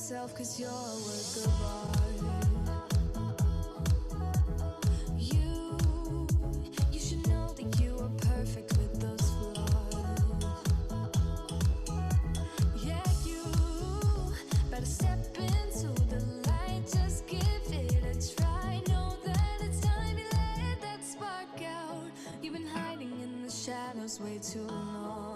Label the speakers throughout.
Speaker 1: yourself, 'cause you're a work of art. You should know that you are perfect with those flaws. Yeah, you better step into the light, just give it a try. Know that it's time you let that spark out. You've been hiding in the shadows way too long.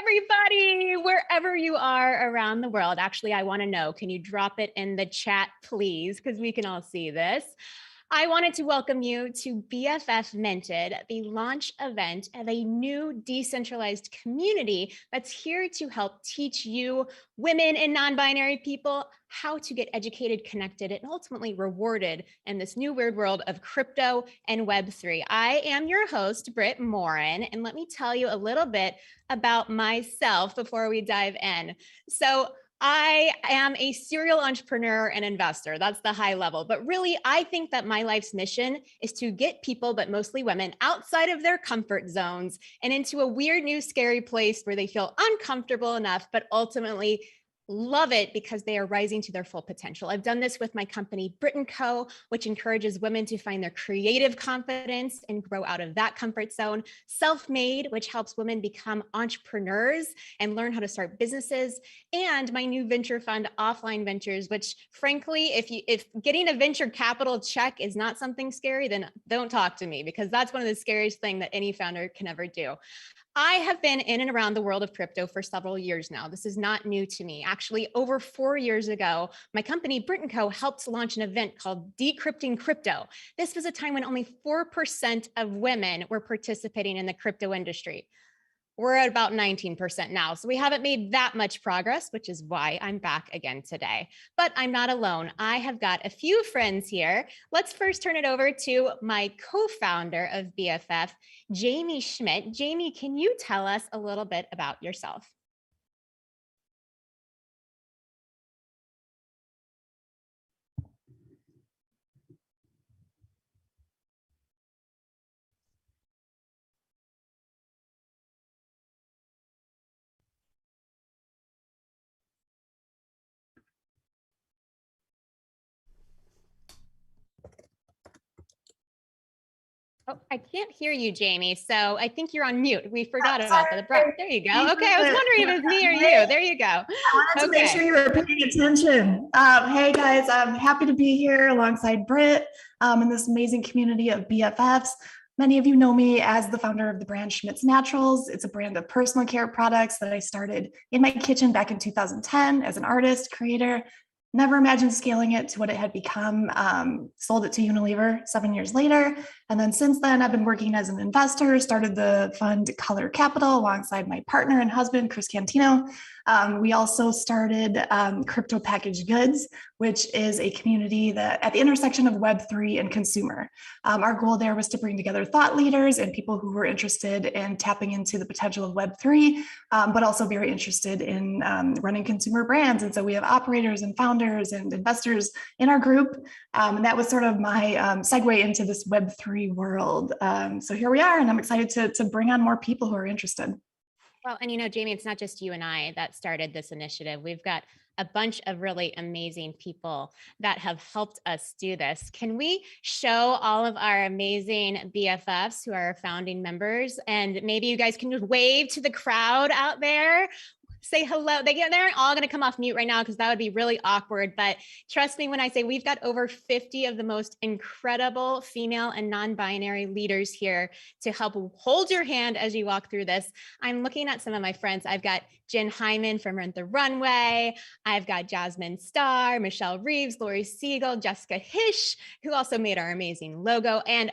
Speaker 2: Everybody, wherever you are around the world. Actually, I want to know, can you drop it in the chat, please? Because we can all see this. I wanted to welcome you to BFF Minted, the launch event of a new decentralized community that's here to help teach you, women and non-binary people, how to get educated, connected, and ultimately rewarded in this new weird world of crypto and Web3. I am your host, Britt Morin, and let me tell you a little bit about myself before we dive in. So I am a serial entrepreneur and investor. That's the high level. But really, I think that my life's mission is to get people, but mostly women, outside of their comfort zones and into a weird, new, scary place where they feel uncomfortable enough, but ultimately love it because they are rising to their full potential. I've done this with my company, Brit & Co., which encourages women to find their creative confidence and grow out of that comfort zone. Self-Made, which helps women become entrepreneurs and learn how to start businesses. And my new venture fund, Offline Ventures, which frankly, if getting a venture capital check is not something scary, then don't talk to me, because that's one of the scariest things that any founder can ever do. I have been in and around the world of crypto for several years now. This is not new to me. Actually, over 4 years ago, my company, Brit & Co., helped launch an event called Decrypting Crypto. This was a time when only 4% of women were participating in the crypto industry. We're at about 19% now, so we haven't made that much progress, which is why I'm back again today. But I'm not alone. I have got a few friends here. Let's first turn it over to my co-founder of BFF, Jamie Schmidt. Jamie, can you tell us a little bit about yourself? Oh, I can't hear you, Jamie. So I think you're on mute. We forgot about that. There you go. Okay, I was wondering if it was me or you. There you go.
Speaker 3: I wanted to make sure you were paying attention. Hey guys, I'm happy to be here alongside Britt in this amazing community of BFFs. Many of you know me as the founder of the brand Schmidt's Naturals. It's a brand of personal care products that I started in my kitchen back in 2010 as an artist, creator. Never imagined scaling it to what it had become. Sold it to Unilever 7 years later. And then since then, I've been working as an investor, started the fund Color Capital alongside my partner and husband, Chris Cantino. We also started Crypto Packaged Goods, which is a community that at the intersection of Web3 and consumer. Our goal there was to bring together thought leaders and people who were interested in tapping into the potential of Web3, but also very interested in running consumer brands. And so we have operators and founders and investors in our group. And that was sort of my segue into this Web3 world. So here we are, and I'm excited to bring on more people who are interested.
Speaker 2: Well, and you know, Jamie, it's not just you and I that started this initiative. We've got a bunch of really amazing people that have helped us do this. Can we show all of our amazing BFFs who are founding members? And maybe you guys can just wave to the crowd out there. Say hello. They aren't all going to come off mute right now because that would be really awkward. But trust me when I say we've got over 50 of the most incredible female and non-binary leaders here to help hold your hand as you walk through this. I'm looking at some of my friends. I've got Jen Hyman from Rent the Runway. I've got Jasmine Starr, Michelle Reeves, Lori Siegel, Jessica Hish, who also made our amazing logo. And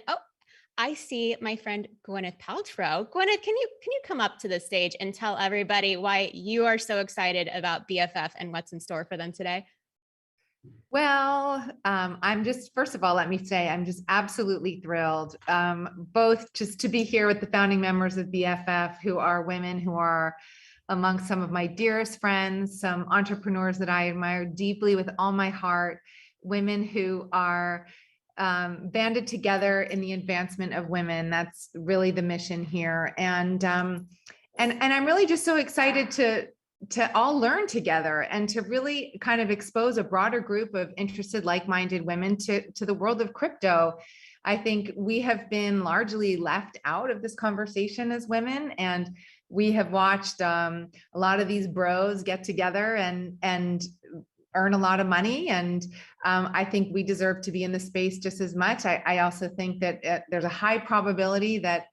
Speaker 2: I see my friend Gwyneth Paltrow. Gwyneth, can you come up to the stage and tell everybody why you are so excited about BFF and what's in store for them today?
Speaker 4: Well, first of all, let me say, I'm just absolutely thrilled, both just to be here with the founding members of BFF, who are women who are among some of my dearest friends, some entrepreneurs that I admire deeply with all my heart, women who are banded together in the advancement of women. That's really the mission here. And I'm really just so excited to all learn together and to really kind of expose a broader group of interested, like-minded women to the world of crypto. I think we have been largely left out of this conversation as women, and we have watched a lot of these bros get together and earn a lot of money. And I think we deserve to be in the space just as much. I also think that there's a high probability that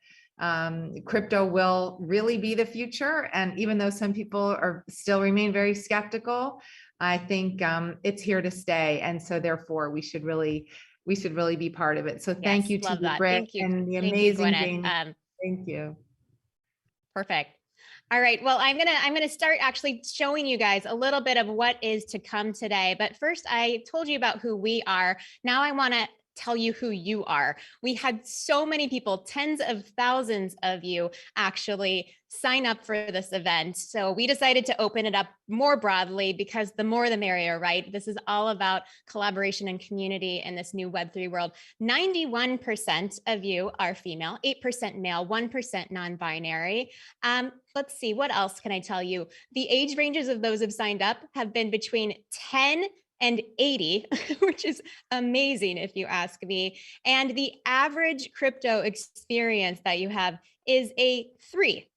Speaker 4: crypto will really be the future. And even though some people still remain very skeptical, I think it's here to stay. And so therefore we should really be part of it. So thank you to Britt and the amazing Jane. Thank you.
Speaker 2: Perfect. All right. Well, I'm gonna start actually showing you guys a little bit of what is to come today. But first, I told you about who we are. Now I want to tell you who you are. We had so many people, tens of thousands of you actually sign up for this event. So we decided to open it up more broadly because the more the merrier, right? This is all about collaboration and community in this new Web3 world. 91% of you are female, 8% male, 1% non-binary. Let's see, what else can I tell you? The age ranges of those who've signed up have been between 10 and 80, which is amazing if you ask me. And the average crypto experience that you have is a 3,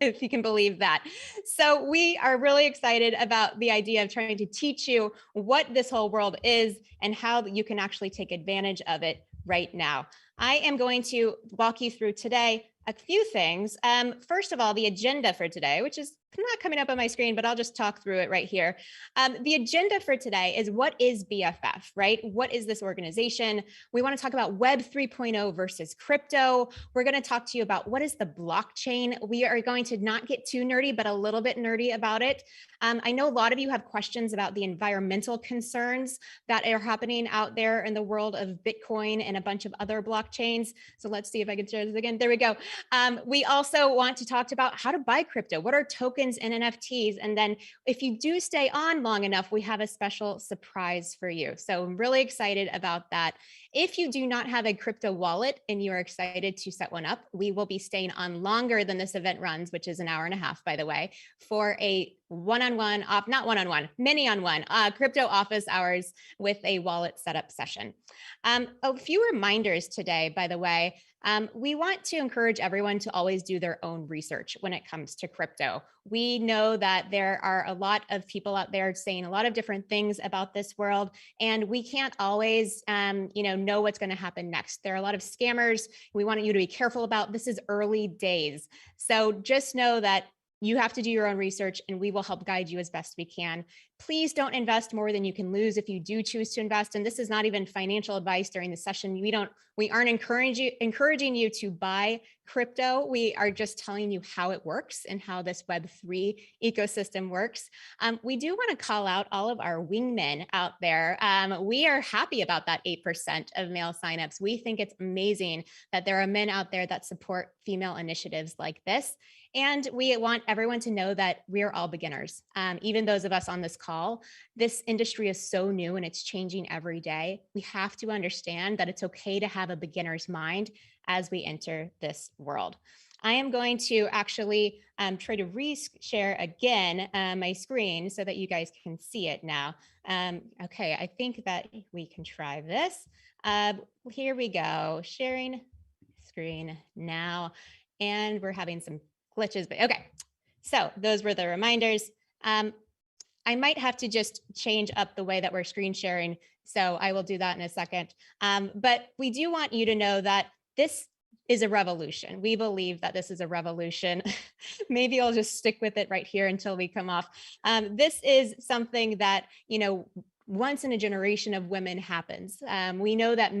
Speaker 2: if you can believe that. So we are really excited about the idea of trying to teach you what this whole world is and how you can actually take advantage of it right now. I am going to walk you through today a few things. First of all, the agenda for today, which is not coming up on my screen, but I'll just talk through it right here. The agenda for today is what is BFF, right? What is this organization? We want to talk about Web 3.0 versus crypto. We're going to talk to you about what is the blockchain. We are going to not get too nerdy, but a little bit nerdy about it. I know a lot of you have questions about the environmental concerns that are happening out there in the world of Bitcoin and a bunch of other blockchains. So let's see if I can share this again. There we go. We also want to talk about how to buy crypto. What are tokens and NFTs? And then if you do stay on long enough, we have a special surprise for you. So I'm really excited about that. If you do not have a crypto wallet and you're excited to set one up, we will be staying on longer than this event runs, which is an hour and a half, by the way, for a one-on-one, not one-on-one, many-on-one crypto office hours with a wallet setup session. A few reminders today, by the way. We want to encourage everyone to always do their own research when it comes to crypto. We know that there are a lot of people out there saying a lot of different things about this world, and we can't always, know what's going to happen next. There are a lot of scammers we want you to be careful about. This is early days. So just know that You have to do your own research and we will help guide you as best we can. Please don't invest more than you can lose if you do choose to invest. And this is not even financial advice during the session. We aren't encouraging you to buy crypto. We are just telling you how it works and how this Web3 ecosystem works. We do want to call out all of our wingmen out there. We are happy about that 8% of male signups. We think it's amazing that there are men out there that support female initiatives like this. And we want everyone to know that we're all beginners. Even those of us on this call, this industry is so new and it's changing every day. We have to understand that it's okay to have a beginner's mind as we enter this world. I am going to actually try to re-share again my screen so that you guys can see it now. Okay, I think that we can try this. Here we go, sharing screen now. And we're having some glitches, but okay. So those were the reminders. I might have to just change up the way that we're screen sharing. So I will do that in a second. But we do want you to know that this is a revolution. We believe that this is a revolution. Maybe I'll just stick with it right here until we come off. This is something that, once in a generation of women happens. We know that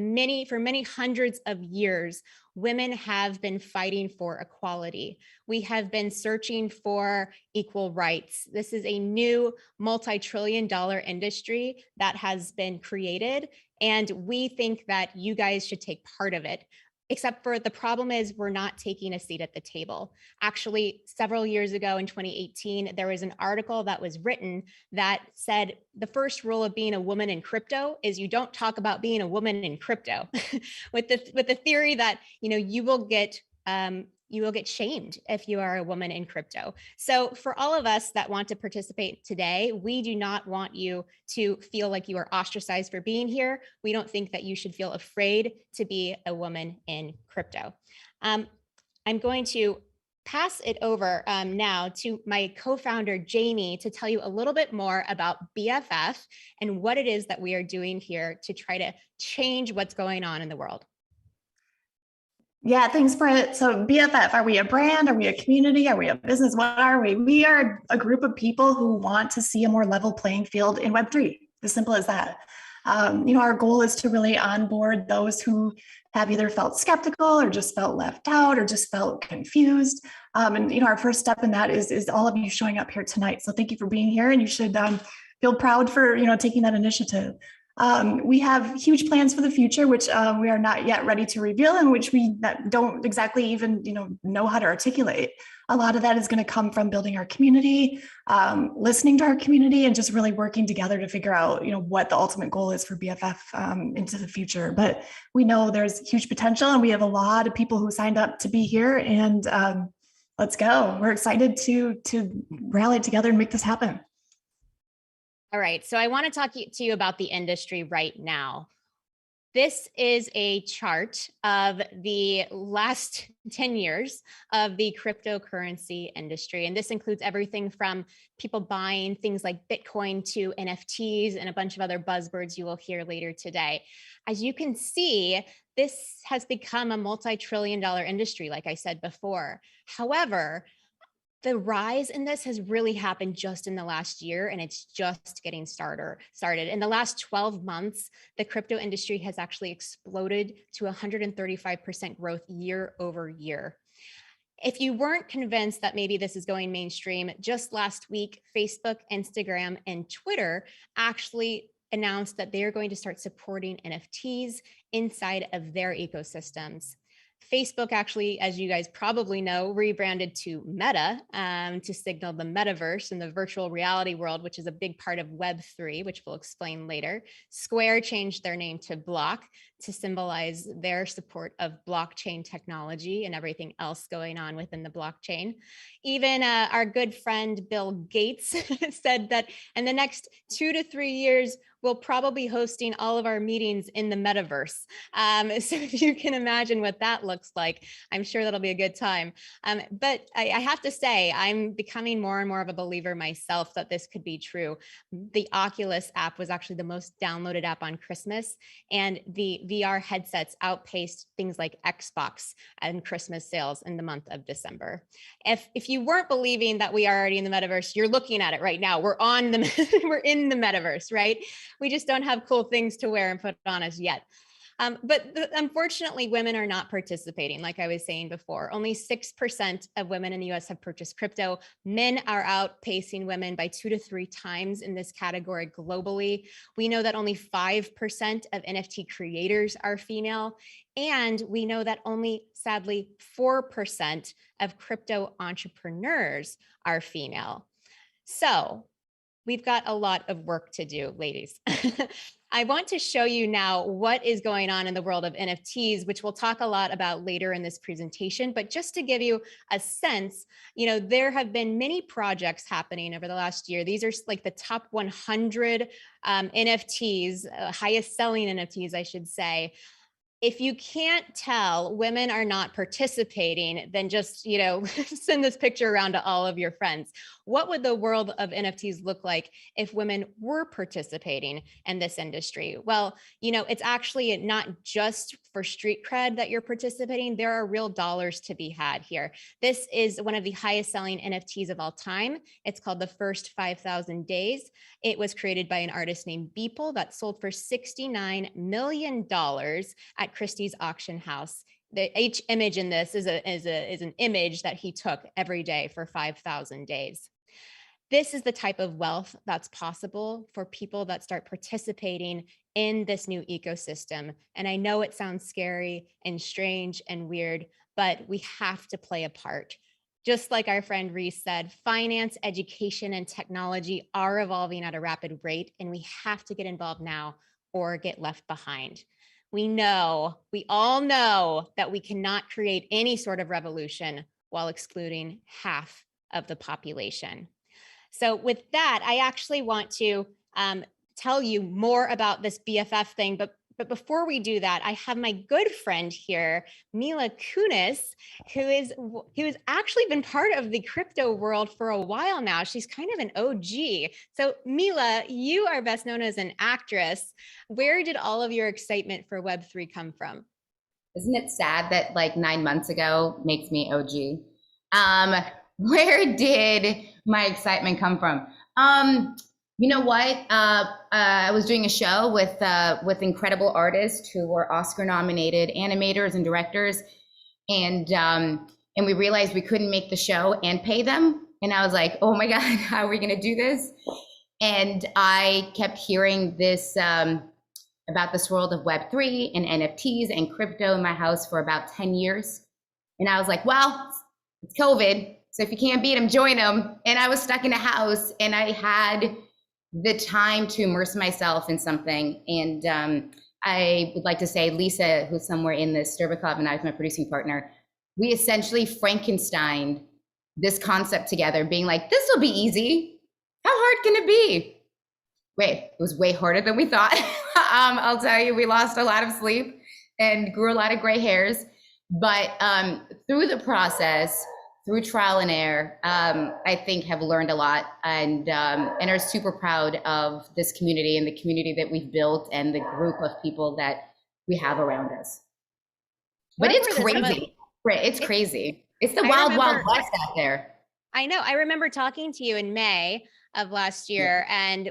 Speaker 2: for many hundreds of years, women have been fighting for equality. We have been searching for equal rights. This is a new multi-trillion-dollar industry that has been created, and we think that you guys should take part of it. Except for the problem is we're not taking a seat at the table. Actually, several years ago in 2018, there was an article that was written that said the first rule of being a woman in crypto is you don't talk about being a woman in crypto, with the theory that you will get shamed if you are a woman in crypto. So for all of us that want to participate today, we do not want you to feel like you are ostracized for being here. We don't think that you should feel afraid to be a woman in crypto. I'm going to pass it over now to my co-founder, Jamie, to tell you a little bit more about BFF and what it is that we are doing here to try to change what's going on in the world.
Speaker 3: Yeah, thanks, Britt. So BFF, are we a brand? Are we a community? Are we a business? What are we? We are a group of people who want to see a more level playing field in Web3. As simple as that. Our goal is to really onboard those who have either felt skeptical or just felt left out or just felt confused. Our first step in that is all of you showing up here tonight. So thank you for being here, and you should feel proud for taking that initiative. We have huge plans for the future, which we are not yet ready to reveal, and which we don't exactly even know how to articulate. A lot of that is going to come from building our community, listening to our community, and just really working together to figure out what the ultimate goal is for BFF into the future. But we know there's huge potential, and we have a lot of people who signed up to be here, and let's go. We're excited to rally together and make this happen.
Speaker 2: All right, so I want to talk to you about the industry right now. This is a chart of the last 10 years of the cryptocurrency industry. And this includes everything from people buying things like Bitcoin to NFTs and a bunch of other buzzwords you will hear later today. As you can see, this has become a multi-trillion-dollar industry, like I said before. However, the rise in this has really happened just in the last year, and it's just getting started. In the last 12 months, the crypto industry has actually exploded to 135% growth year over year. If you weren't convinced that maybe this is going mainstream, just last week, Facebook, Instagram, and Twitter actually announced that they are going to start supporting NFTs inside of their ecosystems. Facebook actually, as you guys probably know, rebranded to Meta to signal the metaverse and the virtual reality world, which is a big part of Web3, which we'll explain later. Square changed their name to Block to symbolize their support of blockchain technology and everything else going on within the blockchain. Even our good friend Bill Gates said that in the next 2 to 3 years, we'll probably be hosting all of our meetings in the metaverse. So if you can imagine what that looks like, I'm sure that'll be a good time. But I have to say, I'm becoming more and more of a believer myself that this could be true. The Oculus app was actually the most downloaded app on Christmas, and the VR headsets outpaced things like Xbox and Christmas sales in the month of December. If you weren't believing that we are already in the metaverse, you're looking at it right now. We're on the we're in the metaverse, right? We just don't have cool things to wear and put on us yet. Unfortunately, women are not participating. Like I was saying before, only 6% of women in the US have purchased crypto. Men are outpacing women by 2 to 3 times in this category globally. We know that only 5% of NFT creators are female. And we know that only, sadly, 4% of crypto entrepreneurs are female. So we've got a lot of work to do, ladies. I want to show you now what is going on in the world of NFTs, which we'll talk a lot about later in this presentation. But just to give you a sense, there have been many projects happening over the last year. These are like the top 100 NFTs, highest selling NFTs, I should say. If you can't tell women are not participating, then just, send this picture around to all of your friends. What would the world of NFTs look like if women were participating in this industry? Well, it's actually not just for street cred that you're participating. There are real dollars to be had here. This is one of the highest selling NFTs of all time. It's called The First 5,000 Days. It was created by an artist named Beeple that sold for $69 million at Christie's auction house. Each image in this is an image that he took every day for 5,000 days. This is the type of wealth that's possible for people that start participating in this new ecosystem. And I know it sounds scary and strange and weird, but we have to play a part. Just like our friend Reese said, finance, education, and technology are evolving at a rapid rate, and we have to get involved now or get left behind. We all know that we cannot create any sort of revolution while excluding half of the population. So with that, I actually want to tell you more about this BFF thing, but before we do that, I have my good friend here, Mila Kunis, who has actually been part of the crypto world for a while now. She's kind of an OG. So Mila, you are best known as an actress. Where did all of your excitement for Web3 come from?
Speaker 5: Isn't it sad that like 9 months ago makes me OG? Where did my excitement come from? You know what? I was doing a show with incredible artists who were Oscar-nominated animators and directors, and we realized we couldn't make the show and pay them. And I was like, oh my God, how are we going to do this? And I kept hearing this about this world of Web3 and NFTs and crypto in my house for about 10 years. And I was like, well, it's COVID, so if you can't beat them, join them. And I was stuck in a house, and I had the time to immerse myself in something. And I would like to say Lisa, who's somewhere in this, Sterbakov, and I was my producing partner, we essentially Frankensteined this concept together, being like, this will be easy. How hard can it be? Wait, it was way harder than we thought. I'll tell you, we lost a lot of sleep and grew a lot of gray hairs. But through the process, through trial and error, I think have learned a lot, and are super proud of this community and the community that we've built and the group of people that we have around us. But it's crazy. It's crazy. It's the wild west out there.
Speaker 2: I know. I remember talking to you in May of last year, and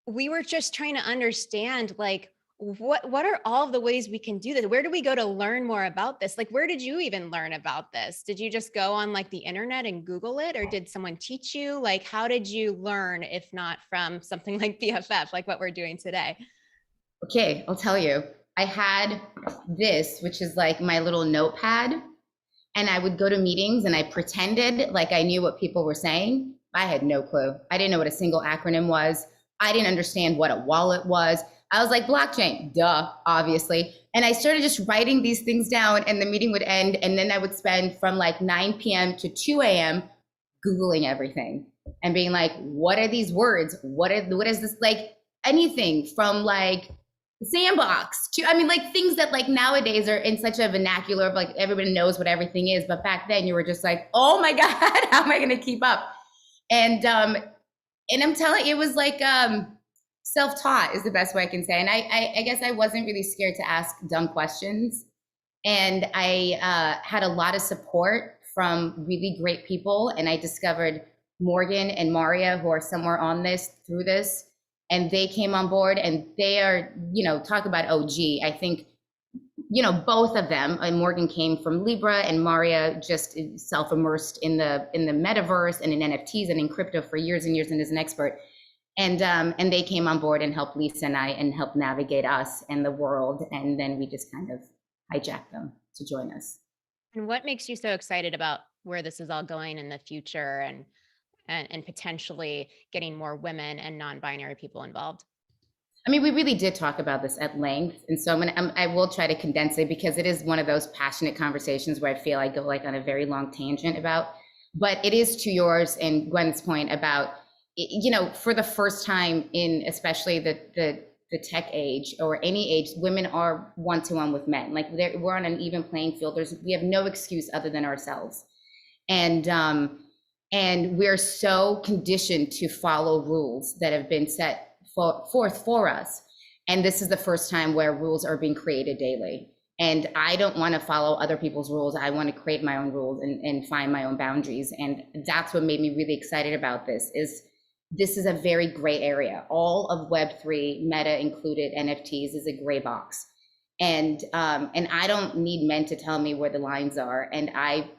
Speaker 2: we were just trying to understand, like, what are all of the ways we can do this? Where do we go to learn more about this? Like, where did you even learn about this? Did you just go on like the internet and Google it, or did someone teach you? Like, how did you learn, if not from something like BFF, like what we're doing today?
Speaker 5: Okay, I'll tell you. I had this, which is like my little notepad, and I would go to meetings and I pretended like I knew what people were saying. I had no clue. I didn't know what a single acronym was. I didn't understand what a wallet was. I was like, blockchain, duh, obviously. And I started just writing these things down, and the meeting would end. And then I would spend from like 9 p.m. to 2 a.m. Googling everything and being like, what are these words? What is this? Like, anything from like Sandbox to, I mean, like things that like nowadays are in such a vernacular of like everybody knows what everything is, but back then you were just like, oh my God, how am I going to keep up? And I'm telling you, it was like self-taught is the best way I can say. And I guess I wasn't really scared to ask dumb questions. And I had a lot of support from really great people. And I discovered Morgan and Maria, who are somewhere on this through this. And they came on board, and they are, you know, talk about OG. I think, you know, both of them, and Morgan came from Libra, and Maria just self-immersed in the metaverse and in NFTs and in crypto for years and years, and is an expert. And they came on board and helped Lisa and I and helped navigate us and the world. And then we just kind of hijacked them to join us.
Speaker 2: And what makes you so excited about where this is all going in the future, and potentially getting more women and non-binary people involved?
Speaker 5: I mean, we really did talk about this at length. And so I will try to condense it, because it is one of those passionate conversations where I feel I go like on a very long tangent about, but it is to yours and Gwen's point about, you know, for the first time in especially the tech age or any age, women are one-to-one with men. Like we're on an even playing field. We have no excuse other than ourselves. And we're so conditioned to follow rules that have been set forth for us. And this is the first time where rules are being created daily. And I don't want to follow other people's rules. I want to create my own rules and find my own boundaries. And that's what made me really excited about this is a very gray area. All of Web3, Meta included, NFTs, is a gray box. And I don't need men to tell me where the lines are. And I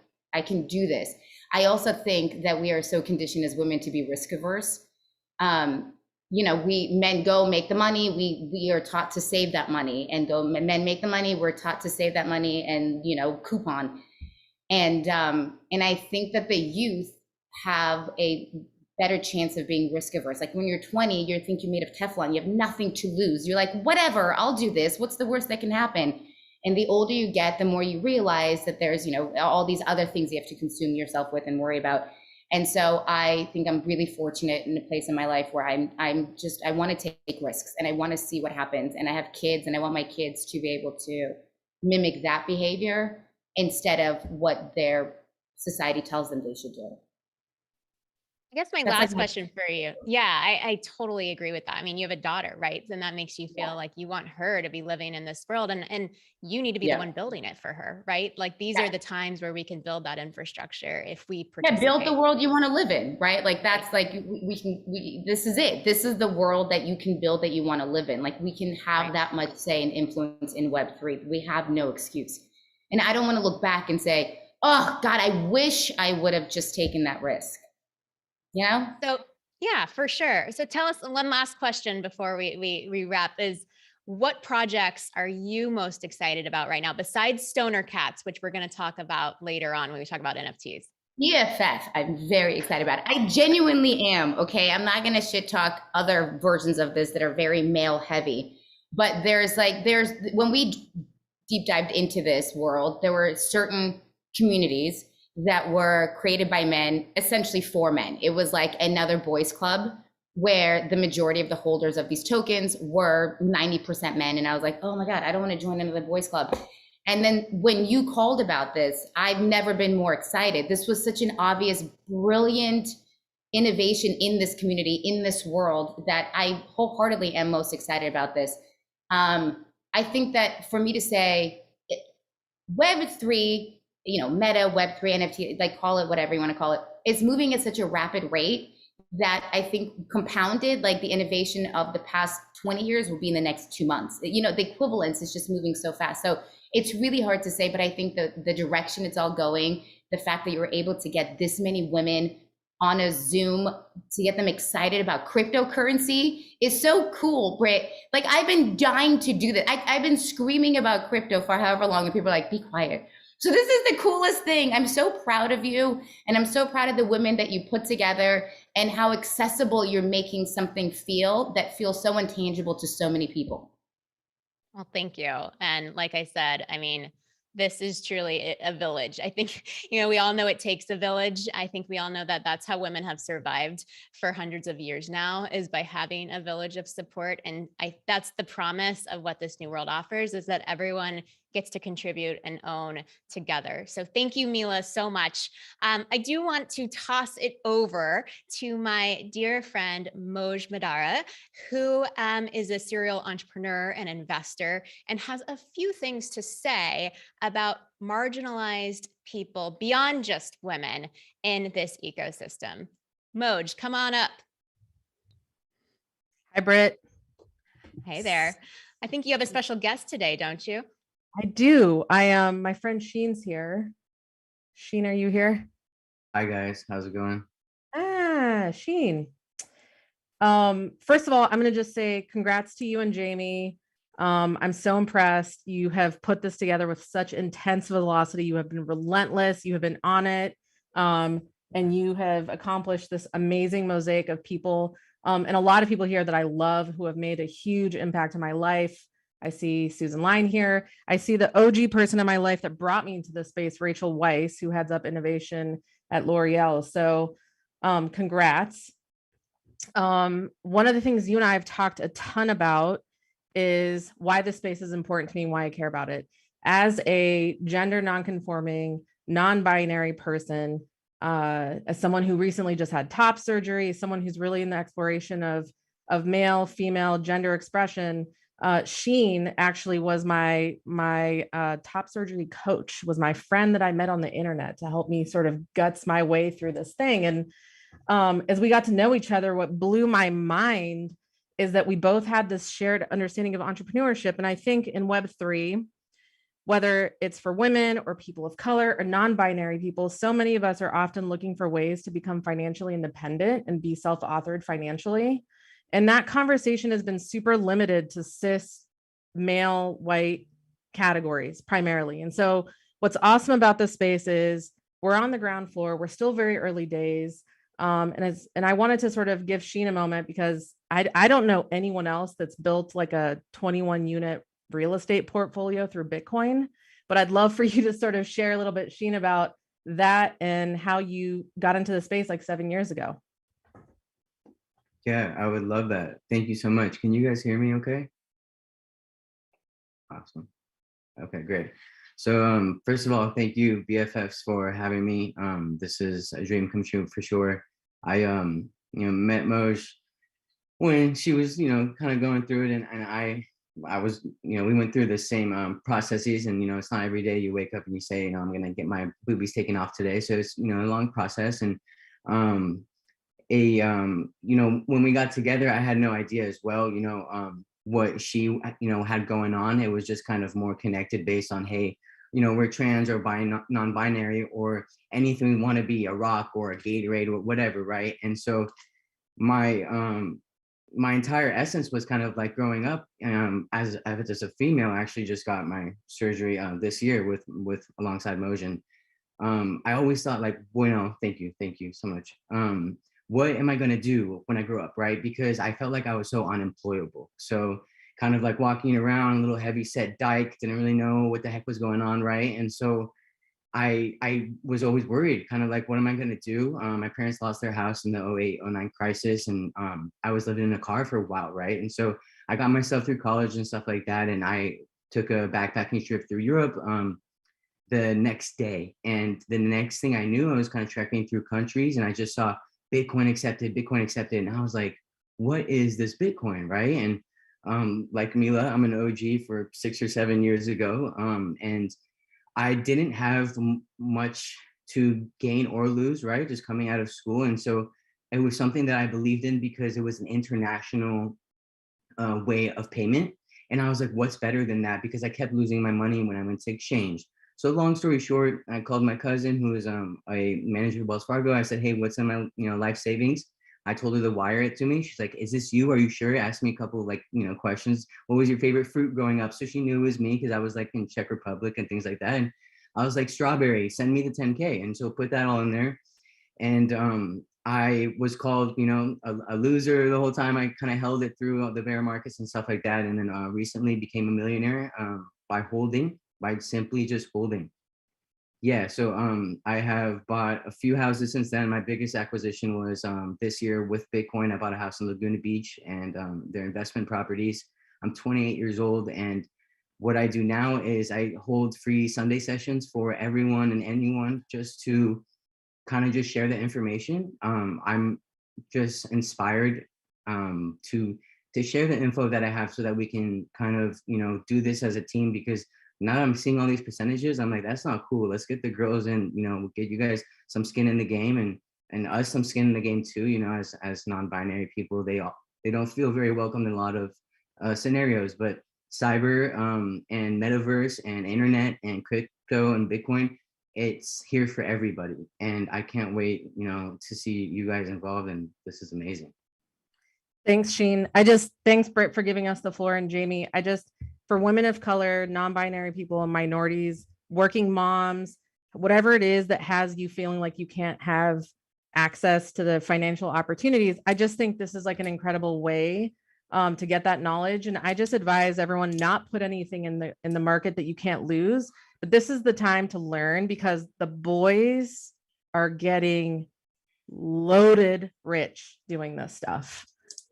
Speaker 5: can do this. I also think that we are so conditioned as women to be risk averse. You know, men go make the money. We are taught to save that money and go. Men make the money. We're taught to save that money and, you know, coupon. And I think that the youth have a better chance of being risk averse. Like when you're 20, you think you're made of Teflon. You have nothing to lose. You're like, whatever, I'll do this. What's the worst that can happen? And the older you get, the more you realize that there's, you know, all these other things you have to consume yourself with and worry about. And so I think I'm really fortunate in a place in my life where I want to take risks and I want to see what happens. And I have kids and I want my kids to be able to mimic that behavior instead of what their society tells them they should do.
Speaker 2: I guess my last question for you. Yeah, I totally agree with that. I mean, you have a daughter, right? And that makes you feel like you want her to be living in this world, and you need to be the one building it for her, right? Like these are the times where we can build that infrastructure if we participate.
Speaker 5: Build the world you want to live in, right? Like that's like this is it. This is the world that you can build that you want to live in. Like we can have that much say and influence in Web3. We have no excuse. And I don't want to look back and say, oh God, I wish I would have just taken that risk. You know?
Speaker 2: So yeah, for sure. So tell us one last question before we wrap is, what projects are you most excited about right now besides Stoner Cats, which we're going to talk about later on when we talk about NFTs?
Speaker 5: BFF, I'm very excited about it. I genuinely am. Okay. I'm not going to shit talk other versions of this that are very male heavy, but there's when we deep dived into this world, there were certain communities that were created by men, essentially for men. It was like another boys club where the majority of the holders of these tokens were 90% men. And I was like, oh my God, I don't want to join another boys club. And then when you called about this, I've never been more excited. This was such an obvious, brilliant innovation in this community, in this world, that I wholeheartedly am most excited about this. I think that for me to say Web3, you know, Meta, Web3, NFT, like call it whatever you want to call it, is moving at such a rapid rate that I think compounded, like the innovation of the past 20 years will be in the next 2 months. You know, the equivalence is just moving so fast. So it's really hard to say, but I think the direction it's all going, the fact that you were able to get this many women on a Zoom to get them excited about cryptocurrency is so cool, Britt. Like I've been dying to do that. I've been screaming about crypto for however long, and people are like, be quiet. So this is the coolest thing. I'm so proud of you. And I'm so proud of the women that you put together and how accessible you're making something feel that feels so intangible to so many people.
Speaker 2: Well, thank you. And like I said, I mean, this is truly a village. I think, you know, we all know it takes a village. I think we all know that that's how women have survived for hundreds of years now, is by having a village of support. And that's the promise of what this new world offers, is that everyone gets to contribute and own together. So thank you, Mila, so much. I do want to toss it over to my dear friend, Moj Madara, who is a serial entrepreneur and investor and has a few things to say about marginalized people beyond just women in this ecosystem. Moj, come on up.
Speaker 6: Hi, Britt.
Speaker 2: Hey there. I think you have a special guest today, don't you?
Speaker 6: I do. My friend Sheen's here. Sheen, are you here?
Speaker 7: Hi guys, how's it going?
Speaker 6: Sheen. First of all, I'm gonna just say congrats to you and Jamie. I'm so impressed. You have put this together with such intense velocity. You have been relentless. You have been on it. And you have accomplished this amazing mosaic of people, and a lot of people here that I love who have made a huge impact in my life. I see Susan Line here. I see the OG person in my life that brought me into this space, Rachel Weiss, who heads up innovation at L'Oreal. So congrats. One of the things you and I have talked a ton about is why this space is important to me, why I care about it. As a gender nonconforming, non-binary person, as someone who recently just had top surgery, someone who's really in the exploration of male, female, gender expression, Sheen actually was my top surgery coach, was my friend that I met on the internet to help me sort of guts my way through this thing. And as we got to know each other, what blew my mind is that we both had this shared understanding of entrepreneurship. And I think in Web3, whether it's for women or people of color or non-binary people, so many of us are often looking for ways to become financially independent and be self-authored financially. And that conversation has been super limited to cis, male, white categories primarily. And so what's awesome about this space is we're on the ground floor. We're still very early days. And I wanted to sort of give Sheen a moment because I don't know anyone else that's built like a 21 unit real estate portfolio through Bitcoin, but I'd love for you to sort of share a little bit, Sheen, about that and how you got into the space like 7 years ago.
Speaker 7: Yeah, I would love that. Thank you so much. Can you guys hear me okay? Awesome. Okay, great. So first of all, thank you BFFs for having me. This is a dream come true for sure. I met Moj when she was kind of going through it, and I was we went through the same processes, and it's not every day you wake up and you say I'm gonna get my boobies taken off today. So it's a long process. And when we got together, I had no idea as well what she had going on. It was just kind of more connected based on, hey, we're trans or non-binary or anything we want to be, a rock or a Gatorade or whatever, right? And so my entire essence was kind of like growing up as a female. I actually just got my surgery this year with alongside Motion. I always thought like, thank you so much. What am I going to do when I grow up, right? Because I felt like I was so unemployable. So kind of like walking around, a little heavy set dyke, didn't really know what the heck was going on, right? And so I was always worried, kind of like, what am I going to do? My parents lost their house in the 08-09 crisis, and I was living in a car for a while, right? And so I got myself through college and stuff like that, and I took a backpacking trip through Europe the next day. And the next thing I knew, I was kind of trekking through countries, and I just saw Bitcoin accepted, and I was like, what is this Bitcoin, right? And like Mila, I'm an OG for 6 or 7 years ago, and I didn't have much to gain or lose, right? Just coming out of school. And so it was something that I believed in because it was an international way of payment. And I was like, what's better than that? Because I kept losing my money when I went to exchange. So long story short, I called my cousin, who is a manager of Wells Fargo. I said, hey, what's in my life savings? I told her to wire it to me. She's like, is this you? Are you sure? Asked me a couple of questions. What was your favorite fruit growing up? So she knew it was me because I was like in Czech Republic and things like that. And I was like, strawberry, send me the 10K. And so put that all in there. And I was called, a loser the whole time. I kind of held it through the bear markets and stuff like that. And then recently became a millionaire by by simply just holding. Yeah, so I have bought a few houses since then. My biggest acquisition was this year with Bitcoin. I bought a house in Laguna Beach and their investment properties. I'm 28 years old, and what I do now is I hold free Sunday sessions for everyone and anyone, just to kind of just share the information. I'm just inspired to share the info that I have so that we can kind of, you know, do this as a team, because now I'm seeing all these percentages. I'm like, that's not cool. Let's get the girls in, you know, get you guys some skin in the game, and us some skin in the game too. You know, as non-binary people, they don't feel very welcome in a lot of scenarios. But cyber and metaverse and internet and crypto and Bitcoin, it's here for everybody. And I can't wait, you know, to see you guys involved. And this is amazing.
Speaker 6: Thanks, Sheen. Thanks, Britt, for giving us the floor. And Jamie, for women of color, non-binary people, and minorities, working moms, whatever it is that has you feeling like you can't have access to the financial opportunities, I just think this is like an incredible way to get that knowledge. And I just advise everyone not put anything in the market that you can't lose. But this is the time to learn, because the boys are getting loaded rich doing this stuff.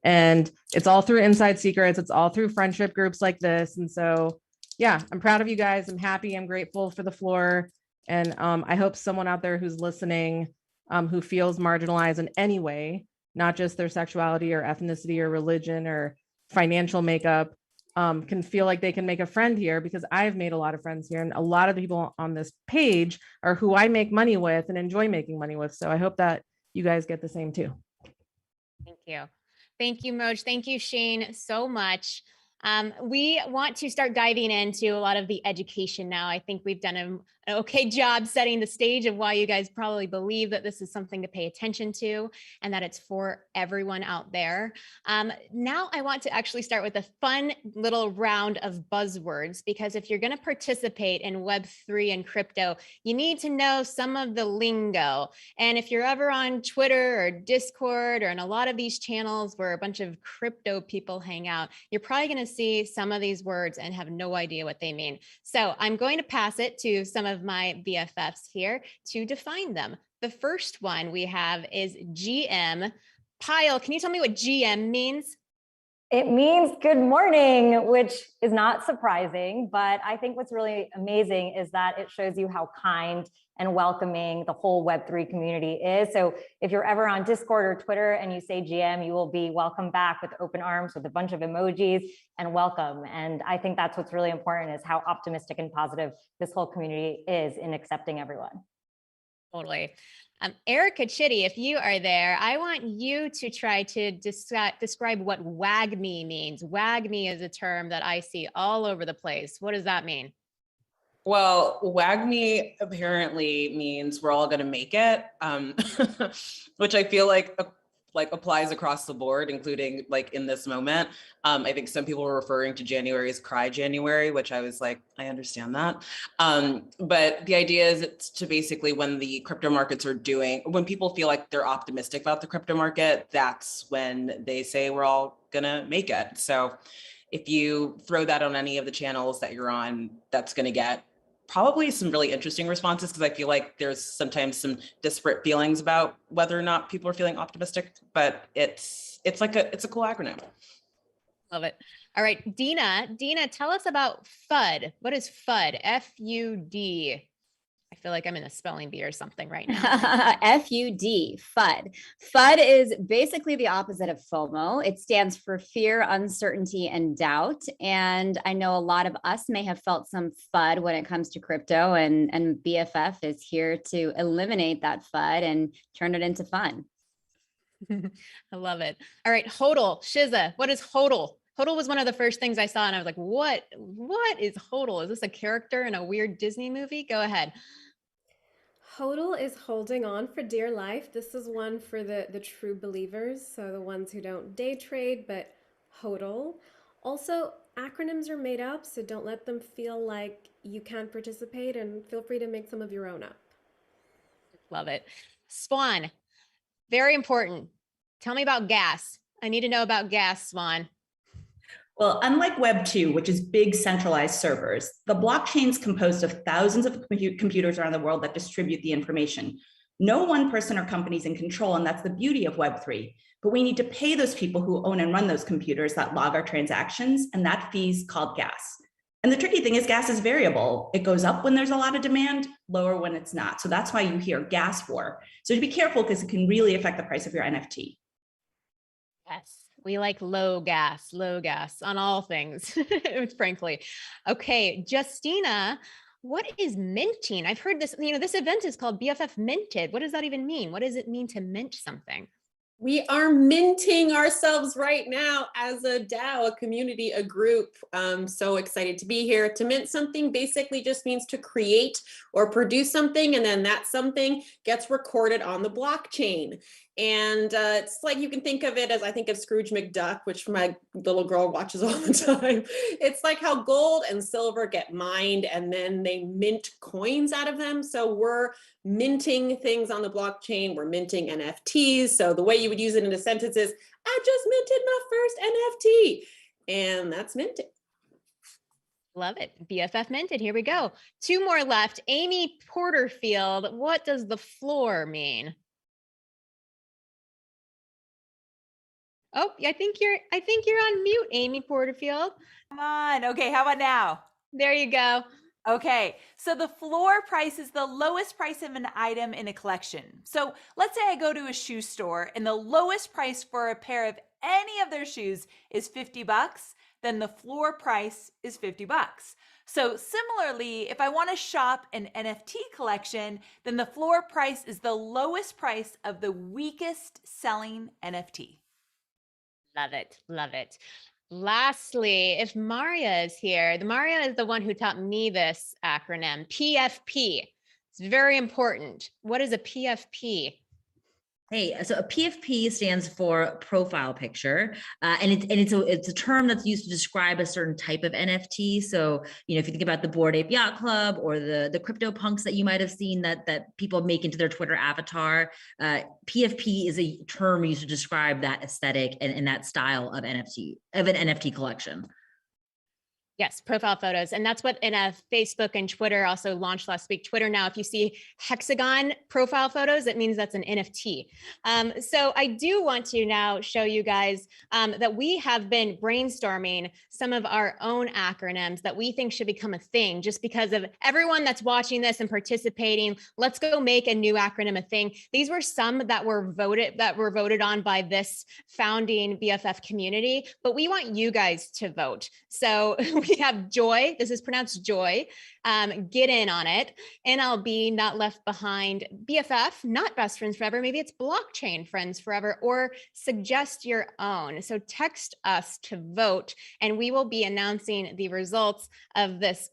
Speaker 6: And it's all through inside secrets. It's all through friendship groups like this. And so, yeah, I'm proud of you guys. I'm happy. I'm grateful for the floor. And I hope someone out there who's listening, who feels marginalized in any way, not just their sexuality or ethnicity or religion or financial makeup, can feel like they can make a friend here, because I've made a lot of friends here. And a lot of the people on this page are who I make money with and enjoy making money with. So I hope that you guys get the same too.
Speaker 2: Thank you. Thank you, Moj. Thank you, Shane, so much. We want to start diving into a lot of the education now. I think we've done an okay job setting the stage of why you guys probably believe that this is something to pay attention to and that it's for everyone out there. Now I want to actually start with a fun little round of buzzwords, because if you're going to participate in Web3 and crypto, you need to know some of the lingo. And if you're ever on Twitter or Discord or in a lot of these channels where a bunch of crypto people hang out, you're probably going to see some of these words and have no idea what they mean. So I'm going to pass it to some of my BFFs here to define them. The first one we have is GM. Pyle, can you tell me what GM means?
Speaker 8: It means good morning, which is not surprising, but I think what's really amazing is that it shows you how kind and welcoming the whole Web3 community is. So if you're ever on Discord or Twitter and you say GM, you will be welcomed back with open arms, with a bunch of emojis and welcome. And I think that's what's really important, is how optimistic and positive this whole community is in accepting everyone.
Speaker 2: Totally. Erica Chitty, if you are there, I want you to try to describe what WAGMI means. WAGMI is a term that I see all over the place. What does that mean?
Speaker 9: Well, WAGMI apparently means we're all going to make it, which I feel like applies across the board, including like in this moment. I think some people were referring to January as Cry January, which I was like, I understand that. But the idea is it's to basically, when the crypto markets are when people feel like they're optimistic about the crypto market, that's when they say we're all gonna make it. So if you throw that on any of the channels that you're on, that's gonna get probably some really interesting responses, because I feel like there's sometimes some disparate feelings about whether or not people are feeling optimistic, but it's a cool acronym.
Speaker 2: Love it. All right, Dina, tell us about FUD. What is FUD? F-U-D. I feel like I'm in a spelling bee or something right now.
Speaker 10: F-U-D, FUD. FUD is basically the opposite of FOMO. It stands for fear, uncertainty, and doubt. And I know a lot of us may have felt some FUD when it comes to crypto, and BFF is here to eliminate that FUD and turn it into fun.
Speaker 2: I love it. All right, HODL. Shiza, what is HODL? HODL was one of the first things I saw, and I was like, what is HODL? Is this a character in a weird Disney movie? Go ahead.
Speaker 11: HODL is holding on for dear life. This is one for the true believers, so the ones who don't day trade, but HODL. Also, acronyms are made up, so don't let them feel like you can't participate, and feel free to make some of your own up.
Speaker 2: Love it. Swan, very important. Tell me about gas. I need to know about gas, Swan.
Speaker 12: Well, unlike Web 2, which is big centralized servers, the blockchain's composed of thousands of computers around the world that distribute the information. No one person or company is in control, and that's the beauty of Web 3. But we need to pay those people who own and run those computers that log our transactions, and that fee's called gas. And the tricky thing is gas is variable. It goes up when there's a lot of demand, lower when it's not. So that's why you hear gas war. So to be careful, because it can really affect the price of your NFT.
Speaker 2: Yes, we like low gas on all things, frankly. Okay, Justina, what is minting? I've heard this, this event is called BFF Minted. What does that even mean? What does it mean to mint something?
Speaker 13: We are minting ourselves right now as a DAO, a community, a group. So excited to be here. To mint something basically just means to create or produce something, and then that something gets recorded on the blockchain. And it's like, you can think of it as, I think of Scrooge McDuck, which my little girl watches all the time. It's like how gold and silver get mined and then they mint coins out of them. So we're minting things on the blockchain. We're minting NFTs. So the way you would use it in a sentence is, I just minted my first NFT. And that's minting.
Speaker 2: Love it. BFF Minted. Here we go. 2 more left. Amy Porterfield. What does the floor mean? Oh, I think you're on mute, Amy Porterfield.
Speaker 14: Come on. Okay, how about now?
Speaker 2: There you go.
Speaker 14: Okay, so the floor price is the lowest price of an item in a collection. So let's say I go to a shoe store and the lowest price for a pair of any of their shoes is $50, then the floor price is $50. So similarly, if I want to shop an NFT collection, then the floor price is the lowest price of the weakest selling NFT.
Speaker 2: Love it. Love it. Lastly, if Maria is here, Maria is the one who taught me this acronym, PFP. It's very important. What is a PFP?
Speaker 15: Hey, so a PFP stands for profile picture, and it's a term that's used to describe a certain type of NFT. So, if you think about the Bored Ape Yacht Club or the crypto punks that you might have seen that people make into their Twitter avatar, PFP is a term used to describe that aesthetic and that style of an NFT collection.
Speaker 2: Yes, profile photos. And that's what in a Facebook and Twitter also launched last week. Twitter now, if you see hexagon profile photos, it means that's an NFT. So I do want to now show you guys that we have been brainstorming some of our own acronyms that we think should become a thing just because of everyone that's watching this and participating. Let's go make a new acronym a thing. These were some that were voted on by this founding BFF community, but we want you guys to vote. So we have Joy. This is pronounced Joy. Get in on it. NLB, Not Left Behind. BFF, Not Best Friends Forever. Maybe it's Blockchain Friends Forever, or suggest your own. So text us to vote, and we will be announcing the results of this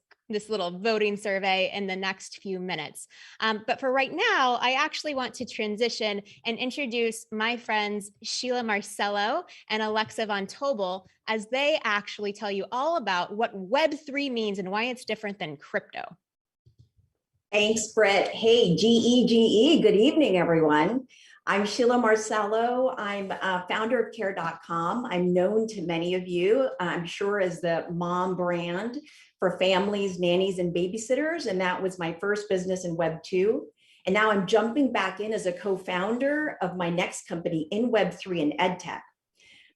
Speaker 2: little voting survey in the next few minutes. But for right now, I actually want to transition and introduce my friends Sheila Marcello and Alexa Von Tobel, as they actually tell you all about what Web3 means and why it's different than crypto.
Speaker 16: Thanks, Britt. Hey, GEGE. Good evening, everyone. I'm Sheila Marcello. I'm founder of Care.com. I'm known to many of you, I'm sure, as the mom brand for families, nannies, and babysitters. And that was my first business in Web 2. And now I'm jumping back in as a co-founder of my next company in Web 3 and EdTech.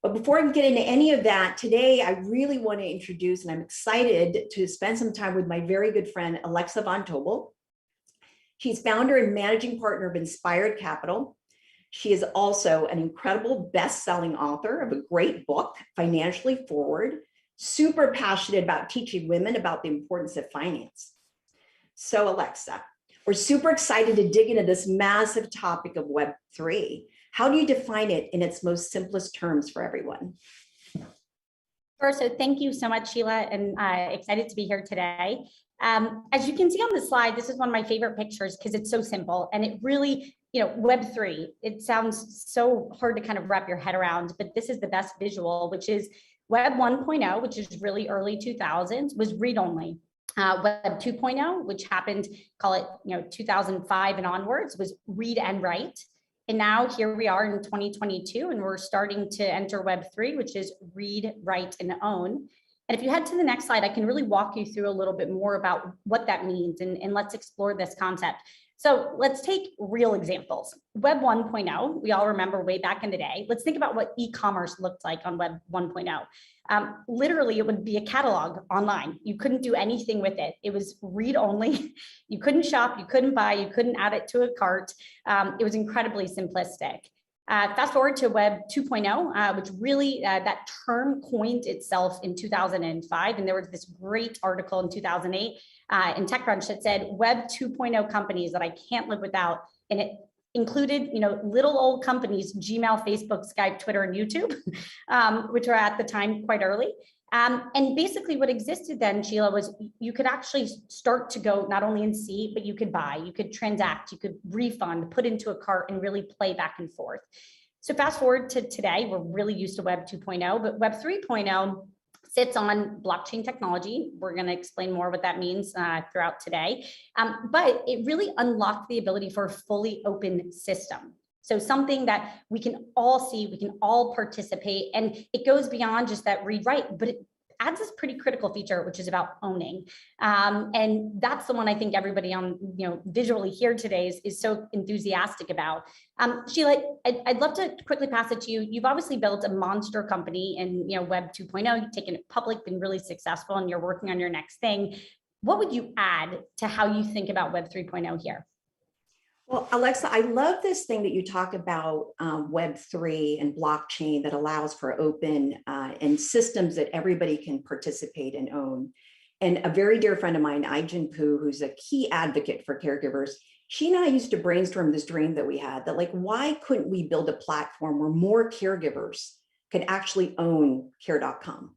Speaker 16: But before I get into any of that, today I really want to introduce, and I'm excited to spend some time with my very good friend, Alexa Von Tobel. She's founder and managing partner of Inspired Capital. She is also an incredible best-selling author of a great book, Financially Forward, super passionate about teaching women about the importance of finance. So Alexa, we're super excited to dig into this massive topic of Web3. How do you define it in its most simplest terms for everyone?
Speaker 17: Sure. So thank you so much, Sheila, and excited to be here today. As you can see on the slide, this is one of my favorite pictures because it's so simple and it really, Web3, it sounds so hard to kind of wrap your head around, but this is the best visual, which is Web 1.0, which is really early 2000s, was read-only. Web 2.0, which happened, call it, 2005 and onwards, was read and write. And now here we are in 2022, and we're starting to enter Web3, which is read, write, and own. And if you head to the next slide, I can really walk you through a little bit more about what that means, and let's explore this concept. So let's take real examples. Web 1.0, we all remember way back in the day. Let's think about what e-commerce looked like on Web 1.0. Literally, it would be a catalog online. You couldn't do anything with it. It was read only. You couldn't shop, you couldn't buy, you couldn't add it to a cart. It was incredibly simplistic. Fast forward to Web 2.0, which really, that term coined itself in 2005. And there was this great article in 2008 in TechCrunch that said Web 2.0 companies that I can't live without. And it included, little old companies, Gmail, Facebook, Skype, Twitter, and YouTube, which were at the time quite early. And basically what existed then, Sheila, was you could actually start to go not only and see, but you could buy, you could transact, you could refund, put into a cart, and really play back and forth. So fast forward to today, we're really used to Web 2.0, but Web 3.0 sits on blockchain technology. We're going to explain more what that means throughout today. But it really unlocked the ability for a fully open system. So something that we can all see, we can all participate, and it goes beyond just that read write, but it adds this pretty critical feature, which is about owning. And that's the one I think everybody on, visually here today is so enthusiastic about. Sheila, I'd love to quickly pass it to you. You've obviously built a monster company in Web 2.0, you've taken it public, been really successful, and you're working on your next thing. What would you add to how you think about Web 3.0 here?
Speaker 16: Well, Alexa, I love this thing that you talk about Web3 and blockchain that allows for open and systems that everybody can participate and own. And a very dear friend of mine, Ai-Jin Poo, who's a key advocate for caregivers, she and I used to brainstorm this dream that we had that, like, why couldn't we build a platform where more caregivers could actually own care.com,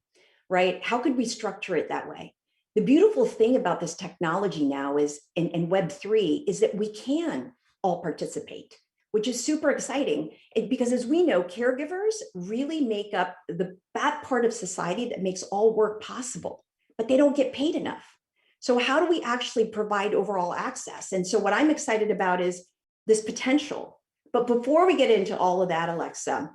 Speaker 16: right? How could we structure it that way? The beautiful thing about this technology now is, in Web3, is that we can all participate, which is super exciting because, as we know, caregivers really make up that part of society that makes all work possible, but they don't get paid enough. So how do we actually provide overall access? And so what I'm excited about is this potential. But before we get into all of that, Alexa,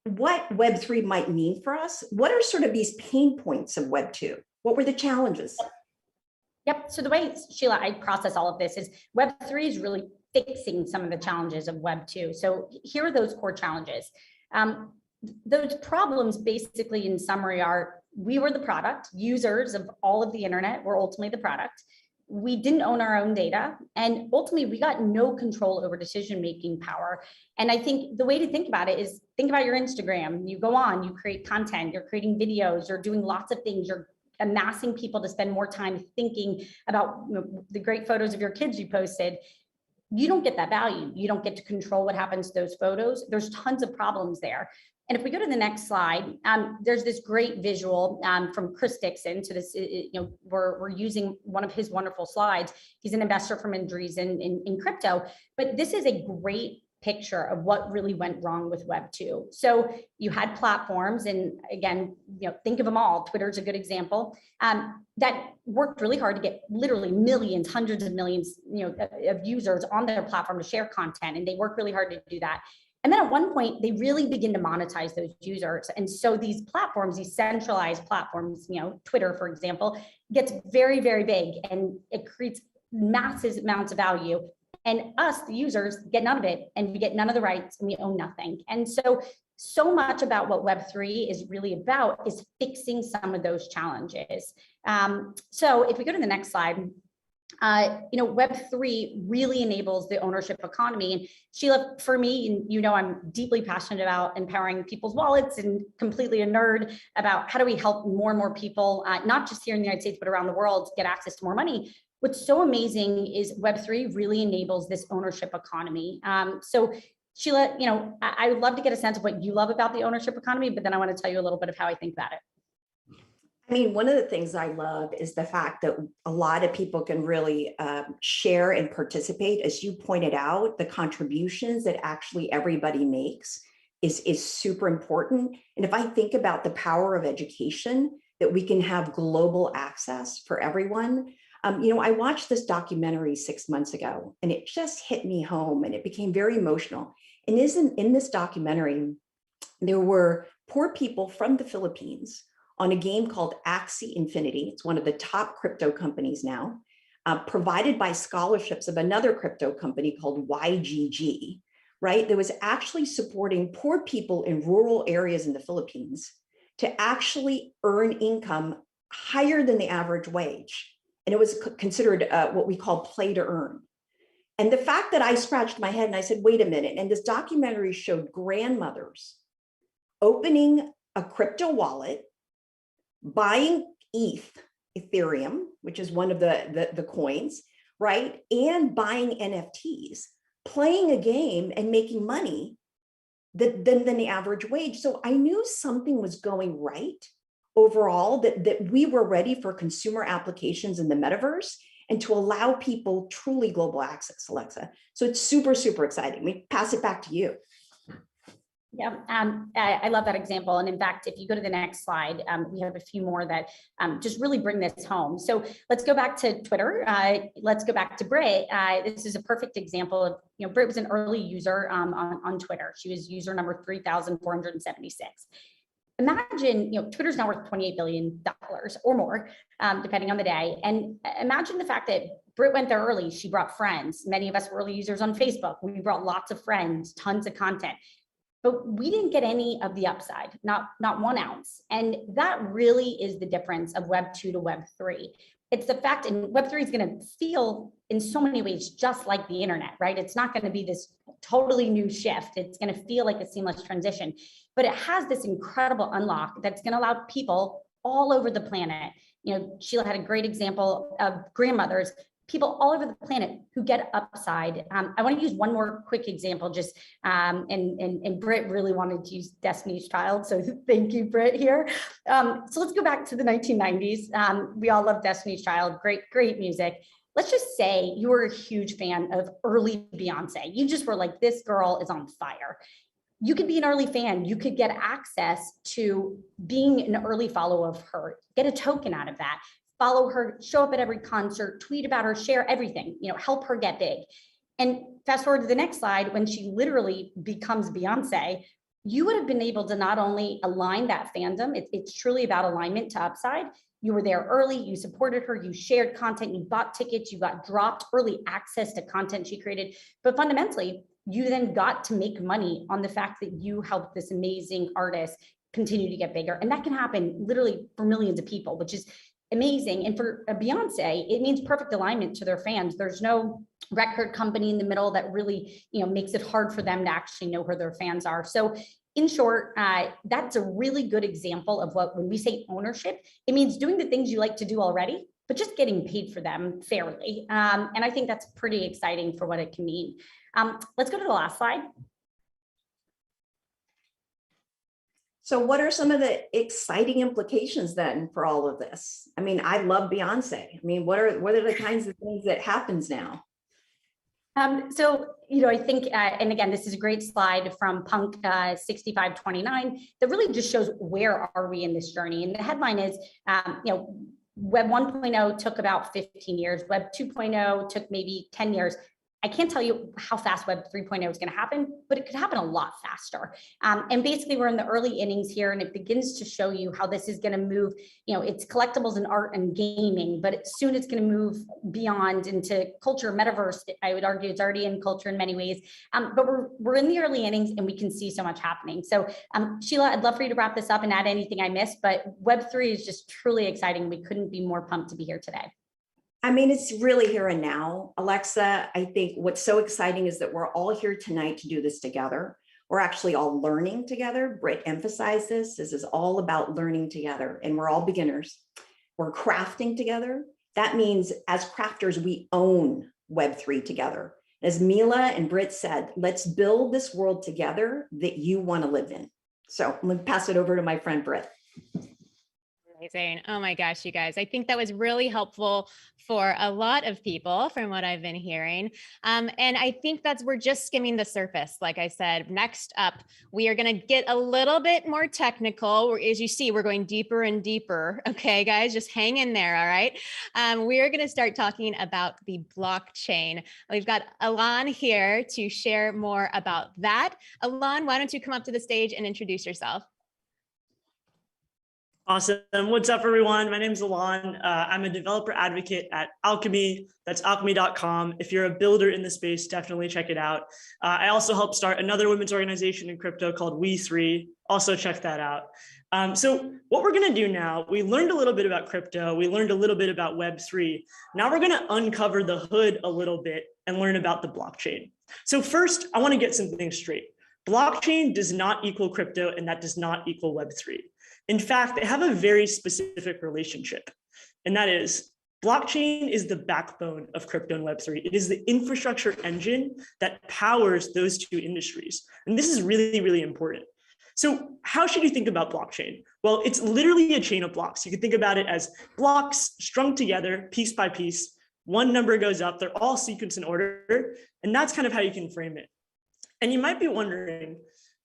Speaker 16: what Web3 might mean for us? What are sort of these pain points of Web 2? What were the challenges?
Speaker 17: Yep. So the way, Sheila, I process all of this is Web3 is really fixing some of the challenges of Web 2. So here are those core challenges. Those problems basically in summary are, we were the product, users of all of the internet were ultimately the product. We didn't own our own data, and ultimately we got no control over decision-making power. And I think the way to think about it is, think about your Instagram. You go on, you create content, you're creating videos, you're doing lots of things, you're amassing people to spend more time thinking about the great photos of your kids you posted. You don't get that value. You don't get to control what happens to those photos. There's tons of problems there. And if we go to the next slide, there's this great visual from Chris Dixon. So this, we're using one of his wonderful slides. He's an investor from Andreessen in crypto, but this is a great picture of what really went wrong with Web 2. So you had platforms, and again, think of them all. Twitter's a good example, that worked really hard to get literally millions, hundreds of millions, of users on their platform to share content, and they worked really hard to do that. And then at one point, they really begin to monetize those users. And so these platforms, these centralized platforms, Twitter, for example, gets very, very big, and it creates massive amounts of value. And us, the users, get none of it, and we get none of the rights, and we own nothing. And so much about what Web3 is really about is fixing some of those challenges. So if we go to the next slide, Web3 really enables the ownership economy. And Sheila, for me, and I'm deeply passionate about empowering people's wallets, and completely a nerd about how do we help more and more people, not just here in the United States, but around the world, get access to more money. What's so amazing is Web3 really enables this ownership economy. So Sheila, I would love to get a sense of what you love about the ownership economy, but then I want to tell you a little bit of how I think about it.
Speaker 16: I mean, one of the things I love is the fact that a lot of people can really share and participate. As you pointed out, the contributions that actually everybody makes is super important. And if I think about the power of education, that we can have global access for everyone, I watched this documentary 6 months ago, and it just hit me home, and it became very emotional. And in this documentary, there were poor people from the Philippines on a game called Axie Infinity. It's one of the top crypto companies now, provided by scholarships of another crypto company called YGG, right? That was actually supporting poor people in rural areas in the Philippines to actually earn income higher than the average wage. And it was considered what we call play to earn. And the fact that I scratched my head and I said, wait a minute, and this documentary showed grandmothers opening a crypto wallet, buying Ethereum, which is one of the coins, right? And buying NFTs, playing a game and making money than the average wage. So I knew something was going right overall, that we were ready for consumer applications in the metaverse and to allow people truly global access, Alexa. So it's super, super exciting. We pass it back to you.
Speaker 17: Yeah, I love that example. And in fact, if you go to the next slide, we have a few more that just really bring this home. So let's go back to Twitter. Let's go back to Britt. This is a perfect example of, Britt was an early user on Twitter. She was user number 3,476. Imagine, Twitter's now worth $28 billion or more, depending on the day. And imagine the fact that Britt went there early. She brought friends. Many of us were early users on Facebook. We brought lots of friends, tons of content. But we didn't get any of the upside, not 1 ounce. And that really is the difference of Web 2 to Web 3. It's the fact, and Web 3 is going to feel in so many ways just like the internet, right? It's not going to be this totally new shift. It's going to feel like a seamless transition, but it has this incredible unlock that's going to allow people all over the planet. Sheila had a great example of grandmothers, people all over the planet who get upside. I want to use one more quick example, just and Britt really wanted to use Destiny's Child, so thank you, Britt, here. So let's go back to the 1990s. We all love Destiny's Child, great music. Let's just say you were a huge fan of early Beyonce. You just were like, this girl is on fire. You could be an early fan. You could get access to being an early follower of her, get a token out of that, follow her, show up at every concert, tweet about her, share everything, help her get big. And fast forward to the next slide, when she literally becomes Beyonce, you would have been able to not only align that fandom, it's truly about alignment to upside. You were there early, you supported her, you shared content, you bought tickets, you got dropped early access to content she created. But fundamentally, you then got to make money on the fact that you helped this amazing artist continue to get bigger. And that can happen literally for millions of people, which is amazing. And for a Beyonce, it means perfect alignment to their fans. There's no record company in the middle that really, makes it hard for them to actually know who their fans are. So in short, that's a really good example of when we say ownership, it means doing the things you like to do already, but just getting paid for them fairly. And I think that's pretty exciting for what it can mean. Let's go to the last slide.
Speaker 16: So what are some of the exciting implications then for all of this? I mean, I love Beyonce. I mean, what are the kinds of things that happens now?
Speaker 17: So, I think, and again, this is a great slide from Punk 6529 that really just shows where are we in this journey. And the headline is, Web 1.0 took about 15 years. Web 2.0 took maybe 10 years. I can't tell you how fast Web 3.0 is going to happen, but it could happen a lot faster. And basically, we're in the early innings here, and it begins to show you how this is going to move. It's collectibles and art and gaming, but soon it's going to move beyond into culture, metaverse. I would argue it's already in culture in many ways, but we're in the early innings, and we can see so much happening. So, Sheila, I'd love for you to wrap this up and add anything I missed, but Web3 is just truly exciting. We couldn't be more pumped to be here today.
Speaker 16: I mean, it's really here and now. Alexa, I think what's so exciting is that we're all here tonight to do this together. We're actually all learning together. Britt emphasized this. This is all about learning together, and we're all beginners. We're crafting together. That means as crafters, we own Web3 together. As Mila and Britt said, let's build this world together that you want to live in. So I'm going to pass it over to my friend, Britt.
Speaker 2: Amazing. Oh my gosh, you guys. I think that was really helpful for a lot of people from what I've been hearing. And I think we're just skimming the surface. Like I said, next up, we are going to get a little bit more technical. As you see, we're going deeper and deeper. Okay, guys, just hang in there. All right. We are going to start talking about the blockchain. We've got Alon here to share more about that. Alon, why don't you come up to the stage and introduce yourself?
Speaker 18: Awesome. What's up, everyone? My name is Alon. I'm a developer advocate at Alchemy. That's alchemy.com. If you're a builder in the space, definitely check it out. I also helped start another women's organization in crypto called We3. Also check that out. So what we're going to do now, we learned a little bit about crypto. We learned a little bit about Web3. Now we're going to uncover the hood a little bit and learn about the blockchain. So first, I want to get some things straight. Blockchain does not equal crypto, and that does not equal Web3. In fact, they have a very specific relationship, and that is blockchain is the backbone of crypto and Web3. It is the infrastructure engine that powers those two industries. And this is really, really important. So how should you think about blockchain? Well, it's literally a chain of blocks. You can think about it as blocks strung together piece by piece. One number goes up, they're all sequenced in order, and that's kind of how you can frame it. And you might be wondering,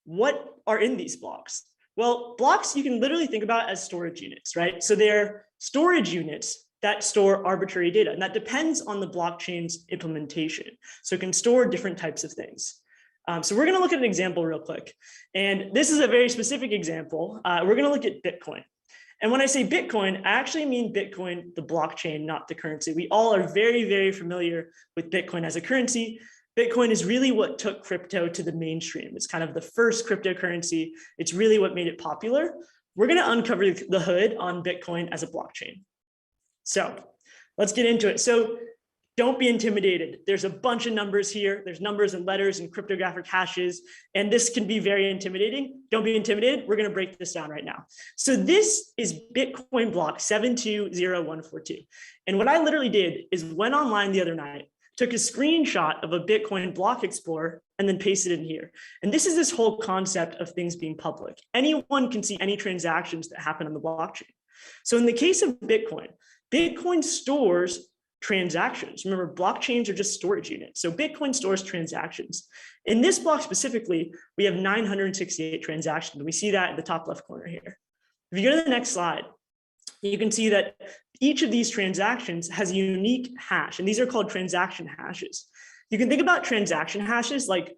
Speaker 18: what are in these blocks? Well, blocks you can literally think about as storage units, right? So they're storage units that store arbitrary data, and that depends on the blockchain's implementation. So it can store different types of things. So we're going to look at an example real quick. And this is a very specific example. We're going to look at Bitcoin. And when I say Bitcoin, I actually mean Bitcoin, the blockchain, not the currency. We all are very, very familiar with Bitcoin as a currency. Bitcoin is really what took crypto to the mainstream. It's kind of the first cryptocurrency. It's really what made it popular. We're going to uncover the hood on Bitcoin as a blockchain. So let's get into it. So don't be intimidated. There's a bunch of numbers here. There's numbers and letters and cryptographic hashes, and this can be very intimidating. Don't be intimidated. We're going to break this down right now. So this is Bitcoin block 720142. And what I literally did is went online the other night, took a screenshot of a Bitcoin block explorer, and then pasted it in here. And this is this whole concept of things being public. Anyone can see any transactions that happen on the blockchain. So in the case of Bitcoin, Bitcoin stores transactions. Remember, blockchains are just storage units. So Bitcoin stores transactions. In this block specifically, we have 968 transactions. We see that in the top left corner here. If you go to the next slide, you can see that each of these transactions has a unique hash, and these are called transaction hashes. You can think about transaction hashes like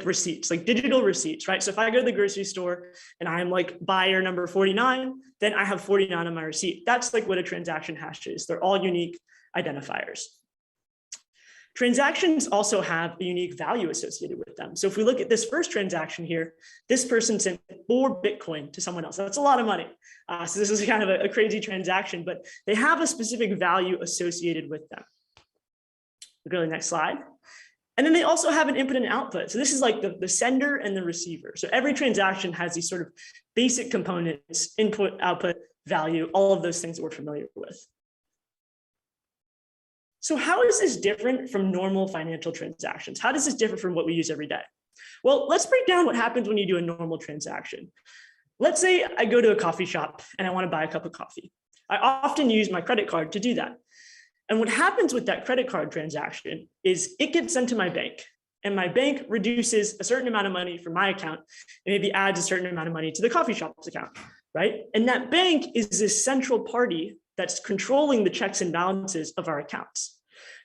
Speaker 18: receipts, like digital receipts, right? So if I go to the grocery store and I'm like buyer number 49, then I have 49 on my receipt. That's like what a transaction hash is. They're all unique identifiers. Transactions also have a unique value associated with them. So if we look at this first transaction here, this person sent 4 Bitcoin to someone else. That's a lot of money. So this is kind of a crazy transaction, but they have a specific value associated with them. We'll go to the next slide. And then they also have an input and output. So this is like the sender and the receiver. So every transaction has these sort of basic components, input, output, value, all of those things that we're familiar with. So how is this different from normal financial transactions? How does this differ from what we use every day? Well, let's break down what happens when you do a normal transaction. Let's say I go to a coffee shop and I want to buy a cup of coffee. I often use my credit card to do that. And what happens with that credit card transaction is it gets sent to my bank, and my bank reduces a certain amount of money from my account and maybe adds a certain amount of money to the coffee shop's account, right? And that bank is this central party that's controlling the checks and balances of our accounts.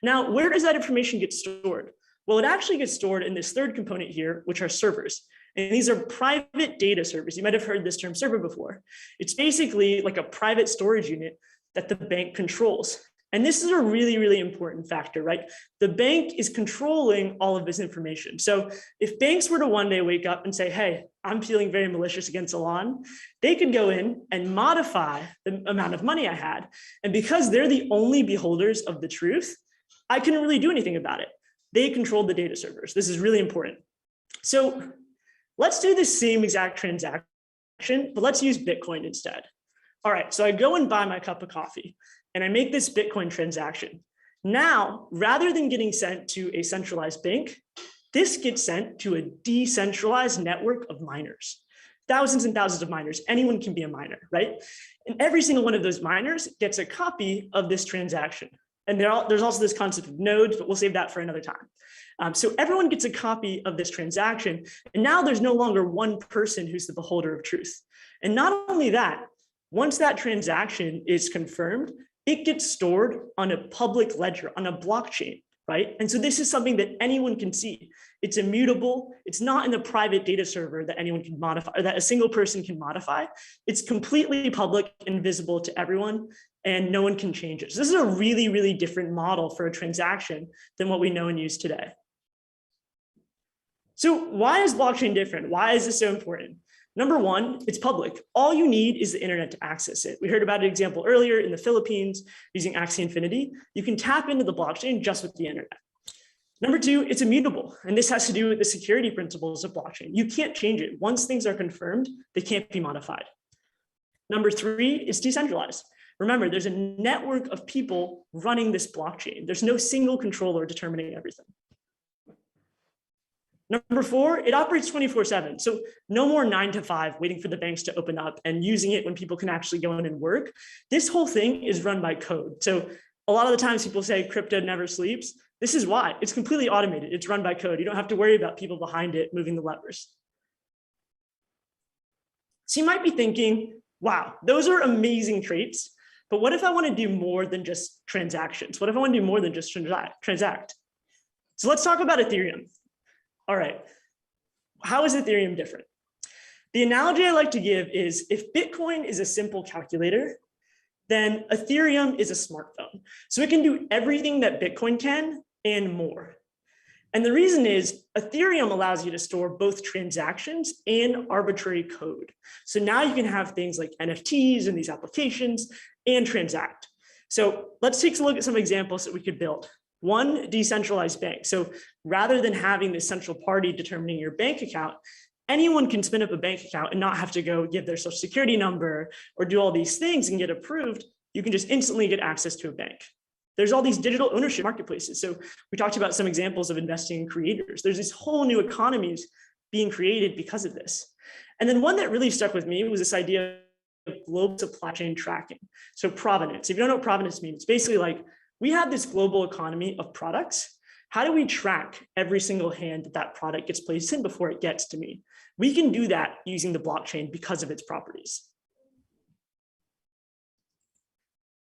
Speaker 18: Now, where does that information get stored? Well, it actually gets stored in this third component here, which are servers. And these are private data servers. You might have heard this term server before. It's basically like a private storage unit that the bank controls. And this is a really, really important factor, right? The bank is controlling all of this information. So if banks were to one day wake up and say, hey, I'm feeling very malicious against Alon, they could go in and modify the amount of money I had. And because they're the only beholders of the truth, I couldn't really do anything about it. They controlled the data servers. This is really important. So let's do the same exact transaction, but let's use Bitcoin instead. All right, so I go and buy my cup of coffee and I make this Bitcoin transaction. Now, rather than getting sent to a centralized bank, this gets sent to a decentralized network of miners. thousands and thousands of miners. Anyone can be a miner, right? And every single one of those miners gets a copy of this transaction. And there's also this concept of nodes, but we'll save that for another time. So everyone gets a copy of this transaction. And now there's no longer one person who's the beholder of truth. And not only that, once that transaction is confirmed, it gets stored on a public ledger, on a blockchain, right? And so this is something that anyone can see. It's immutable. It's not in the private data server that anyone can modify or that a single person can modify. It's completely public and visible to everyone, and no one can change it. So this is a really, really different model for a transaction than what we know and use today. So why is blockchain different? Why is this so important? Number one, it's public. All you need is the internet to access it. We heard about an example earlier in the Philippines using Axie Infinity. You can tap into the blockchain just with the internet. Number two, it's immutable. And this has to do with the security principles of blockchain. You can't change it. Once things are confirmed, they can't be modified. Number three, it's decentralized. Remember, there's a network of people running this blockchain. There's no single controller determining everything. Number four, it operates 24/7. So no more 9 to 5 waiting for the banks to open up and using it when people can actually go in and work. This whole thing is run by code. So a lot of the times people say crypto never sleeps. This is why. It's completely automated. It's run by code. You don't have to worry about people behind it moving the levers. So you might be thinking, wow, those are amazing traits. But what if I want to do more than just transactions? What if I want to do more than just transact? So let's talk about Ethereum. All right, how is Ethereum different? The analogy I like to give is if Bitcoin is a simple calculator, then Ethereum is a smartphone. So it can do everything that Bitcoin can and more. And the reason is Ethereum allows you to store both transactions and arbitrary code. So now you can have things like NFTs and these applications and transact. So let's take a look at some examples that we could build. One, decentralized bank. So rather than having this central party determining your bank account, anyone can spin up a bank account and not have to go give their social security number or do all these things and get approved. You can just instantly get access to a bank. There's all these digital ownership marketplaces. So we talked about some examples of investing in creators. There's these whole new economies being created because of this. And then one that really stuck with me was this idea of global supply chain tracking. So provenance. If you don't know what provenance means, it's basically like, we have this global economy of products. How do we track every single hand that that product gets placed in before it gets to me? We can do that using the blockchain because of its properties.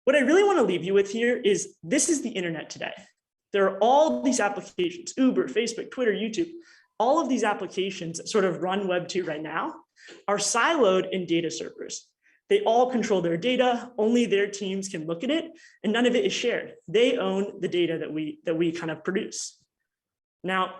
Speaker 18: What I really want to leave you with here is this is the internet today. There are all these applications, Uber, Facebook, Twitter, YouTube, all of these applications that sort of run Web 2 right now are siloed in data servers. They all control their data, only their teams can look at it, and none of it is shared. They own the data that we kind of produce. Now,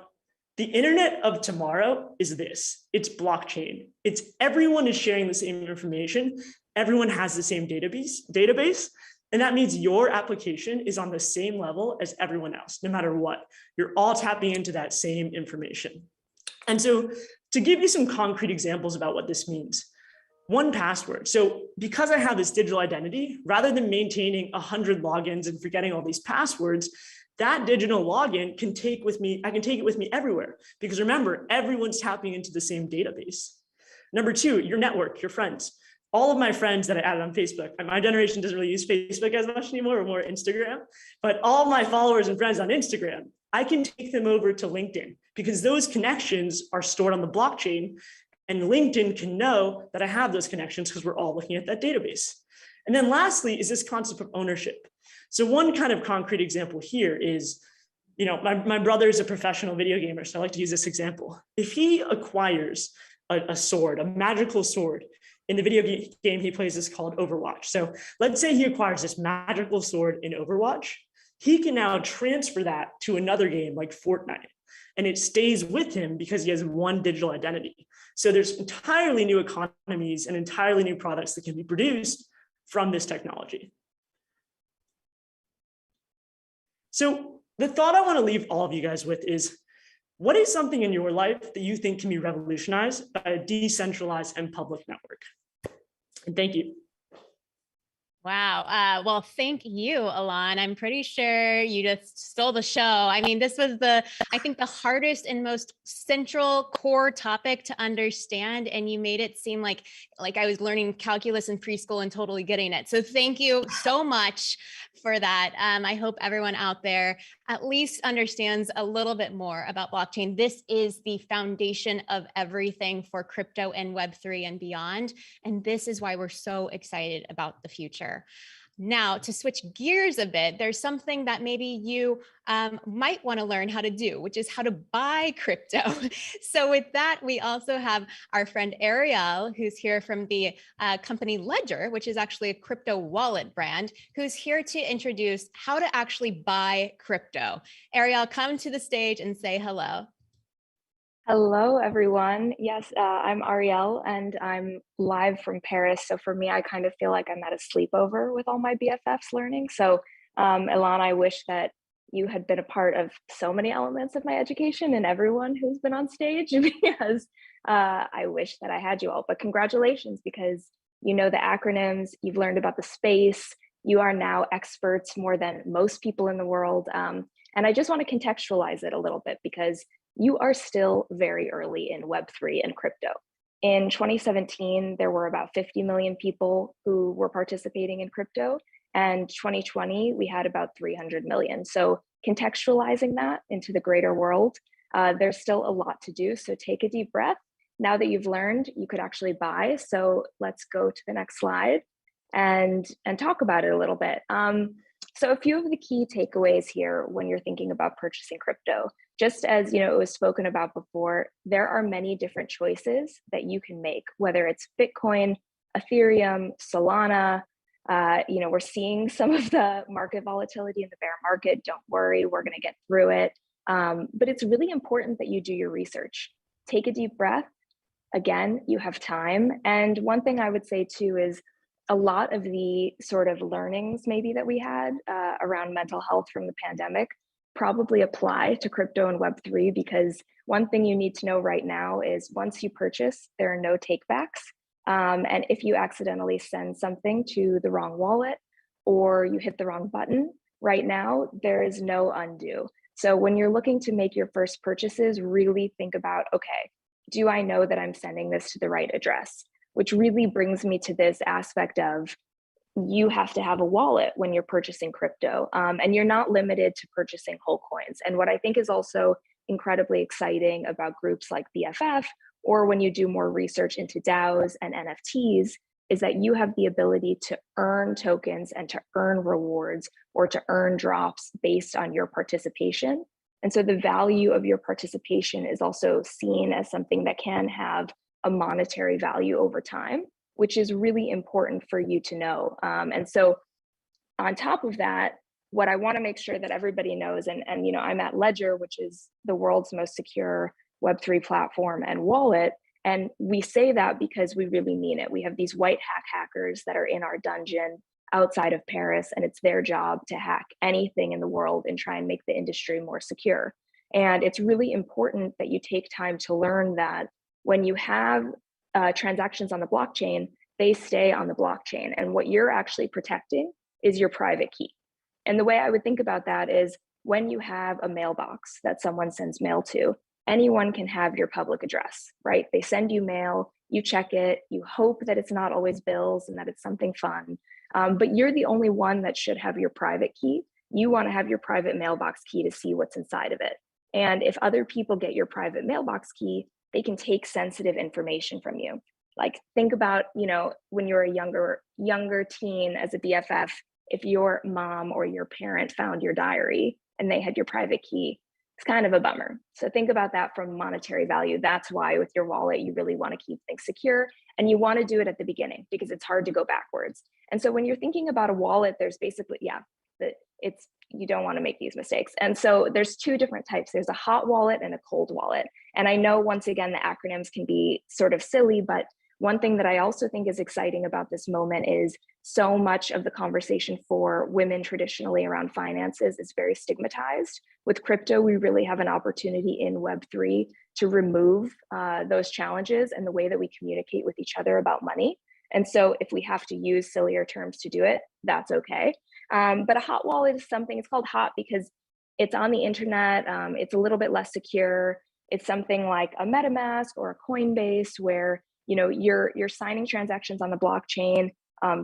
Speaker 18: the internet of tomorrow is this. It's blockchain. It's everyone is sharing the same information. Everyone has the same database, and that means your application is on the same level as everyone else, no matter what. You're all tapping into that same information. And so to give you some concrete examples about what this means, 1Password. So because I have this digital identity, rather than maintaining 100 logins and forgetting all these passwords, that digital login can take with me, I can take it with me everywhere. Because remember, everyone's tapping into the same database. Number two, your network, your friends. All of my friends that I added on Facebook, and my generation doesn't really use Facebook as much anymore, or more Instagram, but all of my followers and friends on Instagram, I can take them over to LinkedIn because those connections are stored on the blockchain. And LinkedIn can know that I have those connections because we're all looking at that database. And then lastly is this concept of ownership. So one kind of concrete example here is, my brother is a professional video gamer, so I like to use this example. If he acquires a sword, a magical sword, in the video game he plays is called Overwatch. So let's say he acquires this magical sword in Overwatch. He can now transfer that to another game like Fortnite, and it stays with him because he has one digital identity. So there's entirely new economies and entirely new products that can be produced from this technology. So the thought I want to leave all of you guys with is, what is something in your life that you think can be revolutionized by a decentralized and public network? And thank you.
Speaker 2: Wow. Well, thank you, Alon. I'm pretty sure you just stole the show. I mean, this was I think the hardest and most central core topic to understand. And you made it seem like I was learning calculus in preschool and totally getting it. So thank you so much for that. I hope everyone out there at least understands a little bit more about blockchain. This is the foundation of everything for crypto and Web3 and beyond. And this is why we're so excited about the future. Now, to switch gears a bit, there's something that maybe you might want to learn how to do, which is how to buy crypto. So with that, we also have our friend Ariel, who's here from the company Ledger, which is actually a crypto wallet brand, who's here to introduce how to actually buy crypto. Ariel, come to the stage and say hello.
Speaker 19: Hello, everyone. Yes, I'm Ariel, and I'm live from Paris. So for me, I kind of feel like I'm at a sleepover with all my BFFs learning. So Ilan, I wish that you had been a part of so many elements of my education and everyone who's been on stage because I wish that I had you all. But congratulations, because you know the acronyms, you've learned about the space, you are now experts more than most people in the world. And I just want to contextualize it a little bit because you are still very early in Web3 and crypto. In 2017, there were about 50 million people who were participating in crypto, and 2020, we had about 300 million. So contextualizing that into the greater world, there's still a lot to do. So take a deep breath. Now that you've learned, you could actually buy. So let's go to the next slide and talk about it a little bit. So a few of the key takeaways here when you're thinking about purchasing crypto, just as you know, it was spoken about before, there are many different choices that you can make, whether it's Bitcoin, Ethereum, Solana. We're seeing some of the market volatility in the bear market. Don't worry, we're going to get through it. But it's really important that you do your research. Take a deep breath. Again, you have time. And one thing I would say too is a lot of the sort of learnings maybe that we had around mental health from the pandemic probably apply to crypto and Web3, because one thing you need to know right now is once you purchase, there are no takebacks. And if you accidentally send something to the wrong wallet or you hit the wrong button, right now, there is no undo. So when you're looking to make your first purchases, really think about, okay, do I know that I'm sending this to the right address? Which really brings me to this aspect of you have to have a wallet when you're purchasing crypto, and you're not limited to purchasing whole coins. And what I think is also incredibly exciting about groups like BFF, or when you do more research into DAOs and NFTs, is that you have the ability to earn tokens and to earn rewards or to earn drops based on your participation. And so the value of your participation is also seen as something that can have a monetary value over time, which is really important for you to know. And so on top of that, what I want to make sure that everybody knows, and I'm at Ledger, which is the world's most secure Web3 platform and wallet. And we say that because we really mean it. We have these white hat hackers that are in our dungeon outside of Paris, and it's their job to hack anything in the world and try and make the industry more secure. And it's really important that you take time to learn that when you have transactions on the blockchain, they stay on the blockchain. And what you're actually protecting is your private key. And the way I would think about that is when you have a mailbox that someone sends mail to, anyone can have your public address, right? They send you mail, you check it, you hope that it's not always bills and that it's something fun. But you're the only one that should have your private key. You want to have your private mailbox key to see what's inside of it. And if other people get your private mailbox key, they can take sensitive information from you. Like think about, when you're a younger teen as a BFF, if your mom or your parent found your diary and they had your private key, it's kind of a bummer. So think about that from monetary value. That's why with your wallet, you really want to keep things secure, and you want to do it at the beginning because it's hard to go backwards. And so when you're thinking about a wallet, there's basically, you don't want to make these mistakes. And so there's two different types. There's a hot wallet and a cold wallet. And I know once again, the acronyms can be sort of silly, but one thing that I also think is exciting about this moment is so much of the conversation for women traditionally around finances is very stigmatized. With crypto, we really have an opportunity in Web3 to remove those challenges and the way that we communicate with each other about money. And so if we have to use sillier terms to do it, that's okay. But a hot wallet is something, it's called hot because it's on the internet. It's a little bit less secure. It's something like a MetaMask or a Coinbase where, you know, you're signing transactions on the blockchain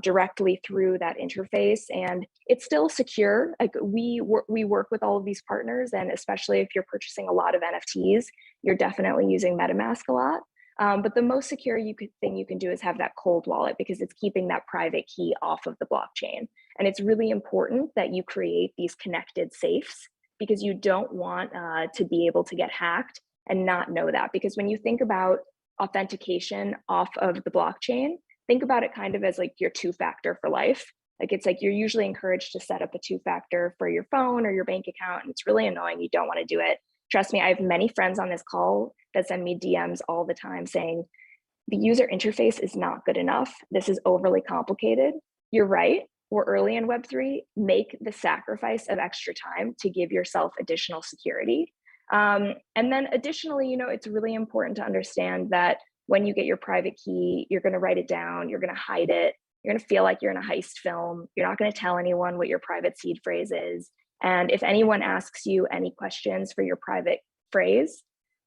Speaker 19: directly through that interface, and it's still secure. Like we work with all of these partners, and especially if you're purchasing a lot of NFTs, you're definitely using MetaMask a lot. But the most secure thing you can do is have that cold wallet, because it's keeping that private key off of the blockchain. And it's really important that you create these connected safes, because you don't want to be able to get hacked and not know that. Because when you think about authentication off of the blockchain, think about it kind of as like your two-factor for life. Like it's like you're usually encouraged to set up a two-factor for your phone or your bank account, and it's really annoying. You don't want to do it. Trust me, I have many friends on this call that send me DMs all the time saying, the user interface is not good enough. This is overly complicated. You're right. We're early in Web3. Make the sacrifice of extra time to give yourself additional security. And then additionally, you know, it's really important to understand that when you get your private key, you're going to write it down, you're going to hide it, you're going to feel like you're in a heist film, you're not going to tell anyone what your private seed phrase is. And if anyone asks you any questions for your private phrase,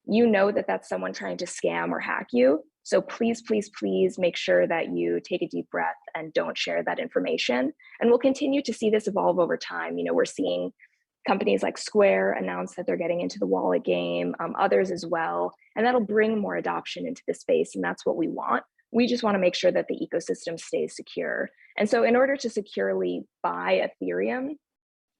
Speaker 19: you know that that's someone trying to scam or hack you. So please, please, please make sure that you take a deep breath and don't share that information. And we'll continue to see this evolve over time. You know, we're seeing companies like Square announce that they're getting into the wallet game, others as well, and that'll bring more adoption into the space, and that's what we want. We just want to make sure that the ecosystem stays secure. And so in order to securely buy Ethereum,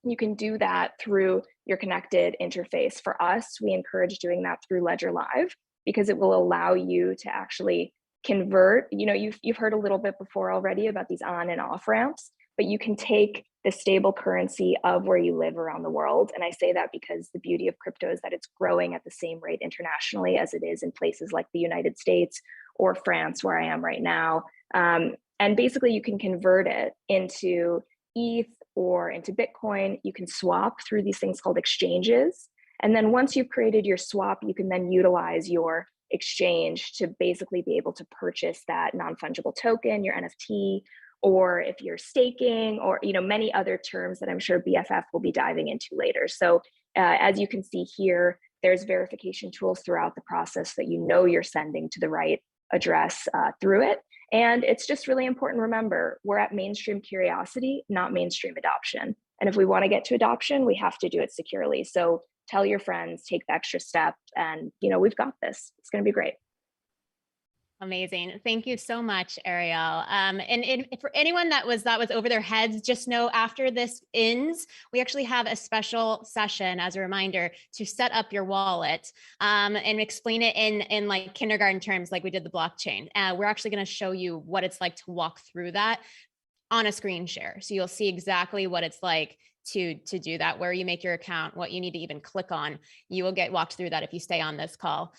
Speaker 19: you can do that through your connected interface. For us, we encourage doing that through Ledger Live, because it will allow you to actually convert. You know, you've heard a little bit before already about these on and off ramps, but you can take the stable currency of where you live around the world. And I say that because the beauty of crypto is that it's growing at the same rate internationally as it is in places like the United States or France, where I am right now. And basically you can convert it into ETH or into Bitcoin. You can swap through these things called exchanges. And then once you've created your swap, you can then utilize your exchange to basically be able to purchase that non-fungible token, your NFT, or if you're staking, or, you know, many other terms that I'm sure BFF will be diving into later. So as you can see here, there's verification tools throughout the process that you know you're sending to the right address through it. And it's just really important to remember, we're at mainstream curiosity, not mainstream adoption. And if we want to get to adoption, we have to do it securely. So tell your friends, take the extra step, and, you know, we've got this. It's going to be great.
Speaker 2: Amazing. Thank you so much, Ariel. And for anyone that was over their heads, just know after this ends, we actually have a special session as a reminder to set up your wallet and explain it in like kindergarten terms, like we did the blockchain. We're actually going to show you what it's like to walk through that on a screen share. So you'll see exactly what it's like to do that, where you make your account, what you need to even click on. You will get walked through that if you stay on this call.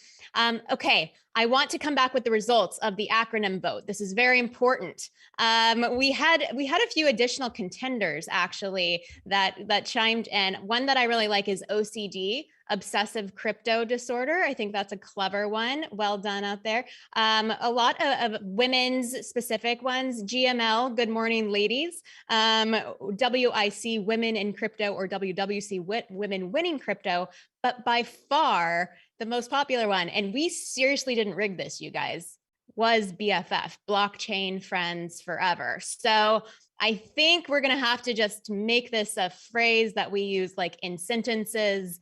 Speaker 2: Okay, I want to come back with the results of the acronym vote. This is very important. We had a few additional contenders actually that chimed in. One that I really like is OCD, obsessive crypto disorder. I think that's a clever one. Well done out there. A lot of women's specific ones. GML, good morning, ladies. WIC, women in crypto, or WWC, women winning crypto. But by far the most popular one, and we seriously didn't rig this, you guys, was BFF, blockchain friends forever. So I think we're going to have to just make this a phrase that we use like in sentences.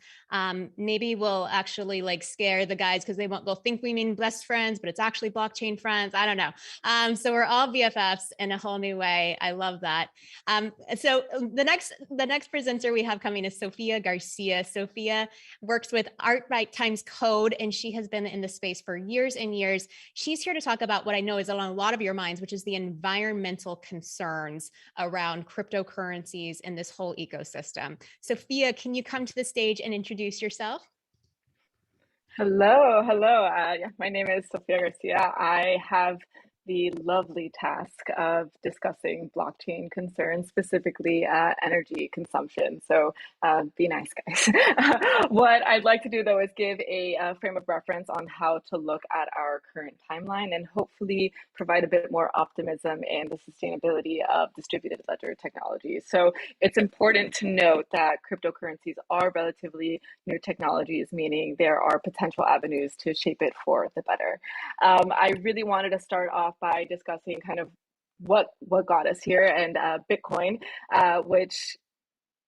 Speaker 2: Maybe we'll actually like scare the guys because they'll think we mean best friends, but it's actually blockchain friends. I don't know. So we're all BFFs in a whole new way. I love that. So the next presenter we have coming is Sophia Garcia. Sophia works with Art by Times Code, and she has been in the space for years and years. She's here to talk about what I know is on a lot of your minds, which is the environmental concerns around cryptocurrencies and this whole ecosystem. Sophia, can you come to the stage and introduce yourself?
Speaker 20: Hello. My name is Sophia Garcia. I have the lovely task of discussing blockchain concerns, specifically energy consumption. So be nice, guys. What I'd like to do, though, is give a frame of reference on how to look at our current timeline and hopefully provide a bit more optimism in the sustainability of distributed ledger technologies. So it's important to note that cryptocurrencies are relatively new technologies, meaning there are potential avenues to shape it for the better. I really wanted to start off by discussing kind of what got us here, and Bitcoin, which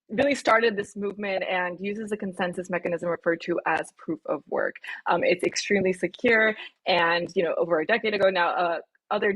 Speaker 20: really started this movement and uses a consensus mechanism referred to as proof of work. It's extremely secure, and over a decade ago now, other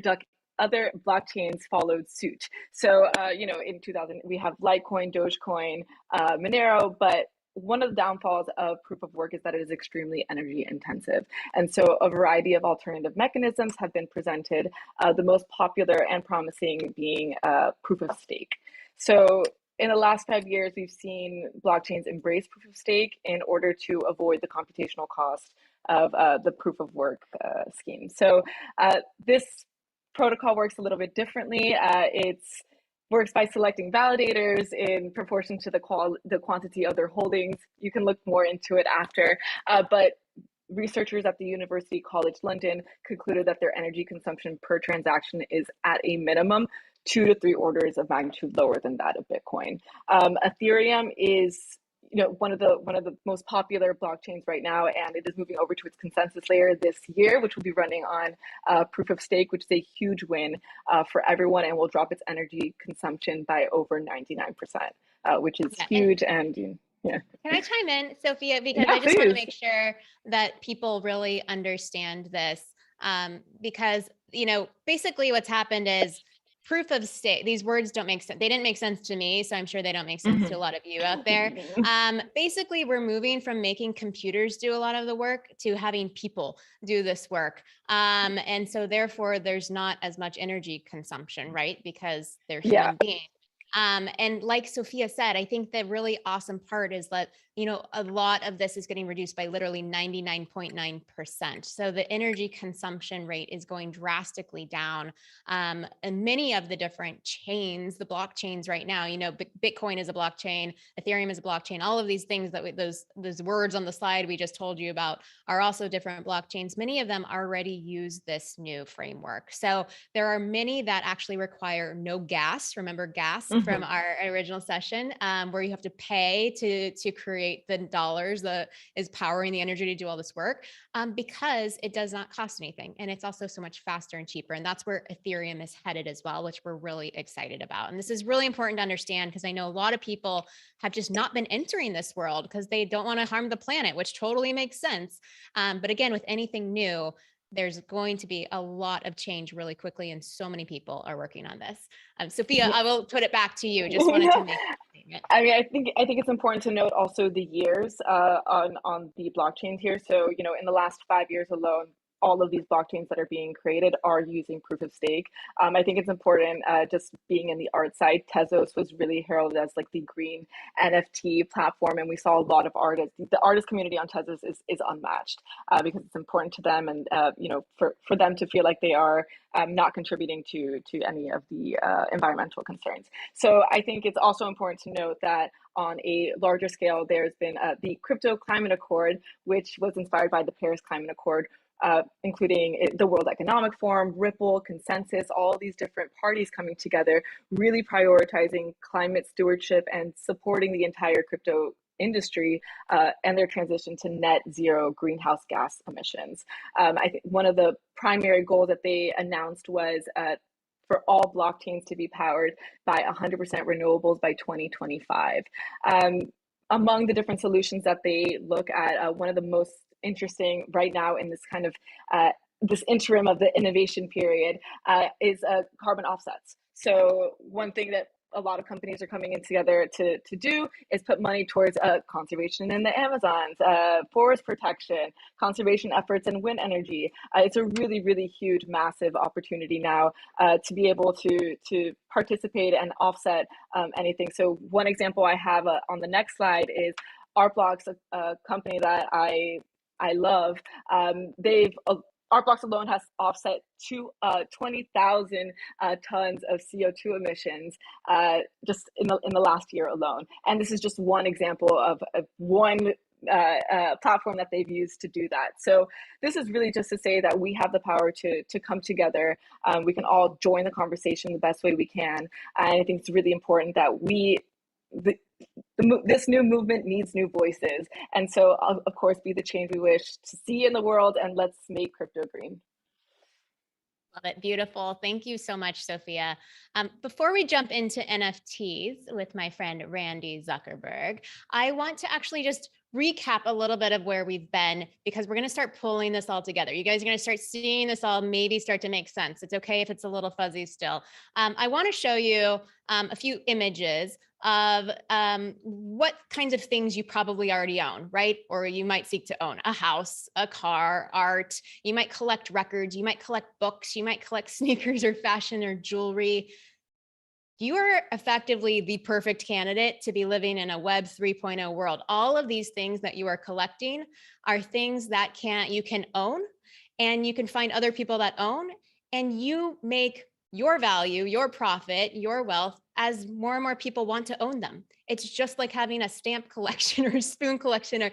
Speaker 20: blockchains followed suit. So in 2000 we have Litecoin, Dogecoin, Monero, but one of the downfalls of proof of work is that it is extremely energy intensive. And so a variety of alternative mechanisms have been presented, the most popular and promising being proof of stake. So in the last 5 years, we've seen blockchains embrace proof of stake in order to avoid the computational cost of the proof of work scheme. So this protocol works a little bit differently. It works by selecting validators in proportion to the quantity of their holdings. You can look more into it after, but researchers at the University College London concluded that their energy consumption per transaction is at a minimum 2 to 3 orders of magnitude lower than that of Bitcoin. Ethereum is one of the most popular blockchains right now, and it is moving over to its consensus layer this year, which will be running on proof of stake, which is a huge win for everyone, and will drop its energy consumption by over 99%, which is huge. And yeah.
Speaker 2: Can I chime in, Sophia? Because I just want to make sure that people really understand this. Because, basically what's happened is proof of stake, these words don't make sense. They didn't make sense to me, so I'm sure they don't make sense to a lot of you out there. Basically, we're moving from making computers do a lot of the work to having people do this work. And so therefore, there's not as much energy consumption, right? Because they're human beings. And like Sophia said, I think the really awesome part is that, a lot of this is getting reduced by literally 99.9%. So the energy consumption rate is going drastically down. And many of the different chains, the blockchains right now, Bitcoin is a blockchain, Ethereum is a blockchain, all of these things that those words on the slide we just told you about are also different blockchains. Many of them already use this new framework. So there are many that actually require no gas. Remember gas from our original session, where you have to pay to create the dollars that is powering the energy to do all this work, because it does not cost anything. And it's also so much faster and cheaper. And that's where Ethereum is headed as well, which we're really excited about. And this is really important to understand, because I know a lot of people have just not been entering this world because they don't want to harm the planet, which totally makes sense. But again, with anything new, there's going to be a lot of change really quickly, and so many people are working on this. Sophia, I will put it back to you. Just wanted to make that statement.
Speaker 20: I mean, I think it's important to note also the years on the blockchains here. So, in the last 5 years alone, all of these blockchains that are being created are using proof of stake. I think it's important, just being in the art side, Tezos was really heralded as like the green NFT platform. And we saw a lot of artists. The artist community on Tezos is unmatched, because it's important to them, and for them to feel like they are not contributing to any of the environmental concerns. So I think it's also important to note that on a larger scale, there's been the Crypto Climate Accord, which was inspired by the Paris Climate Accord, including the World Economic Forum, Ripple, Consensus, all these different parties coming together, really prioritizing climate stewardship and supporting the entire crypto industry and their transition to net zero greenhouse gas emissions. I think one of the primary goals that they announced was for all blockchains to be powered by 100% renewables by 2025. Among the different solutions that they look at, one of the most interesting right now in this kind of this interim of the innovation period is carbon offsets. So one thing that a lot of companies are coming in together to do is put money towards conservation in the Amazons, forest protection, conservation efforts in wind energy. It's a really, really huge, massive opportunity now to be able to participate and offset anything. So one example I have on the next slide is Artblocks, a company that I love. They've Art Blocks alone has offset 20,000 tons of CO2 emissions just in the last year alone. And this is just one example of one platform that they've used to do that. So this is really just to say that we have the power to come together. We can all join the conversation the best way we can. And I think it's really important that this new movement needs new voices. And so I'll, of course, be the change we wish to see in the world, and let's make crypto green.
Speaker 2: Love it. Beautiful. Thank you so much, Sophia. Before we jump into NFTs with my friend Randy Zuckerberg, I want to actually just recap a little bit of where we've been, because we're going to start pulling this all together. You guys are going to start seeing this all maybe start to make sense. It's okay if it's a little fuzzy still. I want to show you a few images of what kinds of things you probably already own, right? Or you might seek to own: a house, a car, art. You might collect records, you might collect books, you might collect sneakers or fashion or jewelry. You are effectively the perfect candidate to be living in a Web 3.0 world. All of these things that you are collecting are things that you can own, and you can find other people that own, and you make your value, your profit, your wealth as more and more people want to own them. It's just like having a stamp collection or a spoon collection or,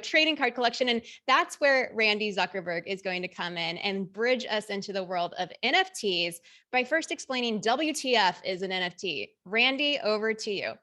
Speaker 2: trading card collection. And that's where Randy Zuckerberg is going to come in and bridge us into the world of NFTs by first explaining WTF is an NFT. Randy, over to you.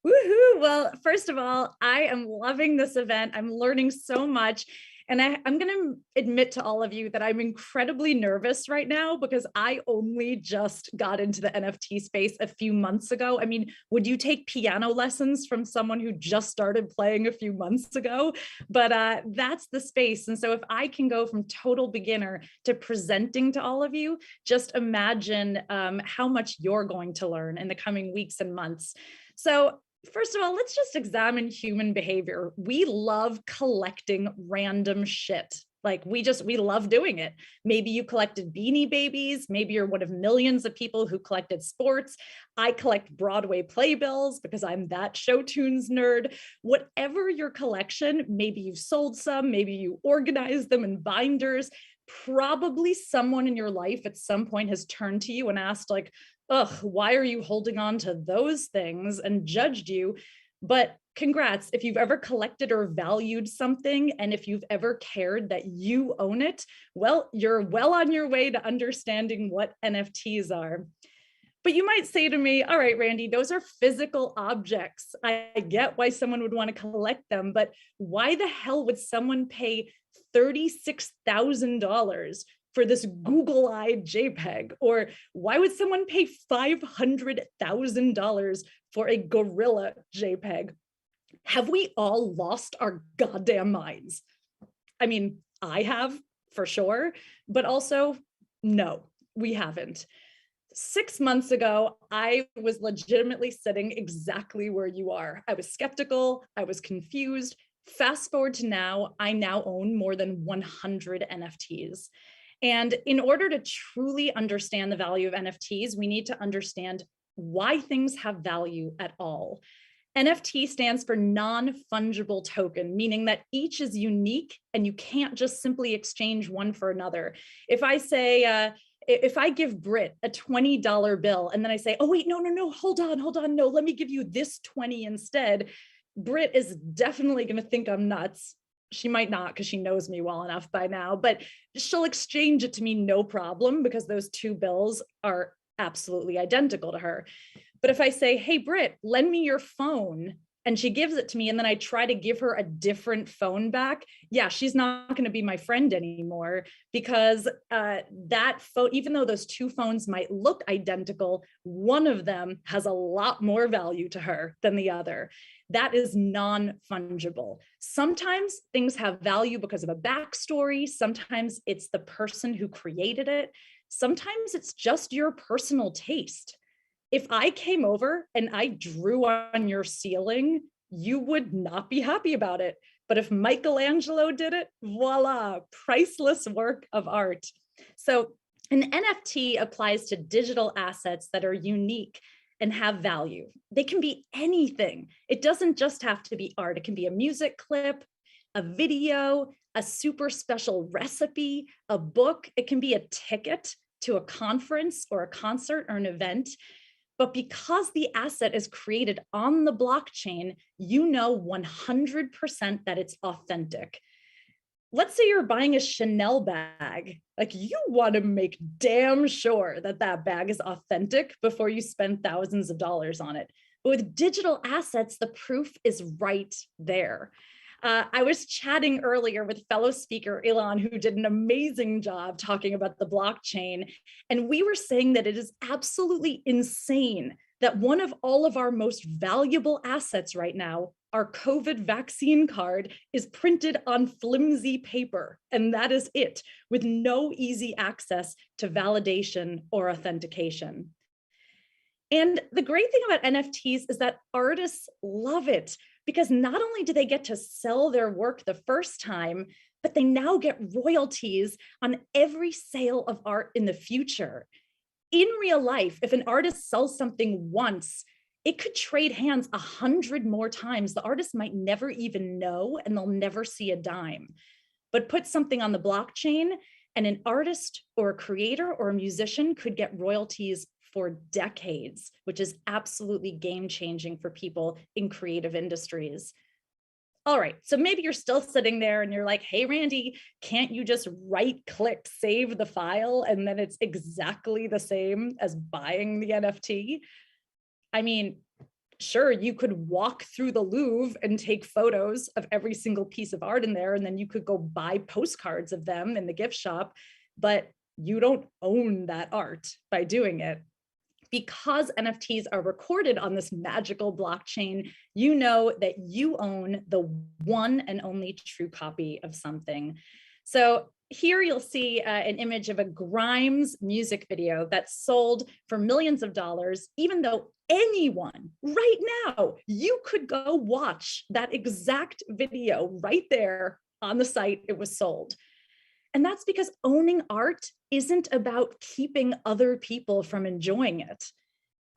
Speaker 21: Woohoo! Well, first of all, I am loving this event. I'm learning so much. And I'm going to admit to all of you that I'm incredibly nervous right now, because I only just got into the NFT space a few months ago. I mean, would you take piano lessons from someone who just started playing a few months ago? But that's the space. And so if I can go from total beginner to presenting to all of you, just imagine how much you're going to learn in the coming weeks and months. So first of all, let's just examine human behavior. We love collecting random shit. Like we love doing it. Maybe you collected Beanie Babies. Maybe you're one of millions of people who collected sports. I collect Broadway playbills because I'm that show tunes nerd. Whatever your collection, maybe you've sold some, maybe you organize them in binders. Probably someone in your life at some point has turned to you and asked, like, ugh, why are you holding on to those things, and judged you. But congrats, if you've ever collected or valued something, and if you've ever cared that you own it, well, you're well on your way to understanding what NFTs are. But you might say to me, all right, Randy, those are physical objects. I get why someone would want to collect them, but why the hell would someone pay $36,000 for this Google-eyed JPEG? Or why would someone pay $500,000 for a gorilla JPEG? Have we all lost our goddamn minds? I mean, I have for sure, but also no, we haven't. 6 months ago, I was legitimately sitting exactly where you are. I was skeptical, I was confused. Fast forward to now, I now own more than 100 NFTs. And in order to truly understand the value of NFTs, we need to understand why things have value at all. NFT stands for non-fungible token, meaning that each is unique and you can't just simply exchange one for another. If I say, if I give Britt a $20 bill and then I say, oh wait, no, hold on, no, let me give you this 20 instead, Britt is definitely gonna think I'm nuts. She might not, because she knows me well enough by now, but she'll exchange it to me no problem, because those two bills are absolutely identical to her. But if I say, hey, Britt, lend me your phone, and she gives it to me, and then I try to give her a different phone back, yeah, she's not going to be my friend anymore, because that phone, even though those two phones might look identical, one of them has a lot more value to her than the other. That is non-fungible. Sometimes things have value because of a backstory. Sometimes it's the person who created it. Sometimes it's just your personal taste. If I came over and I drew on your ceiling, you would not be happy about it. But if Michelangelo did it, voila, priceless work of art. So an NFT applies to digital assets that are unique and have value. They can be anything. It doesn't just have to be art. It can be a music clip, a video, a super special recipe, a book. It can be a ticket to a conference or a concert or an event. But because the asset is created on the blockchain, you know 100% that it's authentic. Let's say you're buying a Chanel bag, like you want to make damn sure that that bag is authentic before you spend thousands of dollars on it. But with digital assets, the proof is right there. I was chatting earlier with fellow speaker Ilan, who did an amazing job talking about the blockchain. And we were saying that it is absolutely insane that one of all of our most valuable assets right now, our COVID vaccine card, is printed on flimsy paper. And that is it, with no easy access to validation or authentication. And the great thing about NFTs is that artists love it, because not only do they get to sell their work the first time, but they now get royalties on every sale of art in the future. In real life, if an artist sells something once, it could trade hands 100 more times. The artist might never even know, and they'll never see a dime. But put something on the blockchain, and an artist or a creator or a musician could get royalties for decades, which is absolutely game-changing for people in creative industries. All right, so maybe you're still sitting there and you're like, hey, Randy, can't you just right-click, save the file, and then it's exactly the same as buying the NFT? I mean, sure, you could walk through the Louvre and take photos of every single piece of art in there, and then you could go buy postcards of them in the gift shop, but you don't own that art by doing it. Because NFTs are recorded on this magical blockchain, you know that you own the one and only true copy of something. So here you'll see an image of a Grimes music video that's sold for millions of dollars, even though anyone right now, you could go watch that exact video right there on the site it was sold. And that's because owning art isn't about keeping other people from enjoying it.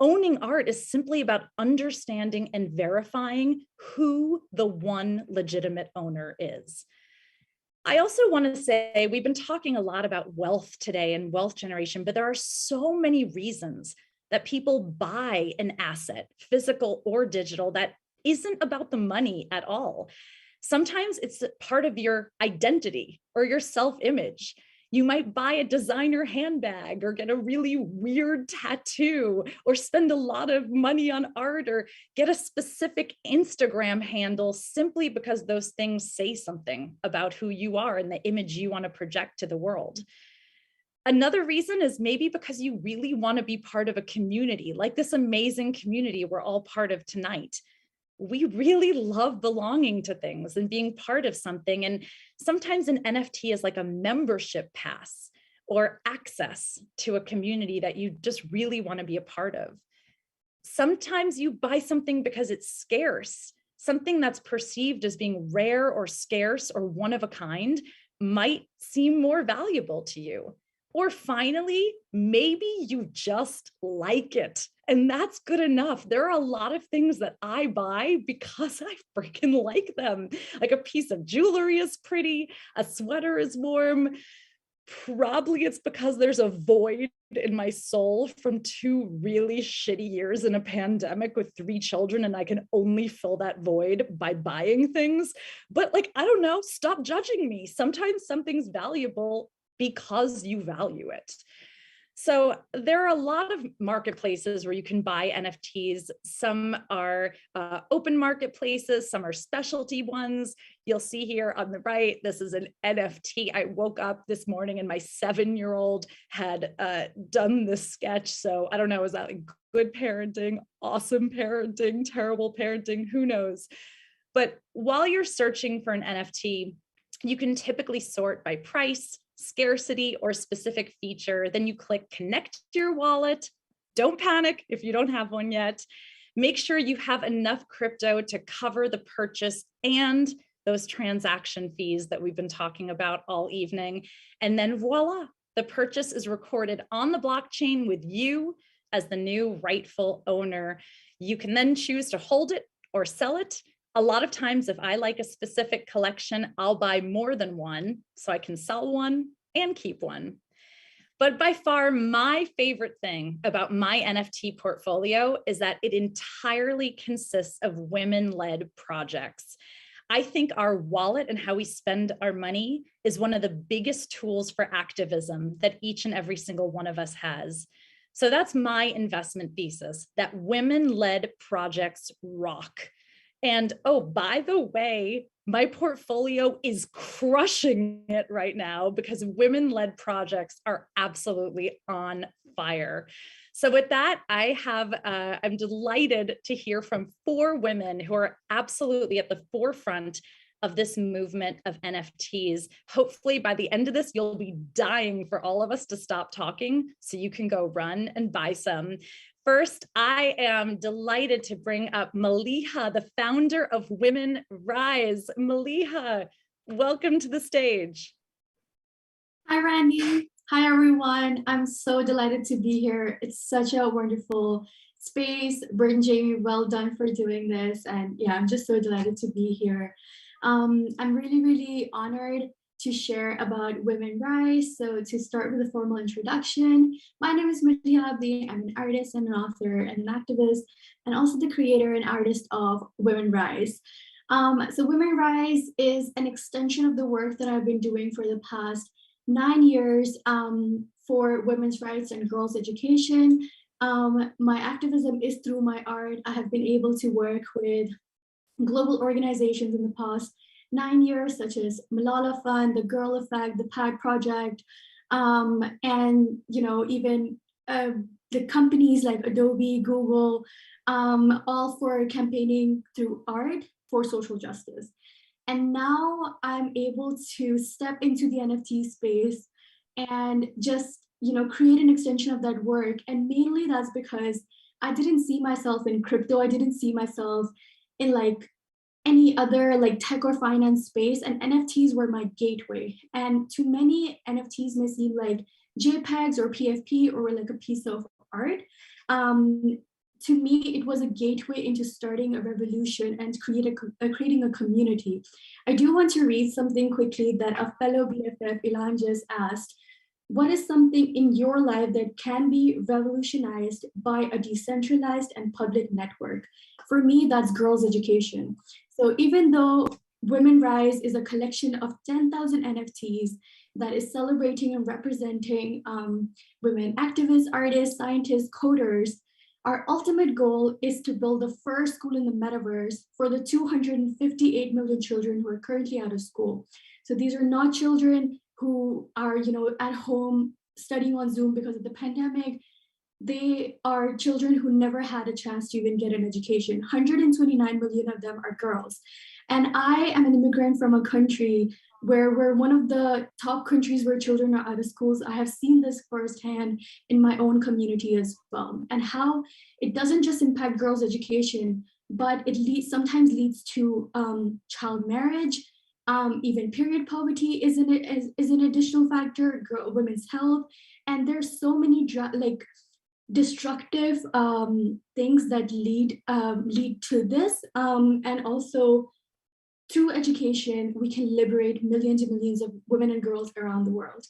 Speaker 21: Owning art is simply about understanding and verifying who the one legitimate owner is. I also want to say, we've been talking a lot about wealth today and wealth generation, but there are so many reasons that people buy an asset, physical or digital, that isn't about the money at all. Sometimes it's part of your identity or your self-image. You might buy a designer handbag or get a really weird tattoo or spend a lot of money on art or get a specific Instagram handle simply because those things say something about who you are and the image you want to project to the world. Another reason is maybe because you really want to be part of a community, like this amazing community we're all part of tonight. We really love belonging to things and being part of something. And sometimes an NFT is like a membership pass or access to a community that you just really want to be a part of. Sometimes you buy something because it's scarce. Something that's perceived as being rare or scarce or one of a kind might seem more valuable to you. Or finally, maybe you just like it, and that's good enough. There are a lot of things that I buy because I freaking like them. Like a piece of jewelry is pretty, a sweater is warm. Probably it's because there's a void in my soul from 2 really shitty years in a pandemic with 3 children, and I can only fill that void by buying things. But like, I don't know, stop judging me. Sometimes something's valuable because you value it. So there are a lot of marketplaces where you can buy NFTs. Some are open marketplaces, some are specialty ones. You'll see here on the right, this is an NFT. I woke up this morning and my 7-year-old had done this sketch. So I don't know, is that like good parenting, awesome parenting, terrible parenting, who knows? But while you're searching for an NFT, you can typically sort by price, scarcity, or specific feature. Then you click connect your wallet. Don't panic if you don't have one yet. Make sure you have enough crypto to cover the purchase and those transaction fees that we've been talking about all evening. And then voila, the purchase is recorded on the blockchain with you as the new rightful owner. You can then choose to hold it or sell it. A lot of times, if I like a specific collection, I'll buy more than one so I can sell one and keep one. But by far, my favorite thing about my NFT portfolio is that it entirely consists of women-led projects. I think our wallet and how we spend our money is one of the biggest tools for activism that each and every single one of us has. So that's my investment thesis, that women-led projects rock. And oh, by the way, my portfolio is crushing it right now because women-led projects are absolutely on fire. So with that, I'm delighted to hear from 4 women who are absolutely at the forefront of this movement of NFTs. Hopefully by the end of this, you'll be dying for all of us to stop talking so you can go run and buy some. First, I am delighted to bring up Maliha, the founder of Women Rise. Maliha, welcome to the stage.
Speaker 1: Hi, Randy. Hi, everyone. I'm so delighted to be here. It's such a wonderful space. Bert and Jamie, well done for doing this. And yeah, I'm just so delighted to be here. I'm really, really honored to share about Women Rise. So to start with a formal introduction, my name is Maliha Abdi. I'm an artist and an author and an activist, and also the creator and artist of Women Rise. So Women Rise is an extension of the work that I've been doing for the past 9 years for women's rights and girls' education. My activism is through my art. I have been able to work with global organizations in the past 9 years, such as Malala Fund, the Girl Effect, the PAD Project, and even the companies like Adobe, Google, all for campaigning through art for social justice. And now I'm able to step into the NFT space and just create an extension of that work. And mainly that's because I didn't see myself in crypto. I didn't see myself in like any other like tech or finance space, and NFTs were my gateway. And to many, NFTs may seem like JPEGs or PFP or like a piece of art. To me, it was a gateway into starting a revolution and creating a community. I do want to read something quickly that a fellow BFF, Ilan, just asked. What is something in your life that can be revolutionized by a decentralized and public network? For me, that's girls' education. So even though Women Rise is a collection of 10,000 NFTs that is celebrating and representing women activists, artists, scientists, coders, our ultimate goal is to build the first school in the metaverse for the 258 million children who are currently out of school. So these are not children who are at home studying on Zoom because of the pandemic. They are children who never had a chance to even get an education. 129 million of them are girls. And I am an immigrant from a country where we're one of the top countries where children are out of schools. I have seen this firsthand in my own community as well, and how it doesn't just impact girls' education, but it sometimes leads to child marriage. Even period poverty is an additional factor, women's health, and there's so many destructive things that lead to this, and also through education, we can liberate millions and millions of women and girls around the world.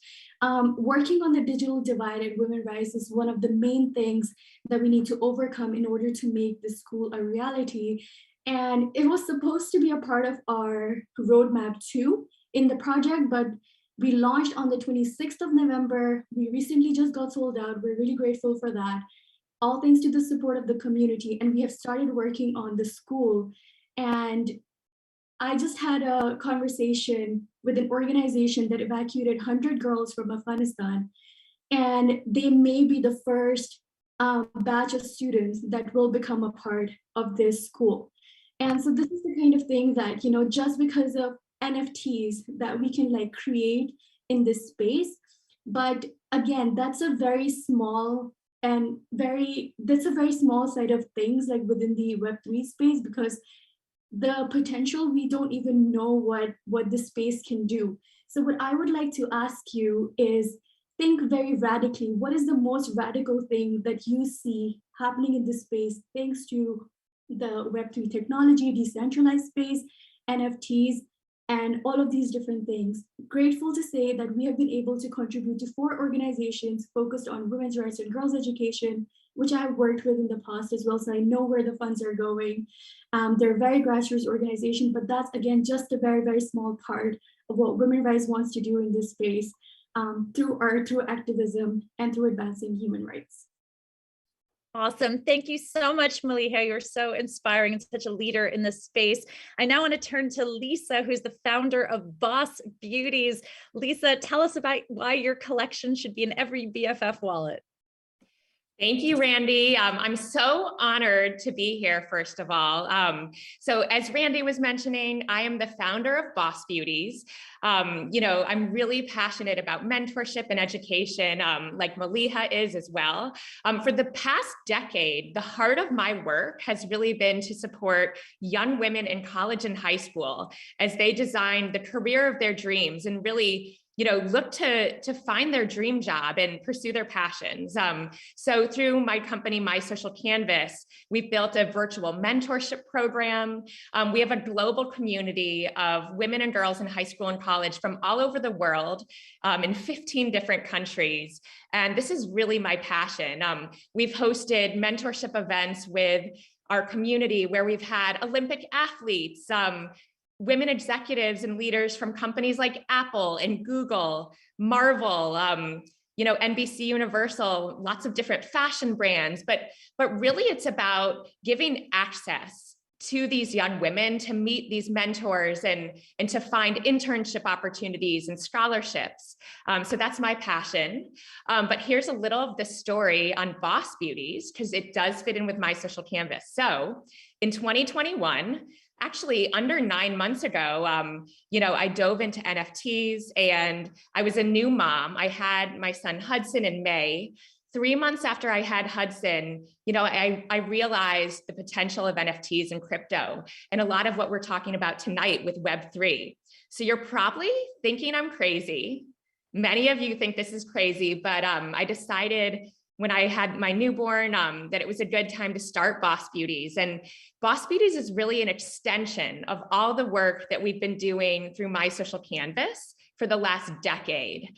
Speaker 1: Working on the digital divide at Women Rise is one of the main things that we need to overcome in order to make this school a reality. And it was supposed to be a part of our roadmap too in the project, but we launched on the 26th of November. We recently just got sold out. We're really grateful for that. All thanks to the support of the community. And we have started working on the school. And I just had a conversation with an organization that evacuated 100 girls from Afghanistan. And they may be the first batch of students that will become a part of this school. And so this is the kind of thing that, just because of NFTs that we can create in this space. But again, that's a very small side of things within the Web3 space, because the potential, we don't even know what the space can do. So what I would like to ask you is think very radically. What is the most radical thing that you see happening in this space thanks to the Web3 technology, decentralized space, NFTs, and all of these different things. Grateful to say that we have been able to contribute to 4 organizations focused on women's rights and girls' education, which I have worked with in the past as well, so I know where the funds are going. They're a very grassroots organization, but that's again just a very, very small part of what Women's Rights wants to do in this space through art, through activism, and through advancing human rights.
Speaker 4: Awesome. Thank you so much, Maliha. You're so inspiring and such a leader in this space. I now want to turn to Lisa, who's the founder of Boss Beauties. Lisa, tell us about why your collection should be in every BFF wallet.
Speaker 22: Thank you, Randy. I'm so honored to be here, first of all. So as Randy was mentioning, I am the founder of Boss Beauties. I'm really passionate about mentorship and education, like Maliha is as well. For the past decade, the heart of my work has really been to support young women in college and high school as they design the career of their dreams and really look to find their dream job and pursue their passions. So through my company, My Social Canvas, we've built a virtual mentorship program. We have a global community of women and girls in high school and college from all over the world in 15 different countries. And this is really my passion. We've hosted mentorship events with our community where we've had Olympic athletes, women executives and leaders from companies like Apple and Google, Marvel, NBC Universal, lots of different fashion brands, but really it's about giving access to these young women to meet these mentors and to find internship opportunities and scholarships. So that's my passion. But here's a little of the story on Boss Beauties, because it does fit in with My Social Canvas. So in 2021, actually under 9 months ago, I dove into NFTs and I was a new mom. I had my son Hudson in May. 3 months after I had Hudson, I realized the potential of NFTs and crypto and a lot of what we're talking about tonight with Web3. So you're probably thinking I'm crazy. Many of you think this is crazy, but I decided when I had my newborn, that it was a good time to start Boss Beauties. And Boss Beauties is really an extension of all the work that we've been doing through My Social Canvas for the last decade.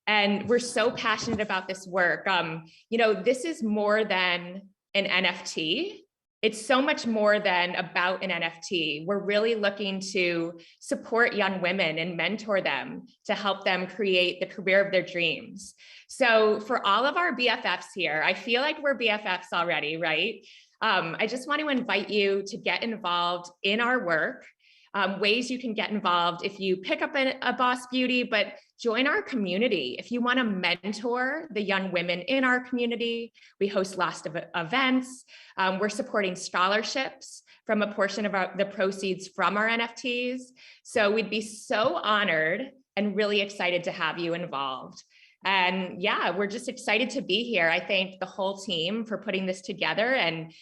Speaker 22: And we're so passionate about this work. This is more than an NFT. It's so much more than about an NFT. We're really looking to support young women and mentor them to help them create the career of their dreams. So for all of our BFFs here, I feel like we're BFFs already, right? I just want to invite you to get involved in our work. Ways you can get involved if you pick up a Boss Beauty, but join our community. If you want to mentor the young women in our community, we host lots of events. We're supporting scholarships from a portion of the proceeds from our NFTs. So we'd be so honored and really excited to have you involved. And yeah, we're just excited to be here. I thank the whole team for putting this together and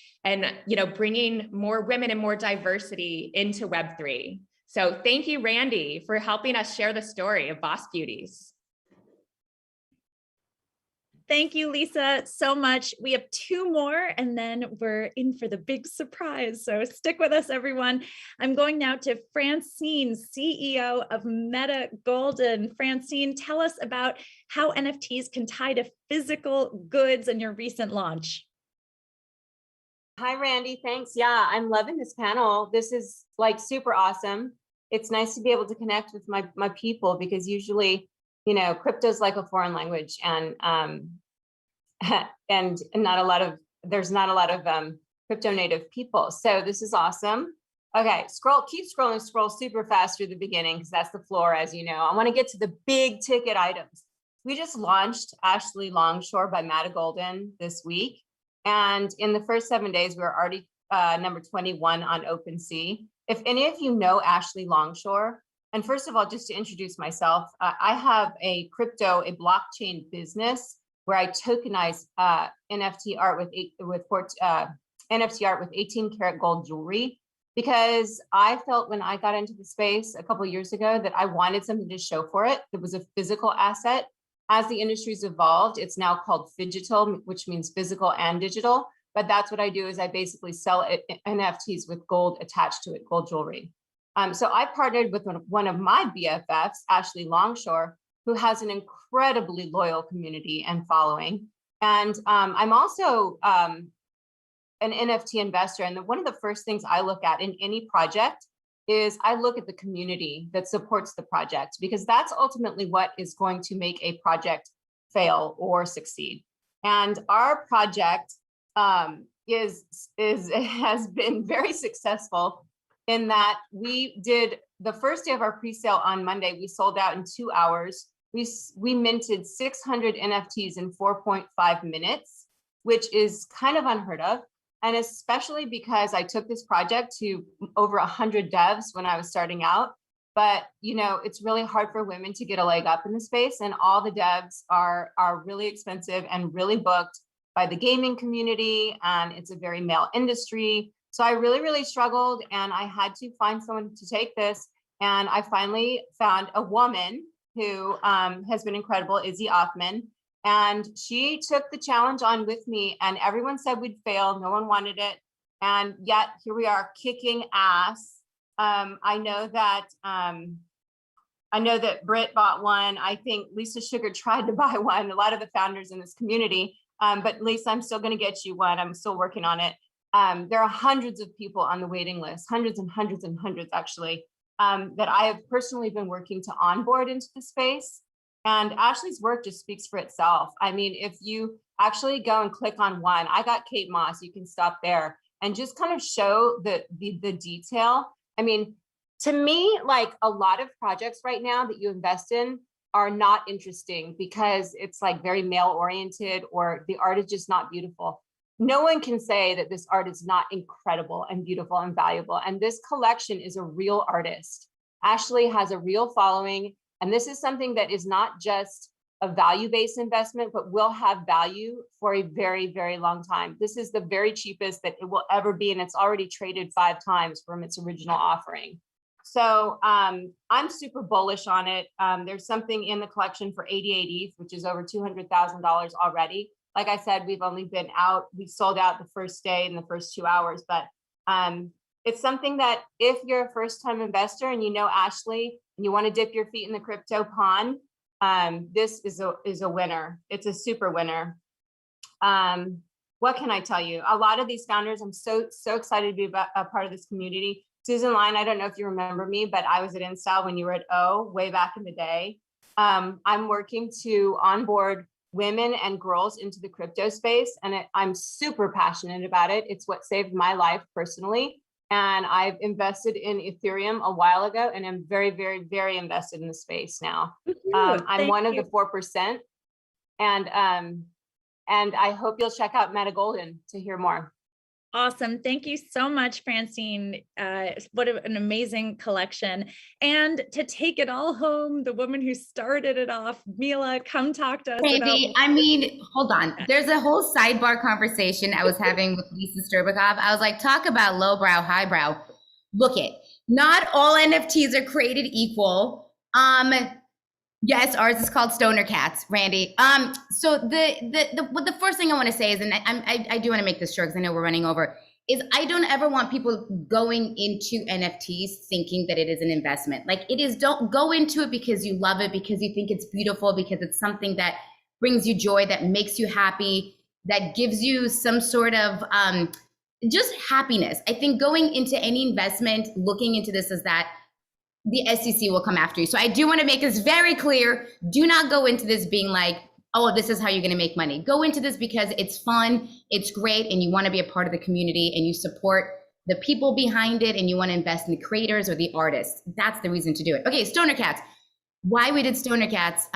Speaker 22: bringing more women and more diversity into Web3. So thank you, Randy, for helping us share the story of Boss Beauties.
Speaker 4: Thank you, Lisa, so much. We have 2 more and then we're in for the big surprise. So stick with us, everyone. I'm going now to Francine, CEO of Meta Golden. Francine, tell us about how NFTs can tie to physical goods and your recent launch.
Speaker 23: Hi, Randy. Thanks. Yeah, I'm loving this panel. This is like super awesome. It's nice to be able to connect with my people because usually, crypto is like a foreign language and there's not a lot of crypto native people. So this is awesome. Okay, keep scrolling, scroll super fast through the beginning because that's the floor, as you know. I want to get to the big ticket items. We just launched Ashley Longshore by Meta Golden this week. And in the first 7 days, we were already number 21 on OpenSea. If any of you know Ashley Longshore, and first of all, just to introduce myself, I have a blockchain business where I tokenize NFT art with 18 karat gold jewelry, because I felt when I got into the space a couple of years ago that I wanted something to show for it. That was a physical asset. As the industry's evolved, it's now called phygital, which means physical and digital. but that's what I do is I basically sell NFTs with gold attached to it, gold jewelry. So I partnered with one of my BFFs, Ashley Longshore, who has an incredibly loyal community and following. And I'm also an NFT investor. And one of the first things I look at in any project is I look at the community that supports the project, because that's ultimately what is going to make a project fail or succeed. And our project has been very successful in that we did the first day of our pre-sale on Monday. We sold out in 2 hours. We minted 600 NFTs in 4.5 minutes, which is kind of unheard of. And especially because I took this project to over 100 devs when I was starting out. But, you know, it's really hard for women to get a leg up in the space, and all the devs are really expensive and really booked by the gaming community, and it's a very male industry. So I really struggled, and I had to find someone to take this. And I finally found a woman who has been incredible, Izzy Offman. And she took the challenge on with me, and everyone said we'd fail. No one wanted it. And yet here we are kicking ass. I know that Britt bought one. I think Lisa Sugar tried to buy one, a lot of the founders in this community. But Lisa, I'm still gonna get you one. I'm still working on it. There are hundreds of people on the waiting list, hundreds and hundreds and hundreds actually, that I have personally been working to onboard into the space. And Ashley's work just speaks for itself. I mean, if you actually go and click on one, I got Kate Moss, you can stop there and just kind of show the detail. I mean, to me, like a lot of projects right now that you invest in are not interesting because it's like very male oriented or the art is just not beautiful. No one can say that this art is not incredible and beautiful and valuable. And this collection is a real artist. Ashley has a real following. And this is something that is not just a value-based investment, but will have value for a very, very long time. This is the very cheapest that it will ever be, and it's already traded 5 times from its original offering. So I'm super bullish on it. There's something in the collection for 88 ETH, which is over $200,000 already. Like I said, we've only been out, we sold out the first day in the first 2 hours, but it's something that if you're a first-time investor and you know Ashley, and you want to dip your feet in the crypto pond, this is a winner. It's a super winner. What can I tell you? A lot of these founders, I'm so excited to be a part of this community. Susan Line, I don't know if you remember me, but I was at InStyle when you were at O way back in the day. I'm working to onboard women and girls into the crypto space, and I'm super passionate about it. It's what saved my life personally. And I've invested in Ethereum a while ago, and I'm very, very, very invested in the space now. I'm one of the 4%, and I hope you'll check out Meta Golden to hear more.
Speaker 4: Awesome. Thank you so much, Francine. What an amazing collection. And to take it all home, the woman who started it off, Mila, come talk to us.
Speaker 3: Baby, I mean, hold on. There's a whole sidebar conversation I was having with Lisa Sterbakov. I was like, talk about lowbrow, highbrow. Look it, not all NFTs are created equal. Yes, ours is called Stoner Cats, Randy. So the first thing I want to say is, and I do want to make this short because I know we're running over, is I don't ever want people going into NFTs thinking that it is an investment. Like it is, don't go into it because you love it, because you think it's beautiful, because it's something that brings you joy, that makes you happy, that gives you some sort of just happiness. I think going into any investment, looking into this as that, the SEC will come after you. So I do want to make this very clear. Do not go into this being like, oh, this is how you're going to make money. Go into this because it's fun, it's great, and you want to be a part of the community and you support the people behind it and you want to invest in the creators or the artists. That's the reason to do it. Okay, Stoner Cats. Why we did Stoner Cats?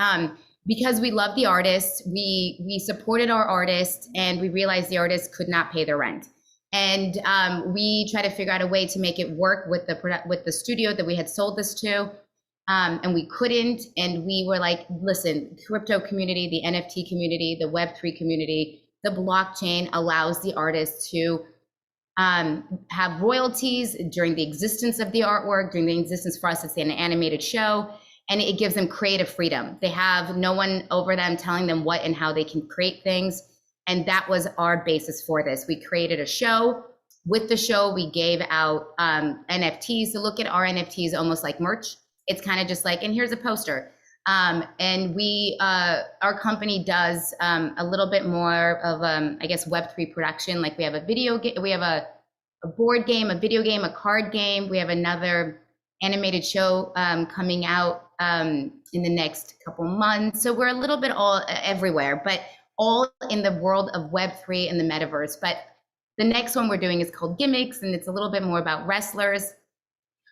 Speaker 3: Because we love the artists. We supported our artists and we realized the artists could not pay their rent. And we tried to figure out a way to make it work with the studio that we had sold this to, and we couldn't. And we were like, listen, crypto community, the NFT community, the Web3 community, the blockchain allows the artists to have royalties during the existence of the artwork, during the existence for us, it's an animated show, and it gives them creative freedom. They have no one over them telling them what and how they can create things. And that was our basis for this. We created a show. With the show, we gave out NFTs. So look at our NFTs almost like merch. It's kind of just like, and here's a poster. And we, our company does a little bit more of, I guess, Web3 production. Like we have a video game, we have a board game, a video game, a card game. We have another animated show coming out in the next couple months. So we're a little bit all everywhere, but all in the world of Web3 and the metaverse. But the next one we're doing is called Gimmicks, and it's a little bit more about wrestlers.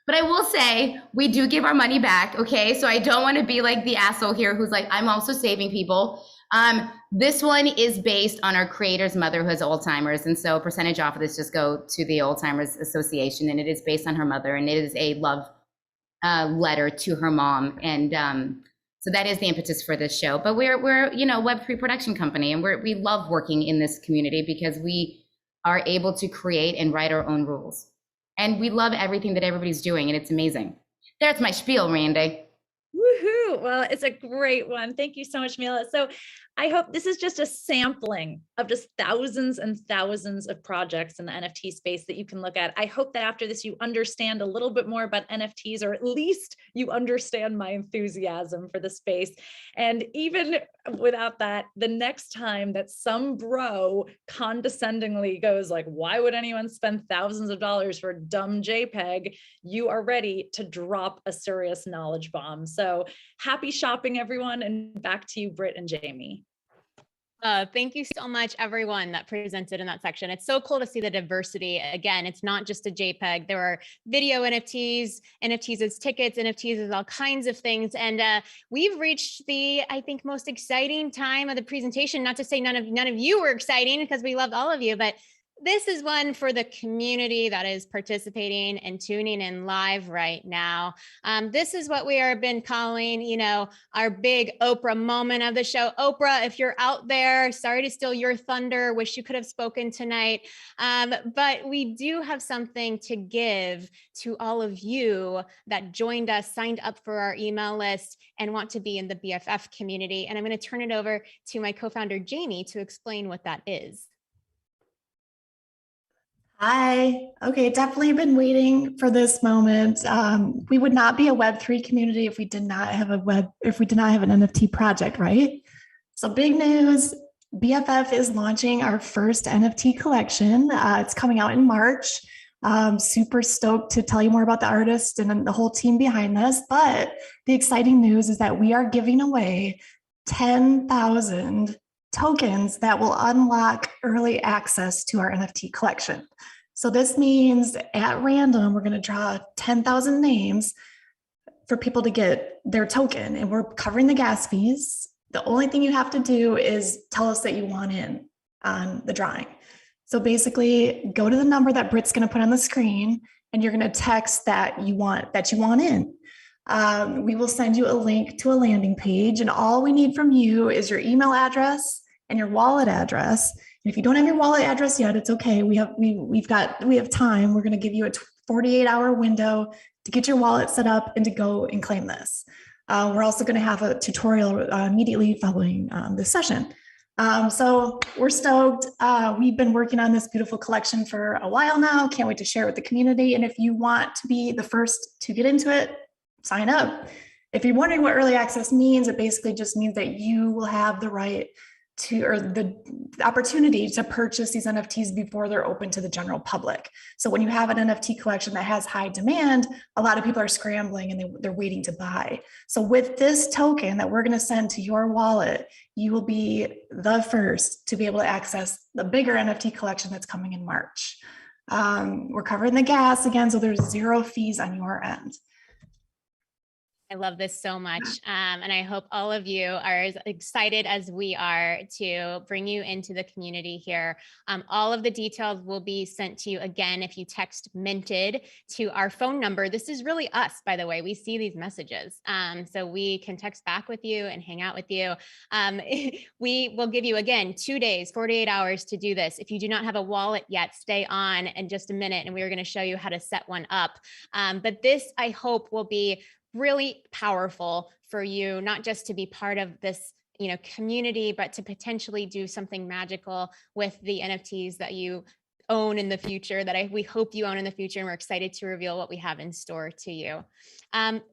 Speaker 3: But I will say, we do give our money back, okay? So I don't want to be like the asshole here who's like, I'm also saving people. This one is based on our creator's mother who has Alzheimer's. And so a percentage off of this just go to the Alzheimer's Association. And it is based on her mother. And it is a love letter to her mom. And so that is the impetus for this show. But we're you know, Web3 production company. And we love working in this community because we are able to create and write our own rules. And we love everything that everybody's doing, and it's amazing. That's my spiel, Randy.
Speaker 4: Woohoo! Well, it's a great one. Thank you so much, Mila. So I hope this is just a sampling of just thousands and thousands of projects in the NFT space that you can look at. I hope that after this, you understand a little bit more about NFTs, or at least you understand my enthusiasm for the space. And even without that, the next time that some bro condescendingly goes like, why would anyone spend thousands of dollars for a dumb JPEG? You are ready to drop a serious knowledge bomb. So happy shopping, everyone. And back to you, Britt and Jamie.
Speaker 2: Thank you so much, everyone that presented in that section. It's so cool to see the diversity. Again, it's not just a JPEG. There are video NFTs, NFTs as tickets, NFTs as all kinds of things. And we've reached the, I think, most exciting time of the presentation. Not to say none of you were exciting, because we loved all of you, but this is one for the community that is participating and tuning in live right now. This is what we have been calling, you know, our big Oprah moment of the show. Oprah, if you're out there, sorry to steal your thunder. Wish you could have spoken tonight. But we do have something to give to all of you that joined us, signed up for our email list, and want to be in the BFF community. And I'm going to turn it over to my co-founder, Jamie, to explain what that is.
Speaker 5: Hi. Okay, definitely been waiting for this moment. We would not be a Web3 community if we did not have an NFT project, right? So big news, BFF is launching our first NFT collection. It's coming out in March. Super stoked to tell you more about the artist and the whole team behind this. But the exciting news is that we are giving away 10,000 tokens that will unlock early access to our NFT collection. So this means at random, we're going to draw 10,000 names for people to get their token, and we're covering the gas fees. The only thing you have to do is tell us that you want in on the drawing. So basically go to the number that Britt's going to put on the screen, and you're going to text that you want in. We will send you a link to a landing page, and all we need from you is your email address and your wallet address. And if you don't have your wallet address yet, it's okay. We have time. We're going to give you a 48-hour window to get your wallet set up and to go and claim this. We're also going to have a tutorial immediately following this session. So we're stoked. We've been working on this beautiful collection for a while now. Can't wait to share it with the community. And if you want to be the first to get into it, sign up. If you're wondering what early access means, it basically just means that you will have the right to, or the opportunity to purchase these NFTs before they're open to the general public. So when you have an NFT collection that has high demand, a lot of people are scrambling and they're waiting to buy. So with this token that we're going to send to your wallet, you will be the first to be able to access the bigger NFT collection that's coming in March. We're covering the gas again, so there's 0 fees on your end.
Speaker 2: I love this so much. And I hope all of you are as excited as we are to bring you into the community here. All of the details will be sent to you again if you text Minted to our phone number. This is really us, by the way. We see these messages. So we can text back with you and hang out with you. We will give you, again, 2 days, 48 hours to do this. If you do not have a wallet yet, stay on in just a minute, and we are going to show you how to set one up. But this, I hope, will be really powerful for you, not just to be part of this community, but to potentially do something magical with the NFTs that you own in the future, that we hope you own in the future, and we're excited to reveal what we have in store to you.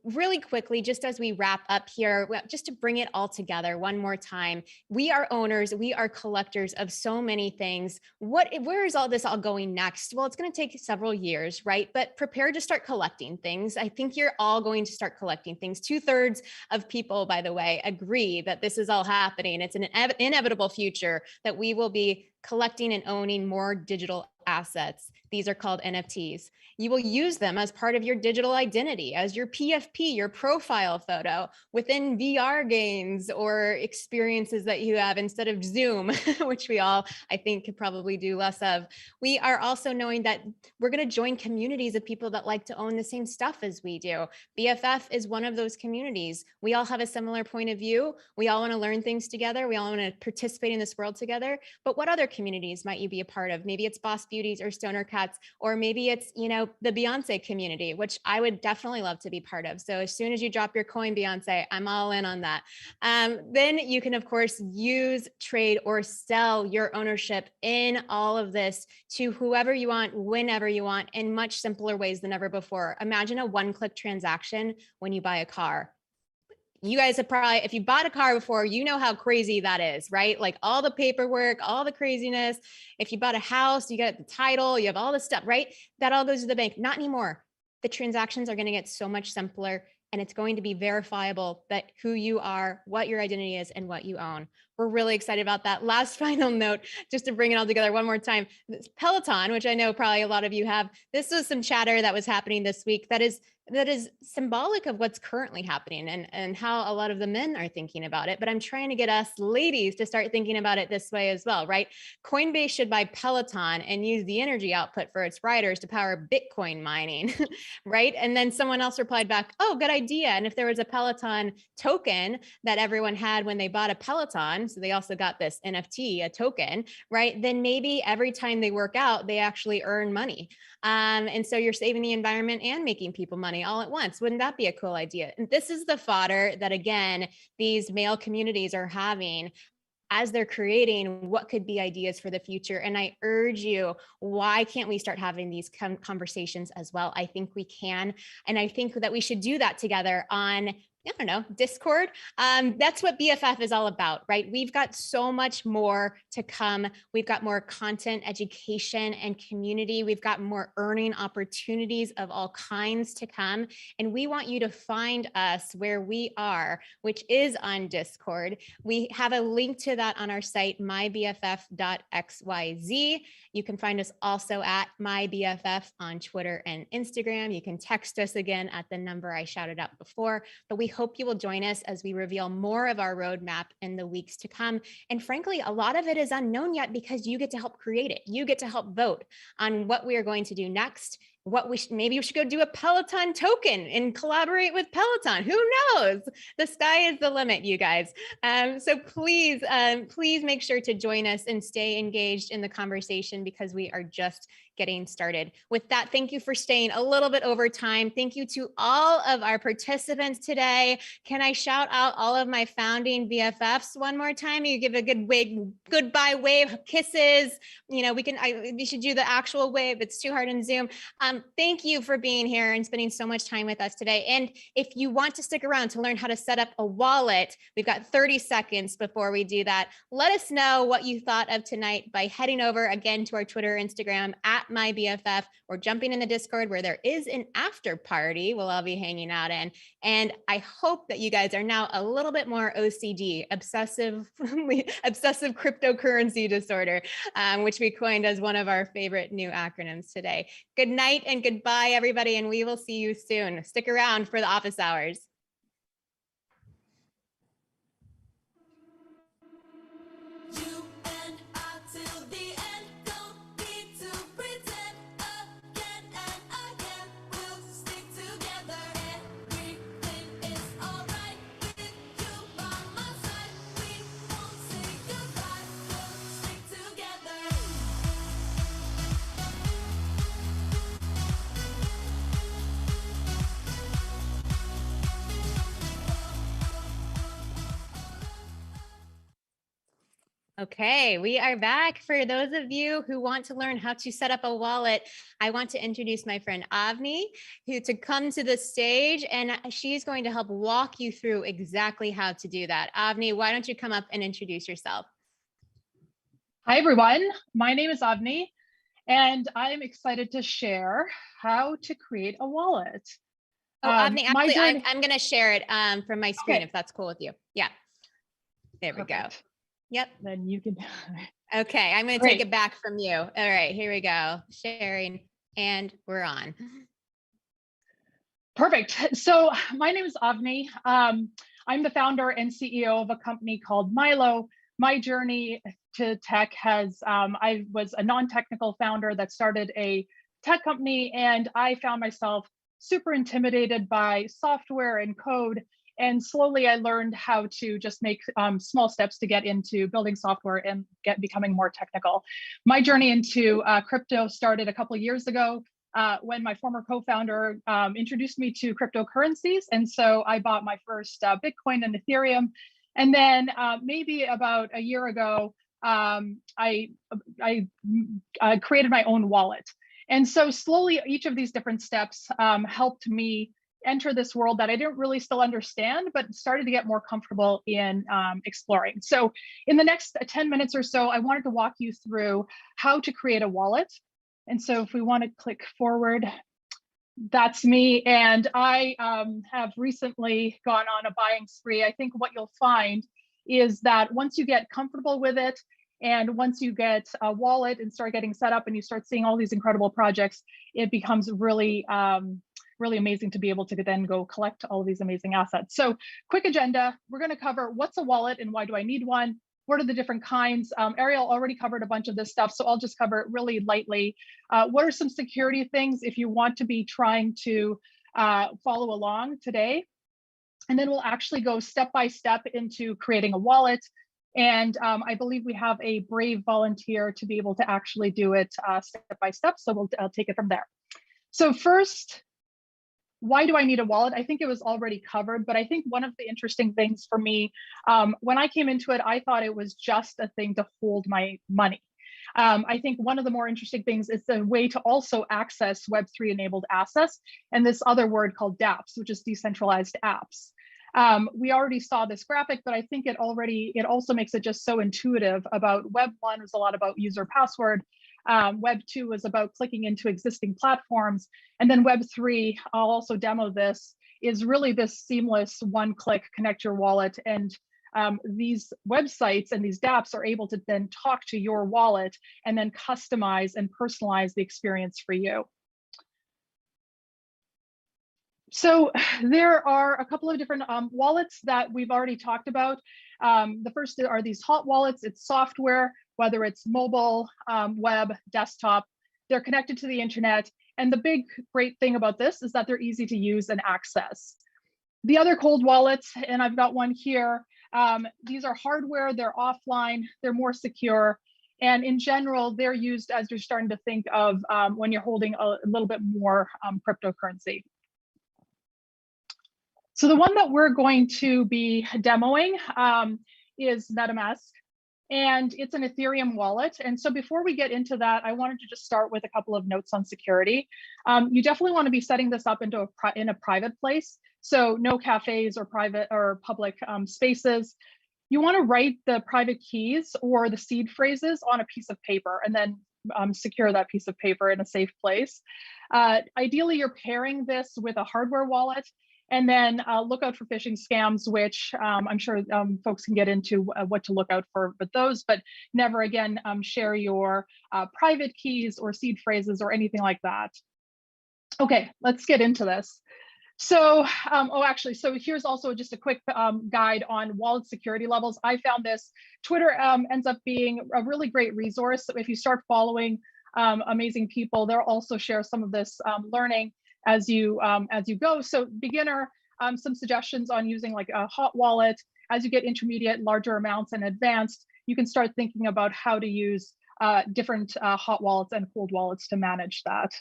Speaker 2: Really quickly, just as we wrap up here, just to bring it all together one more time, we are owners, we are collectors of so many things. Where is all this all going next? Well, it's going to take several years, right? But prepare to start collecting things. I think you're all going to start collecting things. 2/3 of people, by the way, agree that this is all happening. It's an inevitable future that we will be collecting and owning more digital assets. These are called NFTs. You will use them as part of your digital identity, as your PFP, your profile photo within VR games or experiences that you have instead of Zoom, which we all, I think, could probably do less of. We are also knowing that we're going to join communities of people that like to own the same stuff as we do. BFF is one of those communities. We all have a similar point of view. We all want to learn things together. We all want to participate in this world together. But what other communities might you be a part of? Maybe it's Boss Beauties or Stoner Cats, or maybe it's, the Beyonce community, which I would definitely love to be part of. So as soon as you drop your coin, Beyonce, I'm all in on that. Then you can, of course, use, trade, or sell your ownership in all of this to whoever you want, whenever you want, in much simpler ways than ever before. Imagine a one-click transaction when you buy a car. You guys have probably, if you bought a car before, you know how crazy that is, right? Like all the paperwork, all the craziness. If you bought a house, you get the title, you have all this stuff, right? That all goes to the bank. Not anymore. The transactions are going to get so much simpler, and it's going to be verifiable that who you are, what your identity is, and what you own. We're really excited about that. Last final note, just to bring it all together one more time, Peloton, which I know probably a lot of you have, this was some chatter that was happening this week that is symbolic of what's currently happening and how a lot of the men are thinking about it. But I'm trying to get us ladies to start thinking about it this way as well, right? Coinbase should buy Peloton and use the energy output for its riders to power Bitcoin mining, right? And then someone else replied back, oh, good idea. And if there was a Peloton token that everyone had when they bought a Peloton, so they also got this NFT, a token, right? Then maybe every time they work out, they actually earn money. And so you're saving the environment and making people money all at once. Wouldn't that be a cool idea? And this is the fodder that, again, these male communities are having as they're creating what could be ideas for the future. And I urge you, why can't we start having these conversations as well? I think we can. And I think that we should do that together on, I don't know, Discord. That's what BFF is all about, right? We've got so much more to come. We've got more content, education, and community. We've got more earning opportunities of all kinds to come. And we want you to find us where we are, which is on Discord. We have a link to that on our site, mybff.xyz. You can find us also at mybff on Twitter and Instagram. You can text us again at the number I shouted out before, but we hope you will join us as we reveal more of our roadmap in the weeks to come. And frankly, a lot of it is unknown yet because you get to help create it. You get to help vote on what we are going to do next. Maybe we should go do a Peloton token and collaborate with Peloton. Who knows? The sky is the limit, you guys. So please make sure to join us and stay engaged in the conversation because we are just getting started. With that, thank you for staying a little bit over time. Thank you to all of our participants today. Can I shout out all of my founding BFFs one more time? You give a good wave, goodbye wave, kisses. We should do the actual wave. It's too hard in Zoom. Thank you for being here and spending so much time with us today. And if you want to stick around to learn how to set up a wallet, we've got 30 seconds before we do that. Let us know what you thought of tonight by heading over again to our Twitter, Instagram at MyBFF, or jumping in the Discord where there is an after party we'll all be hanging out in. And I hope that you guys are now a little bit more OCD, obsessive cryptocurrency disorder, which we coined as one of our favorite new acronyms today. Good night and goodbye, everybody, and we will see you soon. Stick around for the office hours. Okay, we are back. For those of you who want to learn how to set up a wallet, I want to introduce my friend Avni to come to the stage, and she's going to help walk you through exactly how to do that. Avni, why don't you come up and introduce yourself?
Speaker 6: Hi, everyone. My name is Avni, and I'm excited to share how to create a wallet.
Speaker 2: Oh, Avni, actually, I'm going to share it from my screen, if that's cool with you. Yeah. There we go. Yep.
Speaker 6: Then you can.
Speaker 2: Okay, I'm going to take it back from you. All right, here we go. Sharing, and we're on.
Speaker 6: Perfect. So my name is Avni. I'm the founder and CEO of a company called Milo. My journey to tech has, I was a non-technical founder that started a tech company, and I found myself super intimidated by software and code. And slowly I learned how to just make small steps to get into building software and becoming more technical. My journey into crypto started a couple of years ago when my former co-founder introduced me to cryptocurrencies. And so I bought my first Bitcoin and Ethereum. And then maybe about a year ago, I created my own wallet. And so slowly each of these different steps helped me enter this world that I didn't really still understand, but started to get more comfortable in exploring. So in the next 10 minutes or so, I wanted to walk you through how to create a wallet. And so if we want to click forward, that's me. And I have recently gone on a buying spree. I think what you'll find is that once you get comfortable with it, and once you get a wallet and start getting set up and you start seeing all these incredible projects, it becomes really, really amazing to be able to then go collect all of these amazing assets. So quick agenda, we're going to cover what's a wallet and why do I need one? What are the different kinds? Ariel already covered a bunch of this stuff, so I'll just cover it really lightly. What are some security things if you want to be trying to follow along today? And then we'll actually go step by step into creating a wallet. And I believe we have a brave volunteer to be able to actually do it step by step. So I'll take it from there. So first, why do I need a wallet? I think it was already covered, but I think one of the interesting things for me, when I came into it, I thought it was just a thing to hold my money. I think one of the more interesting things is the way to also access Web3 enabled assets and this other word called dApps, which is decentralized apps. We already saw this graphic, but I think it also makes it just so intuitive. About Web 1 was a lot about user password. Web 2 was about clicking into existing platforms. And then Web 3, I'll also demo this, is really this seamless one-click connect your wallet. And these websites and these dApps are able to then talk to your wallet and then customize and personalize the experience for you. So there are a couple of different wallets that we've already talked about. The first are these hot wallets. It's software, whether it's mobile, web, desktop. They're connected to the internet. And the big great thing about this is that they're easy to use and access. The other cold wallets, and I've got one here, these are hardware, they're offline, they're more secure. And in general, they're used as you're starting to think of when you're holding a little bit more cryptocurrency. So the one that we're going to be demoing is MetaMask, and it's an Ethereum wallet. And so before we get into that, I wanted to just start with a couple of notes on security. You definitely want to be setting this up in a private place. So no cafes or private or public spaces. You want to write the private keys or the seed phrases on a piece of paper and then secure that piece of paper in a safe place. Ideally, you're pairing this with a hardware wallet. And then look out for phishing scams, which I'm sure folks can get into what to look out for with those, but never again share your private keys or seed phrases or anything like that. Okay, let's get into this. So, so here's also just a quick guide on wallet security levels. I found this. Twitter ends up being a really great resource. If you start following amazing people, they'll also share some of this learning as you go. So beginner, some suggestions on using like a hot wallet. As you get intermediate, larger amounts, and advanced, you can start thinking about how to use different hot wallets and cold wallets to manage that.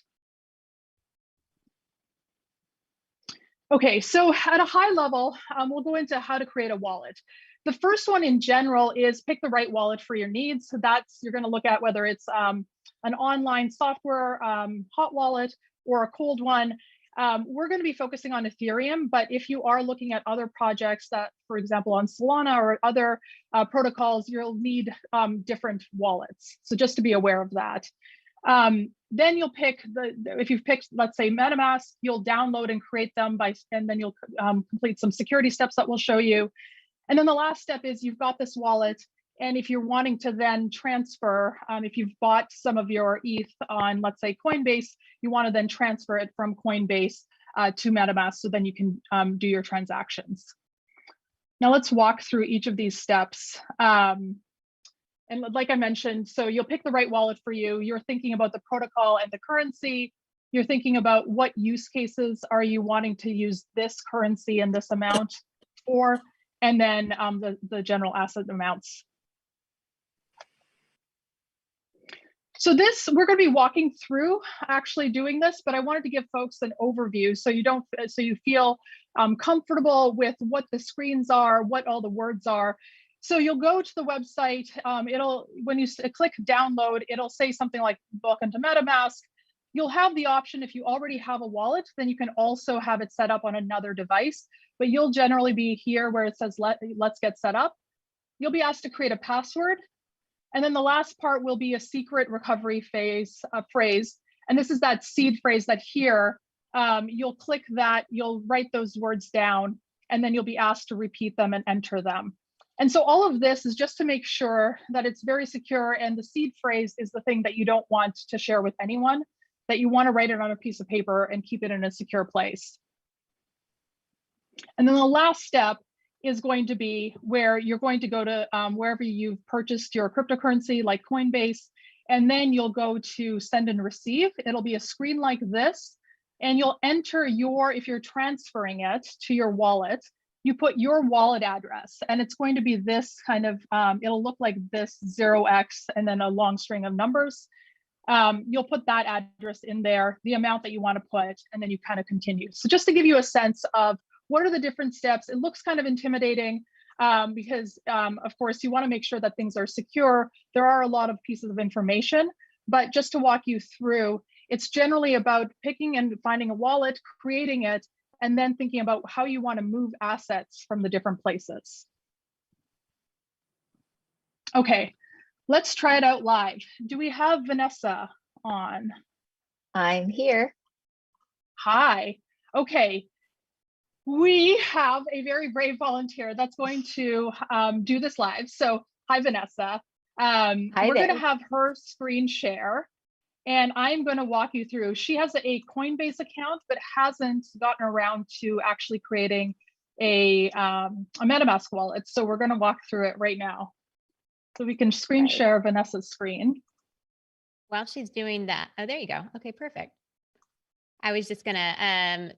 Speaker 6: Okay, so at a high level, we'll go into how to create a wallet. The first one in general is pick the right wallet for your needs. So that's, you're going to look at whether it's an online software hot wallet or a cold one. We're going to be focusing on Ethereum, but if you are looking at other projects that, for example, on Solana or other protocols, you'll need different wallets. So just to be aware of that. Then you'll pick if you've picked, let's say, MetaMask, you'll download and create them and then you'll complete some security steps that we'll show you. And then the last step is you've got this wallet. And if you're wanting to then transfer, if you've bought some of your ETH on, let's say, Coinbase, you want to then transfer it from Coinbase to MetaMask so then you can do your transactions. Now let's walk through each of these steps. And like I mentioned, so you'll pick the right wallet for you. You're thinking about the protocol and the currency. You're thinking about what use cases are you wanting to use this currency and this amount for, and then the general asset amounts. So this, we're going to be walking through actually doing this, but I wanted to give folks an overview so you feel comfortable with what the screens are, what all the words are. So you'll go to the website. When you click download, it'll say something like welcome to MetaMask. You'll have the option, if you already have a wallet, then you can also have it set up on another device, but you'll generally be here where it says let's get set up. You'll be asked to create a password. And then the last part will be a secret recovery phrase. And this is that seed phrase that here, you'll click that, you'll write those words down, and then you'll be asked to repeat them and enter them. And so all of this is just to make sure that it's very secure, and the seed phrase is the thing that you don't want to share with anyone, that you want to write it on a piece of paper and keep it in a secure place. And then the last step is going to be where you're going to go to wherever you've purchased your cryptocurrency, like Coinbase, and then you'll go to send and receive. It'll be a screen like this, and you'll enter if you're transferring it to your wallet, you put your wallet address, and it's going to be this kind of, it'll look like this 0x and then a long string of numbers. You'll put that address in there, the amount that you want to put, and then you kind of continue. So just to give you a sense of what are the different steps, it looks kind of intimidating because of course you want to make sure that things are secure. There are a lot of pieces of information, but just to walk you through, it's generally about picking and finding a wallet, creating it, and then thinking about how you want to move assets from the different places. Okay, let's try it out live. Do we have Vanessa on?
Speaker 7: I'm here.
Speaker 6: Hi. Okay. We have a very brave volunteer that's going to do this live. So hi, Vanessa. We're going to have her screen share, and I'm going to walk you through. She has a Coinbase account, but hasn't gotten around to actually creating a MetaMask wallet. So we're going to walk through it right now. So we can screen share Vanessa's screen.
Speaker 2: While she's doing that, oh, there you go. Okay, perfect. I was just going to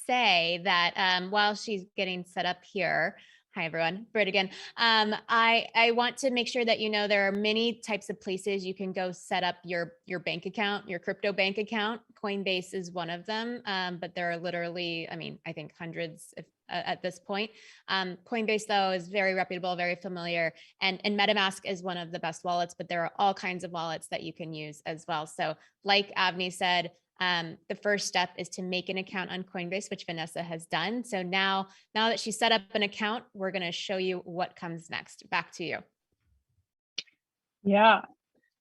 Speaker 2: say that while she's getting set up here, hi everyone, Britt again. I want to make sure that you know there are many types of places you can go set up your bank account, your crypto bank account. Coinbase is one of them, but there are literally, I mean, I think hundreds at this point. Coinbase though is very reputable, very familiar, and MetaMask is one of the best wallets, but there are all kinds of wallets that you can use as well. So like Avni said, the first step is to make an account on Coinbase, which Vanessa has done. So now that she's set up an account, we're going to show you what comes next. Back to you.
Speaker 6: Yeah,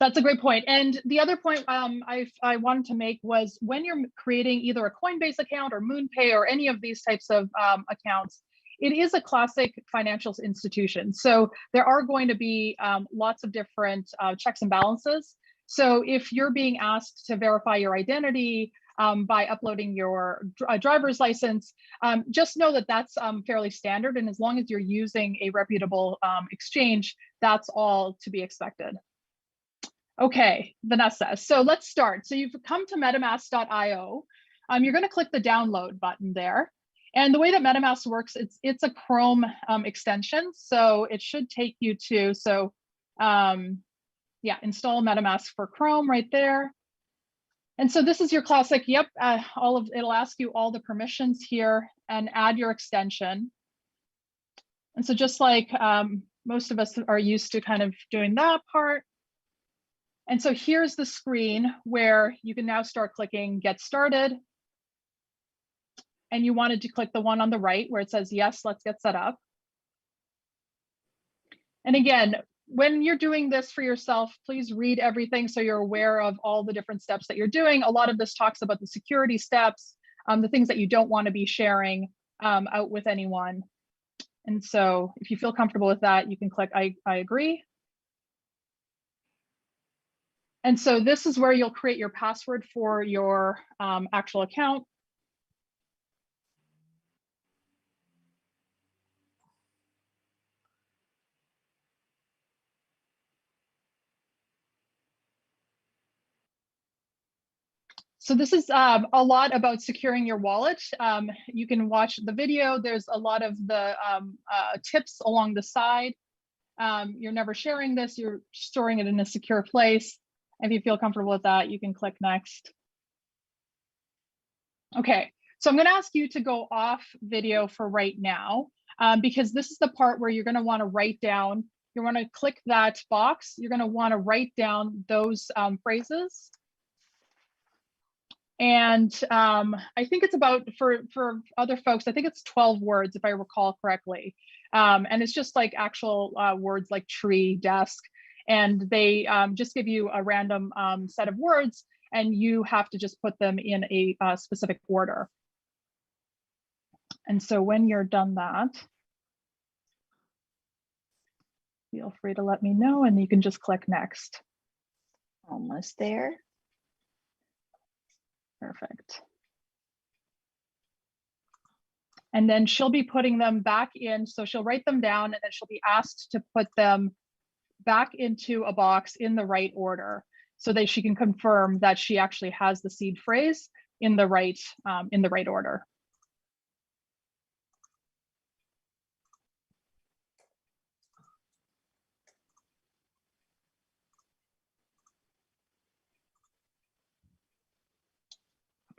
Speaker 6: that's a great point. And the other point I wanted to make was when you're creating either a Coinbase account or MoonPay or any of these types of accounts, it is a classic financial institution. So there are going to be lots of different checks and balances. So if you're being asked to verify your identity by uploading your driver's license, just know that that's fairly standard. And as long as you're using a reputable exchange, that's all to be expected. Okay, Vanessa, so let's start. So you've come to metamask.io. You're going to click the download button there. And the way that MetaMask works, it's a Chrome extension. So it should take you to, yeah, install MetaMask for Chrome right there. And so this is your classic, yep, it'll ask you all the permissions here and add your extension. And so just like most of us are used to kind of doing that part. And so here's the screen where you can now start clicking Get Started. And you wanted to click the one on the right where it says, yes, let's get set up. And again, when you're doing this for yourself, please read everything so you're aware of all the different steps that you're doing. A lot of this talks about the security steps, the things that you don't want to be sharing out with anyone. And so if you feel comfortable with that, you can click I agree. And so this is where you'll create your password for your actual account. So this is a lot about securing your wallet. You can watch the video. There's a lot of the tips along the side. You're never sharing this. You're storing it in a secure place. If you feel comfortable with that, you can click next. Okay, so I'm going to ask you to go off video for right now, because this is the part where you're going to want to write down. You want to click that box. You're going to want to write down those phrases. And I think it's about, for other folks, I think it's 12 words, if I recall correctly. And it's just like actual words like tree, desk, and they just give you a random set of words, and you have to just put them in a specific order. And so when you're done that, feel free to let me know, and you can just click next.
Speaker 7: Almost there.
Speaker 6: Perfect. And then she'll be putting them back in. So she'll write them down, and then she'll be asked to put them back into a box in the right order, so that she can confirm that she actually has the seed phrase in the right order.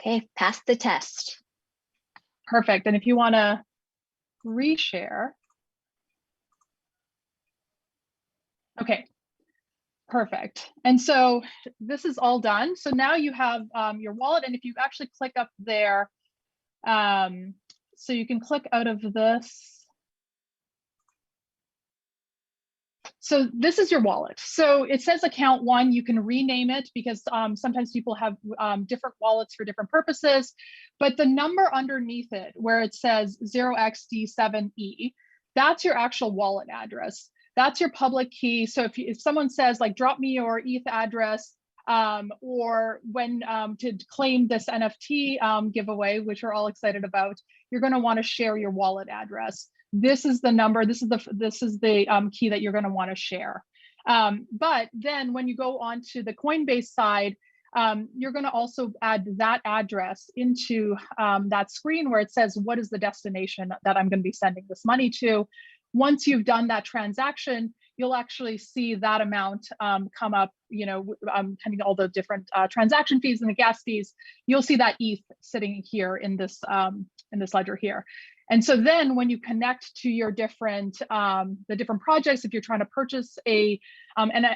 Speaker 7: Okay, pass the test.
Speaker 6: Perfect. And if you want to reshare. Okay, perfect. And so this is all done. So now you have your wallet, and if you actually click up there, so you can click out of this. So this is your wallet. So it says account one. You can rename it because sometimes people have different wallets for different purposes. But the number underneath it, where it says 0xD7E, that's your actual wallet address. That's your public key. So if someone says, like, drop me your ETH address, or when to claim this NFT giveaway, which we're all excited about, you're going to want to share your wallet address. This is the number. This is the key that you're going to want to share. But then when you go on to the Coinbase side, you're going to also add that address into that screen where it says, what is the destination that I'm going to be sending this money to? Once you've done that transaction, you'll actually see that amount come up, pending all the different transaction fees and the gas fees. You'll see that ETH sitting here in this ledger here. And so then when you connect to your different, the different projects, if you're trying to purchase an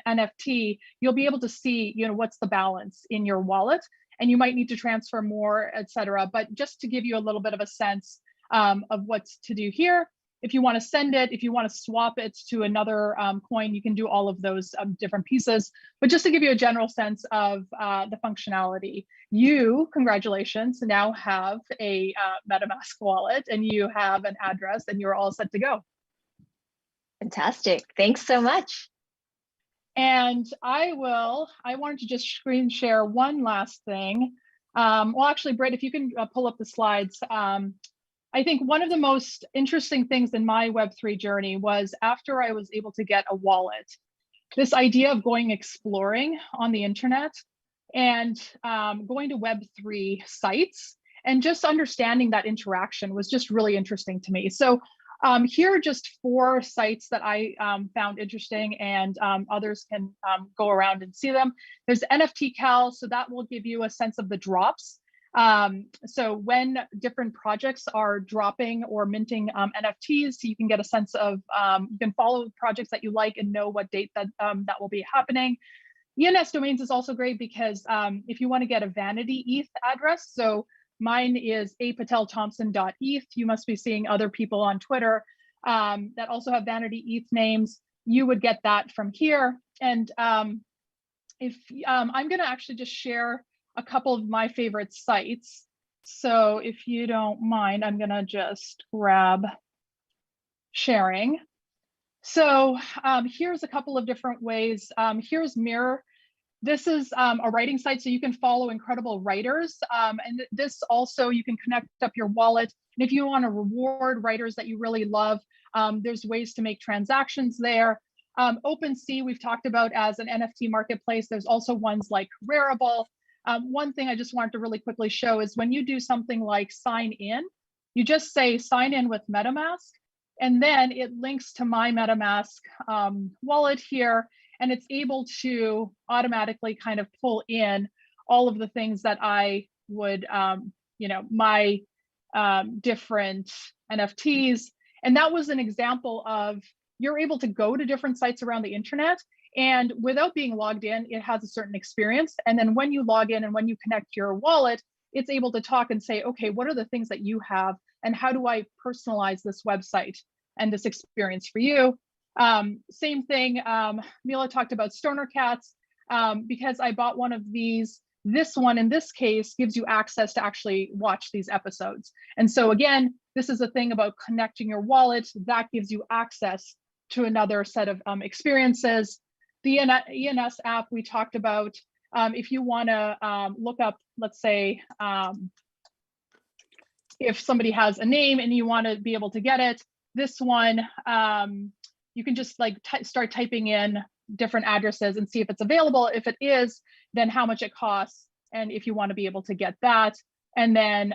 Speaker 6: NFT, you'll be able to see, what's the balance in your wallet, and you might need to transfer more, et cetera. But just to give you a little bit of a sense of what's to do here, if you want to send it, if you want to swap it to another coin, you can do all of those different pieces. But just to give you a general sense of the functionality, you, congratulations, now have a MetaMask wallet, and you have an address, and you're all set to go.
Speaker 7: Fantastic. Thanks so much.
Speaker 6: And I wanted to just screen share one last thing. Well, actually, Britt, if you can pull up the slides. I think one of the most interesting things in my Web3 journey was after I was able to get a wallet, this idea of going exploring on the internet and going to Web3 sites and just understanding that interaction was just really interesting to me. So here are just 4 sites that I found interesting, and others can go around and see them. There's NFT Cal, so that will give you a sense of the drops So when different projects are dropping or minting NFTs, you can get a sense of, you can follow projects that you like and know what date that that will be happening. ENS domains is also great because if you want to get a vanity ETH address, so mine is apatelthompson.eth. You must be seeing other people on Twitter that also have vanity ETH names. You would get that from here. And if I'm going to actually just share a couple of my favorite sites. So if you don't mind, I'm going to just grab sharing. So here's a couple of different ways. Here's Mirror. This is a writing site, so you can follow incredible writers. And this also, you can connect up your wallet. And if you want to reward writers that you really love, there's ways to make transactions there. OpenSea, we've talked about as an NFT marketplace. There's also ones like Rarible. One thing I just wanted to really quickly show is when you do something like sign in, you just say sign in with MetaMask, and then it links to my MetaMask wallet here, and it's able to automatically kind of pull in all of the things that I would, you know, my different NFTs. And that was an example of you're able to go to different sites around the internet, and without being logged in, it has a certain experience. And then when you log in and when you connect your wallet, it's able to talk and say, okay, what are the things that you have, and how do I personalize this website and this experience for you? Same thing, Mila talked about Stoner Cats, because I bought one of these. This one, in this case, gives you access to actually watch these episodes. And so again, this is a thing about connecting your wallet that gives you access to another set of experiences. The ENS app we talked about, if you want to look up, let's say, if somebody has a name and you want to be able to get it, this one, you can just like start typing in different addresses and see if it's available. If it is, then how much it costs, and if you want to be able to get that. And then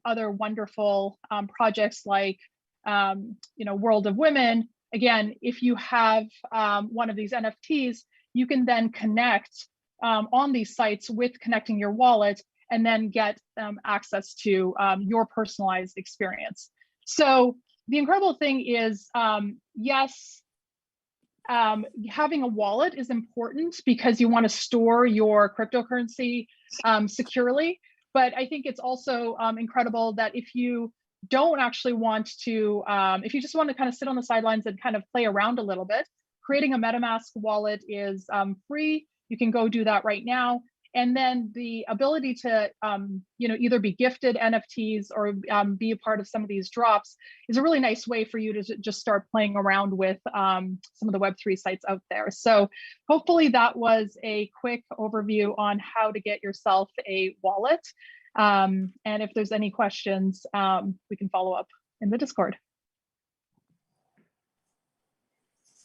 Speaker 6: other wonderful projects like, you know, World of Women. Again, if you have one of these NFTs, you can then connect on these sites with connecting your wallet, and then get access to your personalized experience. So the incredible thing is, yes, having a wallet is important because you want to store your cryptocurrency securely. But I think it's also incredible that if you don't actually want to, if you just want to kind of sit on the sidelines and kind of play around a little bit, creating a MetaMask wallet is free. You can go do that right now. And then the ability to, you know, either be gifted NFTs or be a part of some of these drops is a really nice way for you to just start playing around with some of the Web3 sites out there. So hopefully that was a quick overview on how to get yourself a wallet. And if there's any questions, we can follow up in the Discord.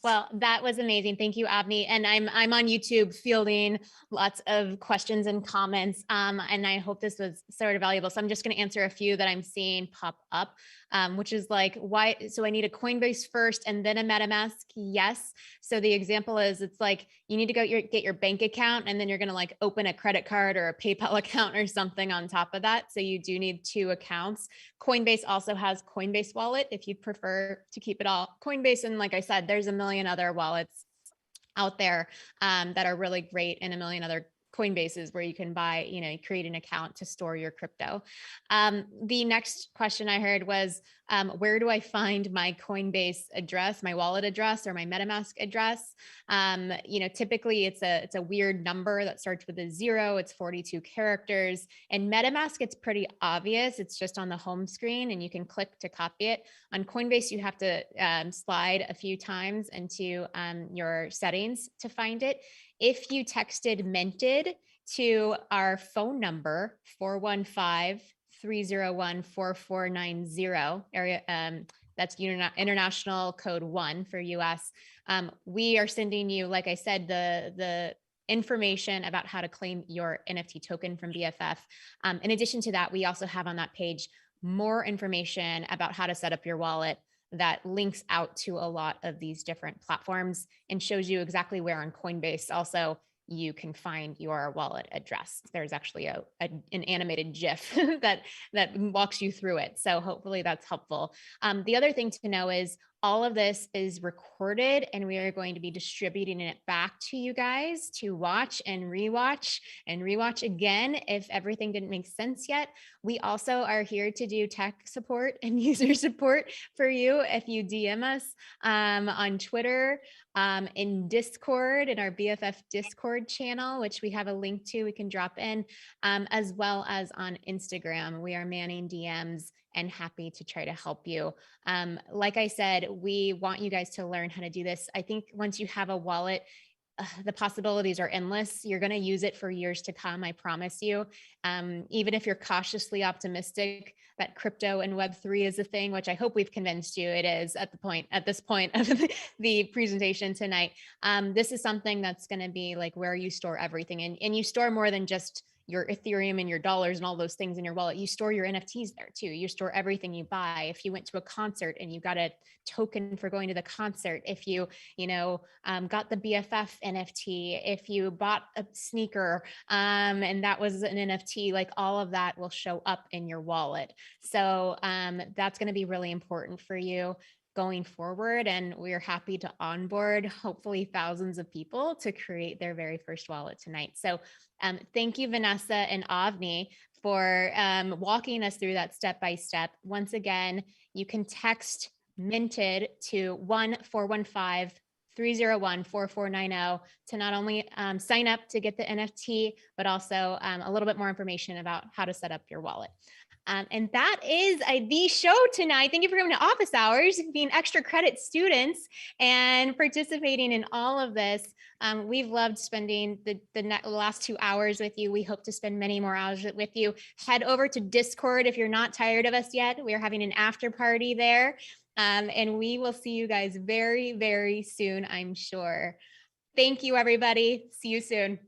Speaker 2: Well, that was amazing. Thank you, Avni. And I'm on YouTube fielding lots of questions and comments. And I hope this was sort of valuable. So I'm just going to answer a few that I'm seeing pop up, which is like, why? So I need a Coinbase first and then a MetaMask. Yes. So the example is, it's like, you need to go get your bank account, and then you're going to like open a credit card or a PayPal account or something on top of that. So you do need 2 accounts. Coinbase also has Coinbase Wallet if you'd prefer to keep it all Coinbase. And like I said, there's a million other wallets out there that are really great, and a million other Coinbases where you can buy, you know, create an account to store your crypto. The next question I heard was, where do I find my Coinbase address, my wallet address, or my MetaMask address? You know, typically it's a weird number that starts with a 0. It's 42 characters. And MetaMask, it's pretty obvious. It's just on the home screen, and you can click to copy it. On Coinbase, you have to slide a few times into your settings to find it. If you texted Minted to our phone number, 415-301-4490, area, that's international code 1 for US. We are sending you, like I said, the information about how to claim your NFT token from BFF. In addition to that, we also have on that page more information about how to set up your wallet that links out to a lot of these different platforms and shows you exactly where on Coinbase also you can find your wallet address. There's actually an animated GIF that walks you through it. So hopefully that's helpful. The other thing to know is all of this is recorded, and we are going to be distributing it back to you guys to watch and rewatch again if everything didn't make sense yet. We also are here to do tech support and user support for you if you DM us on Twitter, in Discord, in our BFF Discord channel, which we have a link to, we can drop in, as well as on Instagram. We are manning DMs and happy to try to help you. Like I said, we want you guys to learn how to do this. I think once you have a wallet, the possibilities are endless. You're going to use it for years to come, I promise you. Even if you're cautiously optimistic that crypto and Web3 is a thing, which I hope we've convinced you it is at this point of the presentation tonight. This is something that's going to be like where you store everything, and you store more than just your Ethereum and your dollars and all those things in your wallet. You store your NFTs there too. You store everything you buy. If you went to a concert and you got a token for going to the concert, if you got the BFF NFT, if you bought a sneaker and that was an NFT, like all of that will show up in your wallet. So that's going to be really important for you going forward, and we're happy to onboard hopefully thousands of people to create their very first wallet tonight. So thank you, Vanessa and Avni, for walking us through that step by step. Once again, you can text Minted to 1-415-301-4490 to not only sign up to get the NFT, but also a little bit more information about how to set up your wallet. And that is the show tonight. Thank you for coming to office hours, being extra credit students and participating in all of this. We've loved spending the last 2 hours with you. We hope to spend many more hours with you. Head over to Discord if you're not tired of us yet. We are having an after party there. And we will see you guys very, very soon, I'm sure. Thank you, everybody. See you soon.